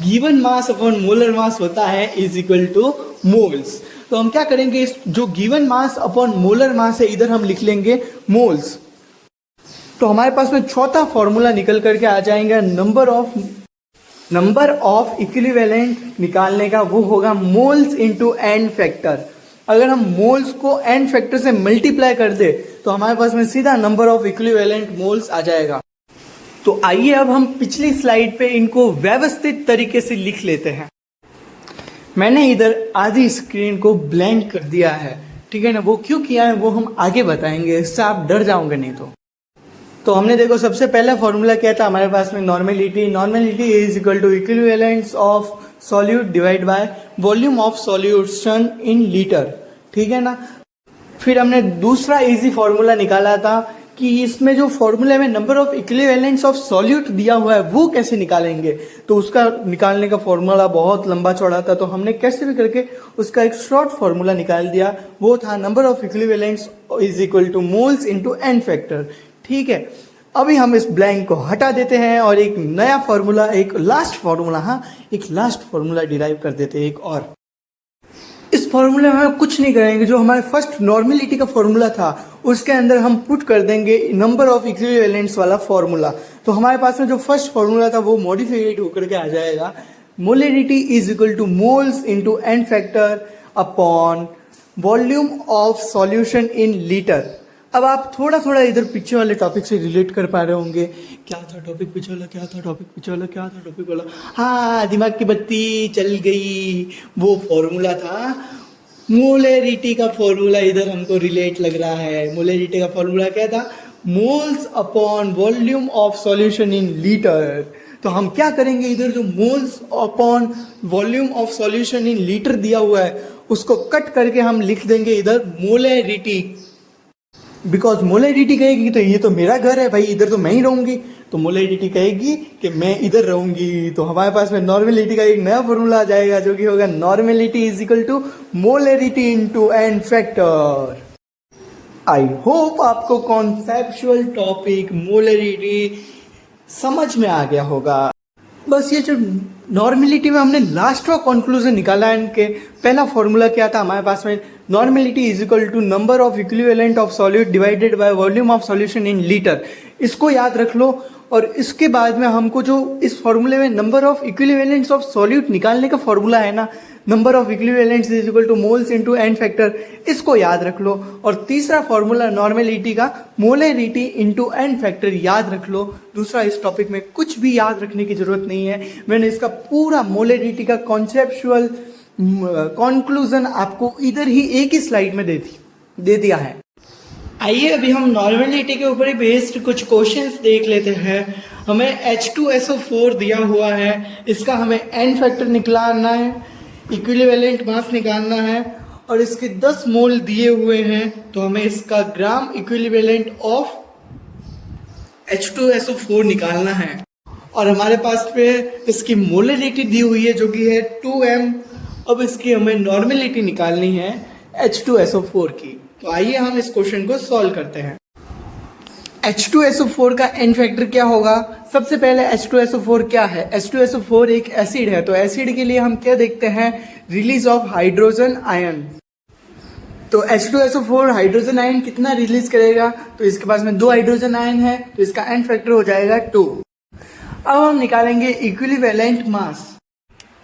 गिवन मास अपॉन मोलर मास होता है इज इक्वल टू मोल्स। तो हम क्या करेंगे, इस जो गिवन मास अपॉन मोलर मास है इधर हम लिख लेंगे मोल्स। तो हमारे पास में चौथा फॉर्मूला निकल करके आ जाएगा नंबर ऑफ इक्विवेलेंट निकालने का, वो होगा मोल्स इंटू एन फैक्टर। अगर हम मोल्स को एन फैक्टर से मल्टीप्लाई कर दे तो हमारे पास में सीधा नंबर ऑफ इक्विवेलेंट मोल्स आ जाएगा। तो आइए अब हम पिछली स्लाइड पे इनको व्यवस्थित तरीके से लिख लेते हैं। मैंने इधर आधी स्क्रीन को ब्लैंक कर दिया है, ठीक है ना। वो क्यों किया है वो हम आगे बताएंगे, इससे आप डर जाओगे नहीं। तो हमने देखो सबसे पहला फॉर्मूला क्या था हमारे पास में, normality is equal to equivalence of solute divide by volume of solution in litre, ठीक है ना। फिर हमने दूसरा इजी फॉर्मूला निकाला था कि इसमें जो फॉर्मूले में number of equivalence of solute दिया हुआ है वो कैसे निकालेंगे। तो उसका निकालने का फॉर्मूला बहुत लंबा चौड़ा था, तो हमने कैसे भी करके उसका एक शॉर्ट फॉर्मूला निकाल दिया, वो था number of equivalence is equal to moles into n factor, ठीक है। अभी हम इस ब्लैंक को हटा देते हैं और एक नया फॉर्मूला, एक लास्ट फॉर्मूला डिराइव कर देते हैं एक और। इस फॉर्मूले में हम कुछ नहीं करेंगे, जो हमारे फर्स्ट नॉर्मेलिटी का फॉर्मूला था उसके अंदर हम पुट कर देंगे नंबर ऑफ इक्विवेलेंट्स वाला फॉर्मूला। तो हमारे पास में जो फर्स्ट फॉर्मूला था वो मॉडिफाइड होकर के आ जाएगा, molarity is equal to moles into n factor upon volume of solution in litre. अब आप थोड़ा थोड़ा इधर पीछे वाले टॉपिक से रिलेट कर पा रहे होंगे, क्या था टॉपिक पीछे वाला, हाँ दिमाग की बत्ती चल गई। वो फॉर्मूला था मोलरिटी का फॉर्मूला, इधर हमको रिलेट लग रहा है। मोलरिटी का फॉर्मूला क्या था, moles upon volume of solution in litre. तो हम क्या करेंगे, इधर जो moles upon volume of solution in litre दिया हुआ है उसको कट करके हम लिख देंगे इधर मोलरिटी। बिकॉज मोलरिटी कहेगी तो ये तो मेरा घर है भाई, इधर तो मैं ही रहूंगी, तो मोलरिटी कहेगी कि मैं इधर रहूंगी, तो हमारे पास में नॉर्मेलिटी का एक नया फॉर्मूला आ जाएगा जो कि होगा normality is equal to molarity into n factor. I hope आपको कॉन्सेप्चुअल टॉपिक मोलरिटी समझ में आ गया होगा। बस ये जो नॉर्मेलिटी में हमने लास्ट का कंक्लूजन निकाला है, इनके पहला फॉर्मूला क्या था हमारे पास में, normality is equal to number of equivalent of solute divided by volume of solution in litre. इसको याद रख लो। और इसके बाद में हमको जो इस फॉर्मूले में number of equivalents of solute निकालने का फॉर्मूला है ना, number of equivalents is equal to moles into n factor, इसको याद रख लो। और तीसरा फॉर्मूला नॉर्मेलिटी का मोलरिटी इनटू एन फैक्टर याद रख लो। दूसरा, इस टॉपिक में कुछ भी याद रखने की जरूरत नहीं है, मैंने इसका पूरा मोलरिटी का कॉन्सेप्चुअल कंक्लूजन आपको इधर ही एक ही स्लाइड में दे दिया है। आइए अभी हम नॉर्मेलिटी के ऊपर ही बेस्ड कुछ क्वेश्चंस देख लेते हैं। हमें H2SO4 दिया हुआ है, इसका हमें एन फैक्टर निकालना है, इक्विवेलेंट मास निकालना है, और इसके 10 मोल दिए हुए हैं, तो हमें इसका ग्राम इक्विवेलेंट ऑफ H2SO4 निकालना है। और हमारे पास पे इसकी मोलरिटी दी हुई है जो कि है 2m। अब इसकी हमें नॉर्मेलिटी निकालनी है H2SO4 की। तो आइए हम इस क्वेश्चन को सॉल्व करते हैं। H2SO4 का एन फैक्टर क्या होगा? सबसे पहले H2SO4 क्या है? H2SO4 एक एसिड है, तो एसिड के लिए हम क्या देखते हैं? Release of hydrogen ion. तो H2SO4 हाइड्रोजन आयन कितना रिलीज करेगा? तो इसके पास में 2 हाइड्रोजन आयन है, तो इसका एन फैक्टर हो जाएगा 2। अब हम निकालेंगे इक्विवेलेंट मास।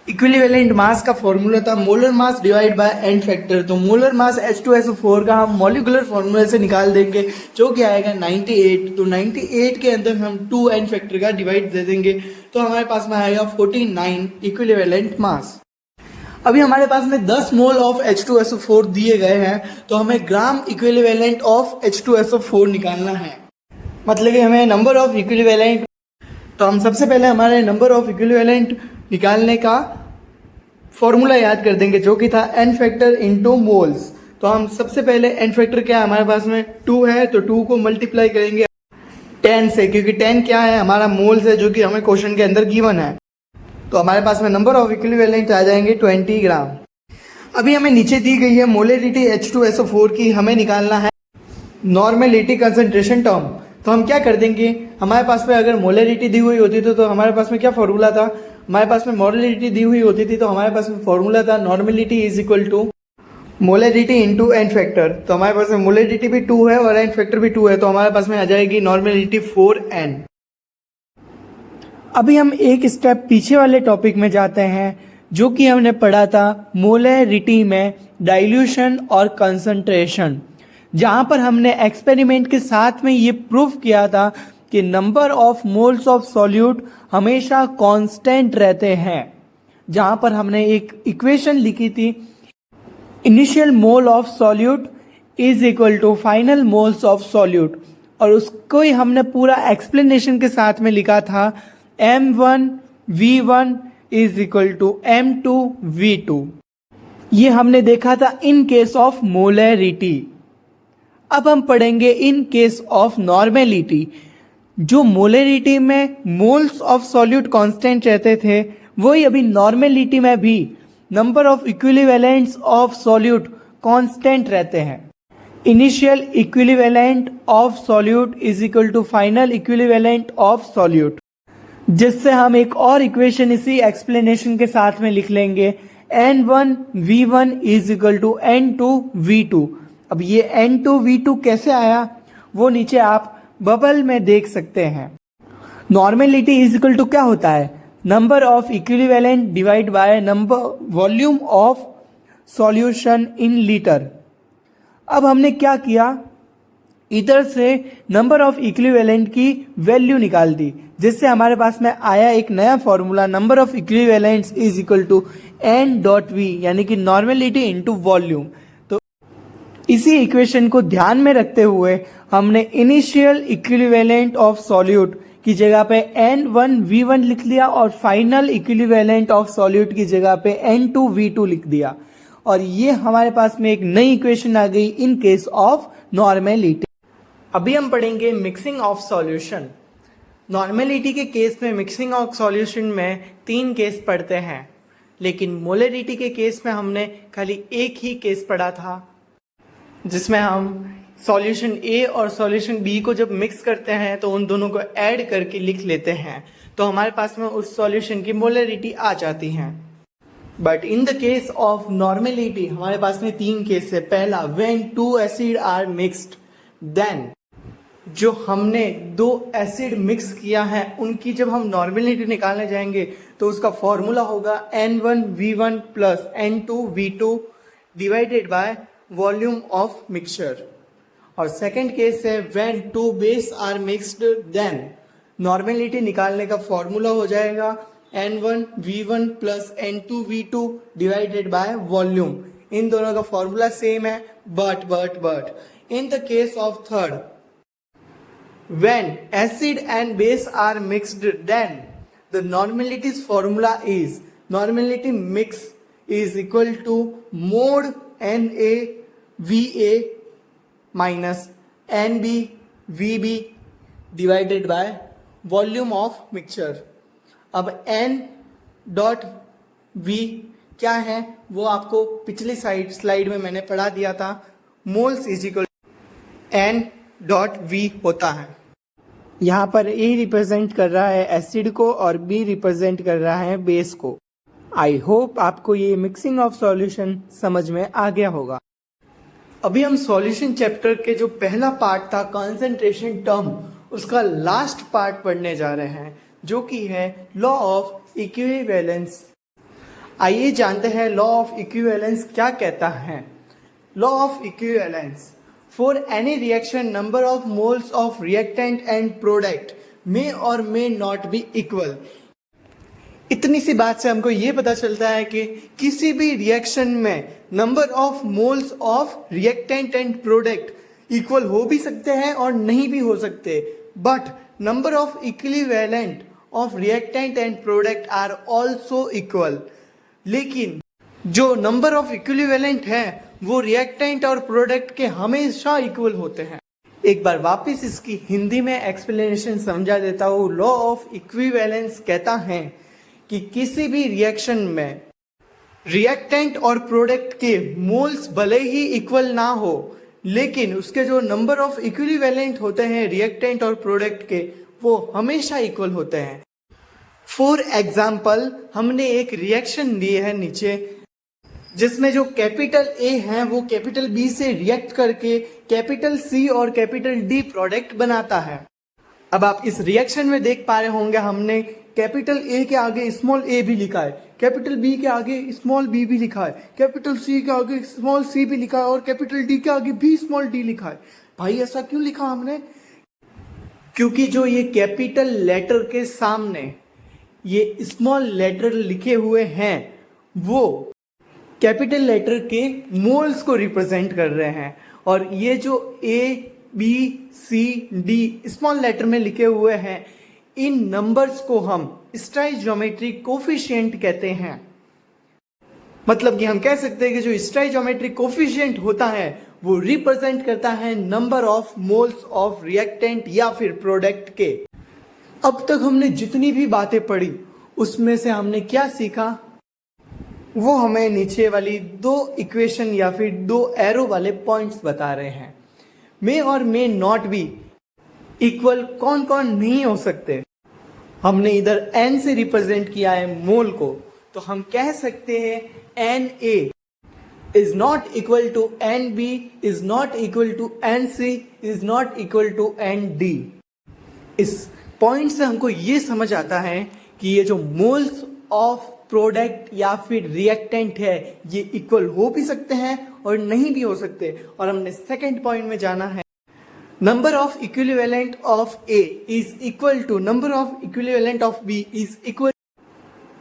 इक्विवेलेंट मास का फॉर्मूला था molar mass divide by n factor. तो मोलर मास H2SO4 का हम मॉलिक्यूलर फॉर्मूले से निकाल देंगे जो कि आएगा 98। तो 98 के अंदर हम 2 एन फैक्टर का डिवाइड दे देंगे, तो हमारे पास में आएगा 49 इक्विवेलेंट मास। अभी हमारे पास में 10 मोल ऑफ H2SO4 दिए गए हैं, तो हमें ग्राम इक्विवेलेंट ऑफ H2SO4 निकालना है। मतलब कि हमें नंबर ऑफ इक्विवेलेंट, तो हम सबसे पहले हमारे नंबर ऑफ इक्विवेलेंट निकालने का फॉर्मूला याद कर देंगे जो कि था एन फैक्टर इनटू मोल्स। तो हम सबसे पहले एन फैक्टर क्या है, हमारे पास में 2 है, तो 2 को मल्टीप्लाई करेंगे 10 से, क्योंकि 10 क्या है? हमारा मोल्स है जो कि हमें क्वेश्चन के अंदर गिवन है। तो हमारे पास में नंबर ऑफ इक्विवेलेंट आ जाएंगे 20 ग्राम। अभी हमें नीचे दी गई है मोलरिटी H2SO4 की, हमें निकालना है नॉर्मेलिटी कंसंट्रेशन टर्म। तो हम क्या कर देंगे, हमारे पास में अगर मोलरिटी दी हुई होती तो हमारे पास में क्या फॉर्मूला था? हमारे पास में मोलरिटी दी हुई होती थी तो हमारे पास में फॉर्मूला था normality is equal to molarity into n factor. तो हमारे पास में मोलरिटी भी 2 है और एन फैक्टर भी 2 है, तो हमारे पास में आ जाएगी नॉर्मेलिटी 4n। अभी हम एक स्टेप पीछे वाले टॉपिक में जाते हैं जो कि हमने पढ़ा था मोलरिटी में डाइल्यूशन और कंसंट्रेशन, जहां पर हमने एक्सपेरिमेंट के साथ में ये प्रूव किया था कि number of moles of solute हमेशा कांस्टेंट रहते हैं। जहां पर हमने एक इक्वेशन लिखी थी, initial mole of solute is equal to final moles of solute, और उसको ही हमने पूरा एक्सप्लेनेशन के साथ में लिखा था M1V1 is equal to M2V2। ये हमने देखा था इन केस ऑफ मोलरिटी। अब हम पढ़ेंगे इन केस ऑफ नॉर्मेलिटी। जो मोलरिटी में मोल्स ऑफ सॉल्यूट कांस्टेंट रहते थे, वही अभी नॉर्मेलिटी में भी number of equivalents of solute constant रहते हैं। Initial equivalent of solute is equal to final equivalent of solute, जिससे हम एक और इक्वेशन इसी एक्सप्लेनेशन के साथ में लिख लेंगे N1V1 is equal to N2V2। अब ये N2V2 कैसे आया वो नीचे आप बबल में देख सकते हैं। नॉर्मेलिटी इज इक्वल टू क्या होता है? Number of equivalent divide by number volume of solution in litre. अब हमने क्या किया, इधर से नंबर ऑफ इक्विवेलेंट की वैल्यू निकाल दी, जिससे हमारे पास में आया एक नया formula number of equivalents is equal to N.V, यानी कि नॉर्मेलिटी इनटू वॉल्यूम। तो इसी इक्वेशन को ध्यान में रखते हुए हमने इनिशियल इक्विवेलेंट ऑफ सॉल्यूट की जगह पे N1V1 लिख दिया और फाइनल इक्विवेलेंट ऑफ सॉल्यूट की जगह पे N2V2 लिख दिया, और ये हमारे पास में एक नई इक्वेशन आ गई इन केस ऑफ नॉर्मेलिटी। अभी हम पढ़ेंगे मिक्सिंग ऑफ सॉल्यूशन। नॉर्मेलिटी के केस में मिक्सिंग ऑफ सॉल्यूशन में 3 केस पढ़ते हैं, लेकिन मोलरिटी के केस में हमने खाली एक ही केस पढ़ा था, जिसमें हम सॉल्यूशन ए और सॉल्यूशन बी को जब मिक्स करते हैं तो उन दोनों को ऐड करके लिख लेते हैं, तो हमारे पास में उस सॉल्यूशन की मोलरिटी आ जाती है। But in the case of normality हमारे पास में 3 केस है। पहला, when 2 acid are mixed, then जो हमने 2 एसिड मिक्स किया है उनकी जब हम नॉर्मेलिटी निकालने जाएंगे तो उसका फॉर्मूला होगा N1V1 plus N2V2 divided by volume of mixture. और सेकंड केस है when 2 base are mixed, then normality निकालने का फॉर्मूला हो जाएगा N1V1 plus N2V2 divided by volume. इन दोनों का फॉर्मूला सेम है, but in the case of third, when acid and base are mixed, then the normality's formula is normality mix is equal to mod NaVa minus NbVb divided by volume of mixture। अब N dot V क्या है वो आपको पिछली slide में मैंने पढ़ा दिया था। Moles is equal N dot V होता है। यहाँ पर A रिप्रेजेंट कर रहा है एसिड को और B रिप्रेजेंट कर रहा है बेस को। आई होप आपको ये मिक्सिंग ऑफ सॉल्यूशन समझ में आ गया होगा। अभी हम सॉल्यूशन चैप्टर के जो पहला पार्ट था कंसंट्रेशन टर्म, उसका लास्ट पार्ट पढ़ने जा रहे हैं, जो कि है लॉ ऑफ इक्विवेलेंस। आइए जानते हैं लॉ ऑफ इक्विवेलेंस क्या कहता है। Law of equivalence, for any reaction number of moles of reactant and product may or may not be equal। इतनी सी बात से हमको ये पता चलता है कि किसी भी रिएक्शन में number of moles of reactant and product equal हो भी सकते हैं और नहीं भी हो सकते, but number of equivalent of reactant and product are also equal. लेकिन जो नंबर ऑफ इक्विवेलेंट है वो रिएक्टेंट और प्रोडक्ट के हमेशा इक्वल होते हैं। एक बार वापस इसकी हिंदी में एक्सप्लेनेशन समझा देता हूँ। लॉ ऑफ इक्विवेलेंस कहता है कि किसी भी रिएक्शन में रिएक्टेंट और प्रोडक्ट के मोल्स भले ही इक्वल ना हो, लेकिन उसके जो नंबर ऑफ इक्विवेलेंट होते हैं रिएक्टेंट और प्रोडक्ट के, वो हमेशा इक्वल होते हैं। फॉर एग्जाम्पल, हमने एक रिएक्शन ली है नीचे, जिसमें जो कैपिटल A है वो कैपिटल B से रिएक्ट करके कैपिटल C और कैपिटल D प्रोडक्ट बनाता है। अब आप इस रिएक्शन में देख पा रहे होंगे हमने कैपिटल A के आगे स्मॉल a भी लिखा है, कैपिटल B के आगे स्मॉल b भी लिखा है, कैपिटल C के आगे स्मॉल c भी लिखा है और कैपिटल D के आगे भी स्मॉल d लिखा है। भाई ऐसा क्यों लिखा हमने? क्योंकि जो ये कैपिटल लेटर के सामने ये स्मॉल लेटर लिखे हुए हैं वो कैपिटल लेटर के मोल्स को रिप्रेजेंट कर रहे हैं, और ये जो A, B, C, D small letter में लिखे हुए हैं, इन नंबर्स को हम स्टोइचोमेट्रिक कोफिशिएंट कहते हैं। मतलब कि हम कह सकते हैं कि जो स्टोइचोमेट्रिक कोफिशिएंट होता है वो रिप्रेजेंट करता है number of moles of reactant या फिर प्रोडक्ट के। अब तक हमने जितनी भी बातें पढ़ी उसमें से हमने क्या सीखा, वो हमें नीचे वाली 2 इक्वेशन या फिर 2 एरो वाले पॉइंट्स बता रहे हैं। मे और मे नॉट बी इक्वल कौन कौन नहीं हो सकते। हमने इधर n से रिप्रेजेंट किया है मोल को, तो हम कह सकते हैं Na is not equal to Nb is not equal to Nc is not equal to Nd। इस पॉइंट से हमको ये समझ आता है कि ये जो मोल्स ऑफ प्रोडक्ट या फिर रिएक्टेंट है ये इक्वल हो भी सकते हैं और नहीं भी हो सकते। और हमने सेकंड पॉइंट में जाना है, number of equivalent of A is equal to number of equivalent of B is equal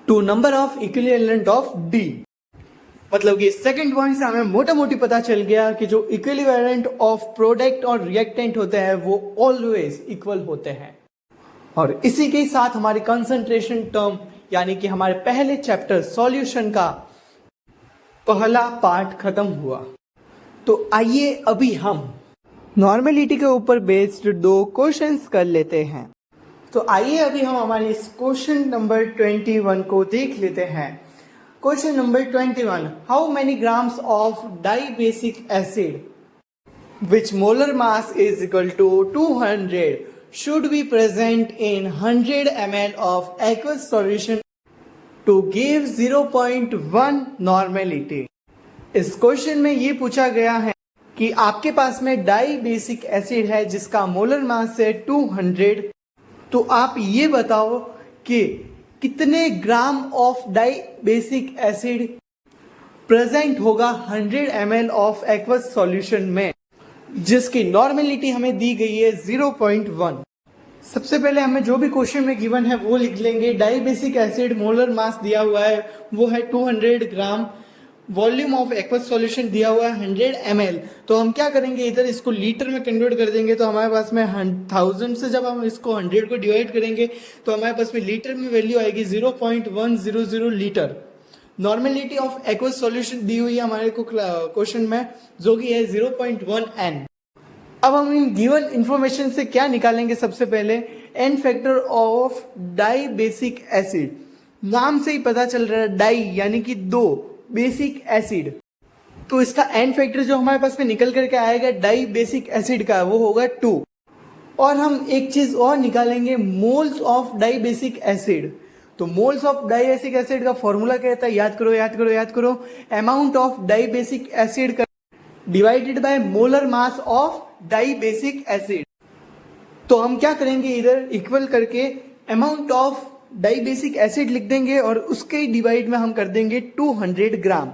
to number of equivalent of D। मतलब कि सेकंड पॉइंट से हमें मोटा मोटी पता चल गया कि जो इक्विवेलेंट ऑफ प्रोडक्ट और रिएक्टेंट होते हैं वो ऑलवेज इक्वल होते हैं। और इसी के साथ हमारी कंसंट्रेशन टर्म यानी कि हमारे पहले चैप्टर सॉल्यूशन का पहला पार्ट खत्म हुआ। तो आइए अभी हम नॉर्मेलिटी के ऊपर बेस्ड 2 क्वेश्चंस कर लेते हैं। तो आइए अभी हम हमारे इस क्वेश्चन नंबर 21 को देख लेते हैं। Question number 21, how many grams of dibasic acid which molar mass is equal to 200 should be present in 100 ml of aqueous solution to give 0.1 normality। इस क्वेश्चन में ये पूछा गया है कि आपके पास में डाई बेसिक एसिड है जिसका मोलर मास है 200, तो आप ये बताओ कि कितने gram of dibasic acid present होगा 100 ml ऑफ एक्वस सॉल्यूशन में, जिसकी नॉर्मेलिटी हमें दी गई है 0.1। सबसे पहले हमें जो भी क्वेश्चन में गिवन है वो लिख लेंगे। Dibasic acid molar mass दिया हुआ है वो है 200 gram, volume of aqueous solution दिया हुआ है 100 ml। तो हम क्या करेंगे, इधर इसको लीटर में कन्वर्ट कर देंगे। तो हमारे पास में 1000 से जब हम इसको 100 को डिवाइड करेंगे तो हमारे पास में लीटर में वैल्यू आएगी 0.100 litre. Normality of aqueous solution दी हुई है हमारे को क्वेश्चन में, जो कि है 0.1 n। अब हम इन गिवन इंफॉर्मेशन से क्या निकालेंगे, सबसे पहले n factor of dibasic acid. नाम से ही पता चल रहा है डाई यानी कि 2 बेसिक एसिड, तो इसका n फैक्टर जो हमारे पास में निकल करके आएगा डाई बेसिक एसिड का वो होगा 2। और हम एक चीज और निकालेंगे, moles of dibasic acid. तो moles of dibasic acid का फॉर्मूला क्या रहता है, याद करो, amount of dibasic acid का divided by molar mass of dibasic acid. तो हम क्या करेंगे, इधर इक्वल करके amount of dibasic acid लिख देंगे और उसके डिवाइड में हम कर देंगे 200 ग्राम।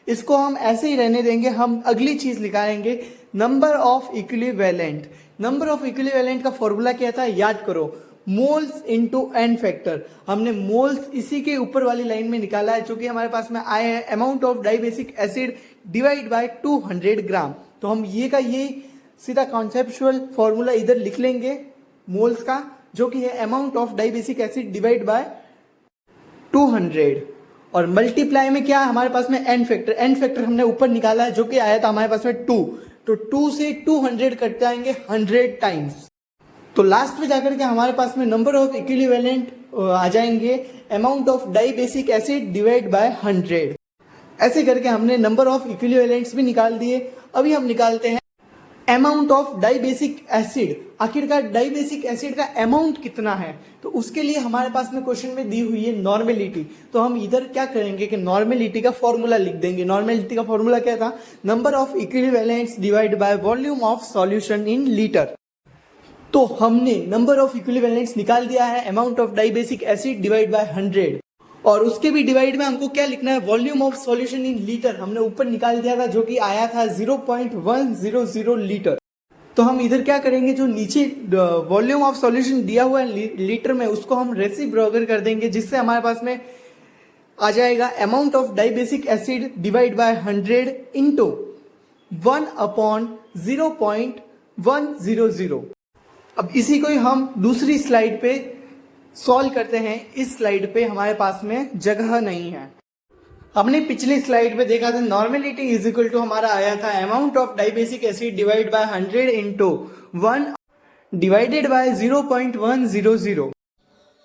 इसको हम ऐसे ही रहने देंगे। हम अगली चीज निकालेंगे, number of equivalent. Number of equivalent का फॉर्मूला क्या था, याद करो, मोल्स इनटू n फैक्टर। हमने मोल्स इसी के ऊपर वाली लाइन में निकाला है, जो कि हमारे पास में आए हैं amount of dibasic acid divide by 200 gram. तो हम ये सीधा कॉन्सेप्चुअल फॉर्मूला इधर लिख लेंगे मोल्स का, जो कि है amount of dibasic acid divide by 200। और मल्टीप्लाई में क्या हमारे पास में n फैक्टर हमने ऊपर निकाला है, जो कि आया था हमारे पास में 2। तो 2 से 200 कट जाएंगे 100 टाइम्स। तो लास्ट में जाकर के हमारे पास में नंबर ऑफ इक्विवेलेंट आ जाएंगे amount of dibasic acid divide by 100। ऐसे करके हमने नंबर ऑफ इक्विवेलेंट्स भी निकाल दिए। अभी हम निकालते हैं amount of dibasic acid. आखिरकार डाई बेसिक एसिड का अमाउंट कितना है, तो उसके लिए हमारे पास में क्वेश्चन में दी हुई है नॉर्मेलिटी। तो हम इधर क्या करेंगे कि नॉर्मेलिटी का फॉर्मूला लिख देंगे। नॉर्मेलिटी का फॉर्मूला क्या था, number of equivalents divide by volume of solution in litre. तो हमने नंबर ऑफ इक्विवेलेंट्स निकाल दिया है, amount of dibasic acid divide by 100, और उसके भी डिवाइड में हमको क्या लिखना है, volume of solution in litre हमने ऊपर निकाल दिया था, जो कि आया था 0.100 लीटर। तो हम इधर क्या करेंगे, जो नीचे वॉल्यूम ऑफ सॉल्यूशन दिया हुआ है लीटर में, उसको हम रेसिप्रोकल कर देंगे, जिससे हमारे पास में आ जाएगा amount of dibasic acid divide by 100 into 1/0.100। अब इसी को ही हम दूसरी स्लाइड पे सॉल्व करते हैं। इस स्लाइड पे हमारे पास में जगह नहीं है। हमने पिछली स्लाइड पे देखा था नॉर्मेलिटी इज इक्वल टू हमारा आया था amount of dibasic acid divide by 100 into 1 divided by 0.100।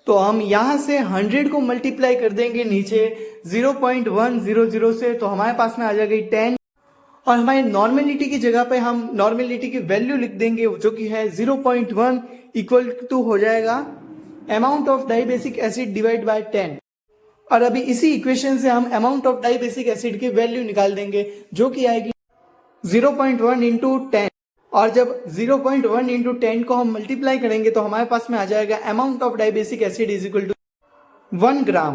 तो हम यहां से 100 को मल्टीप्लाई कर देंगे नीचे 0.100 से, तो हमारे पास में आ जाएगी 10। और हमारी नॉर्मेलिटी की जगह पे हम नॉर्मेलिटी की वैल्यू लिख देंगे, जो कि है 0.1 इक्वल टू हो जाएगा amount of dibasic acid divide by 10। और अभी इसी इक्वेशन से हम amount of dibasic acid की वैल्यू निकाल देंगे, जो कि आएगी 0.1 इंटू 10। और जब 0.1 इंटू 10 को हम मल्टीप्लाई करेंगे तो हमारे पास में आ जाएगा amount of dibasic acid is equal to 1 gram.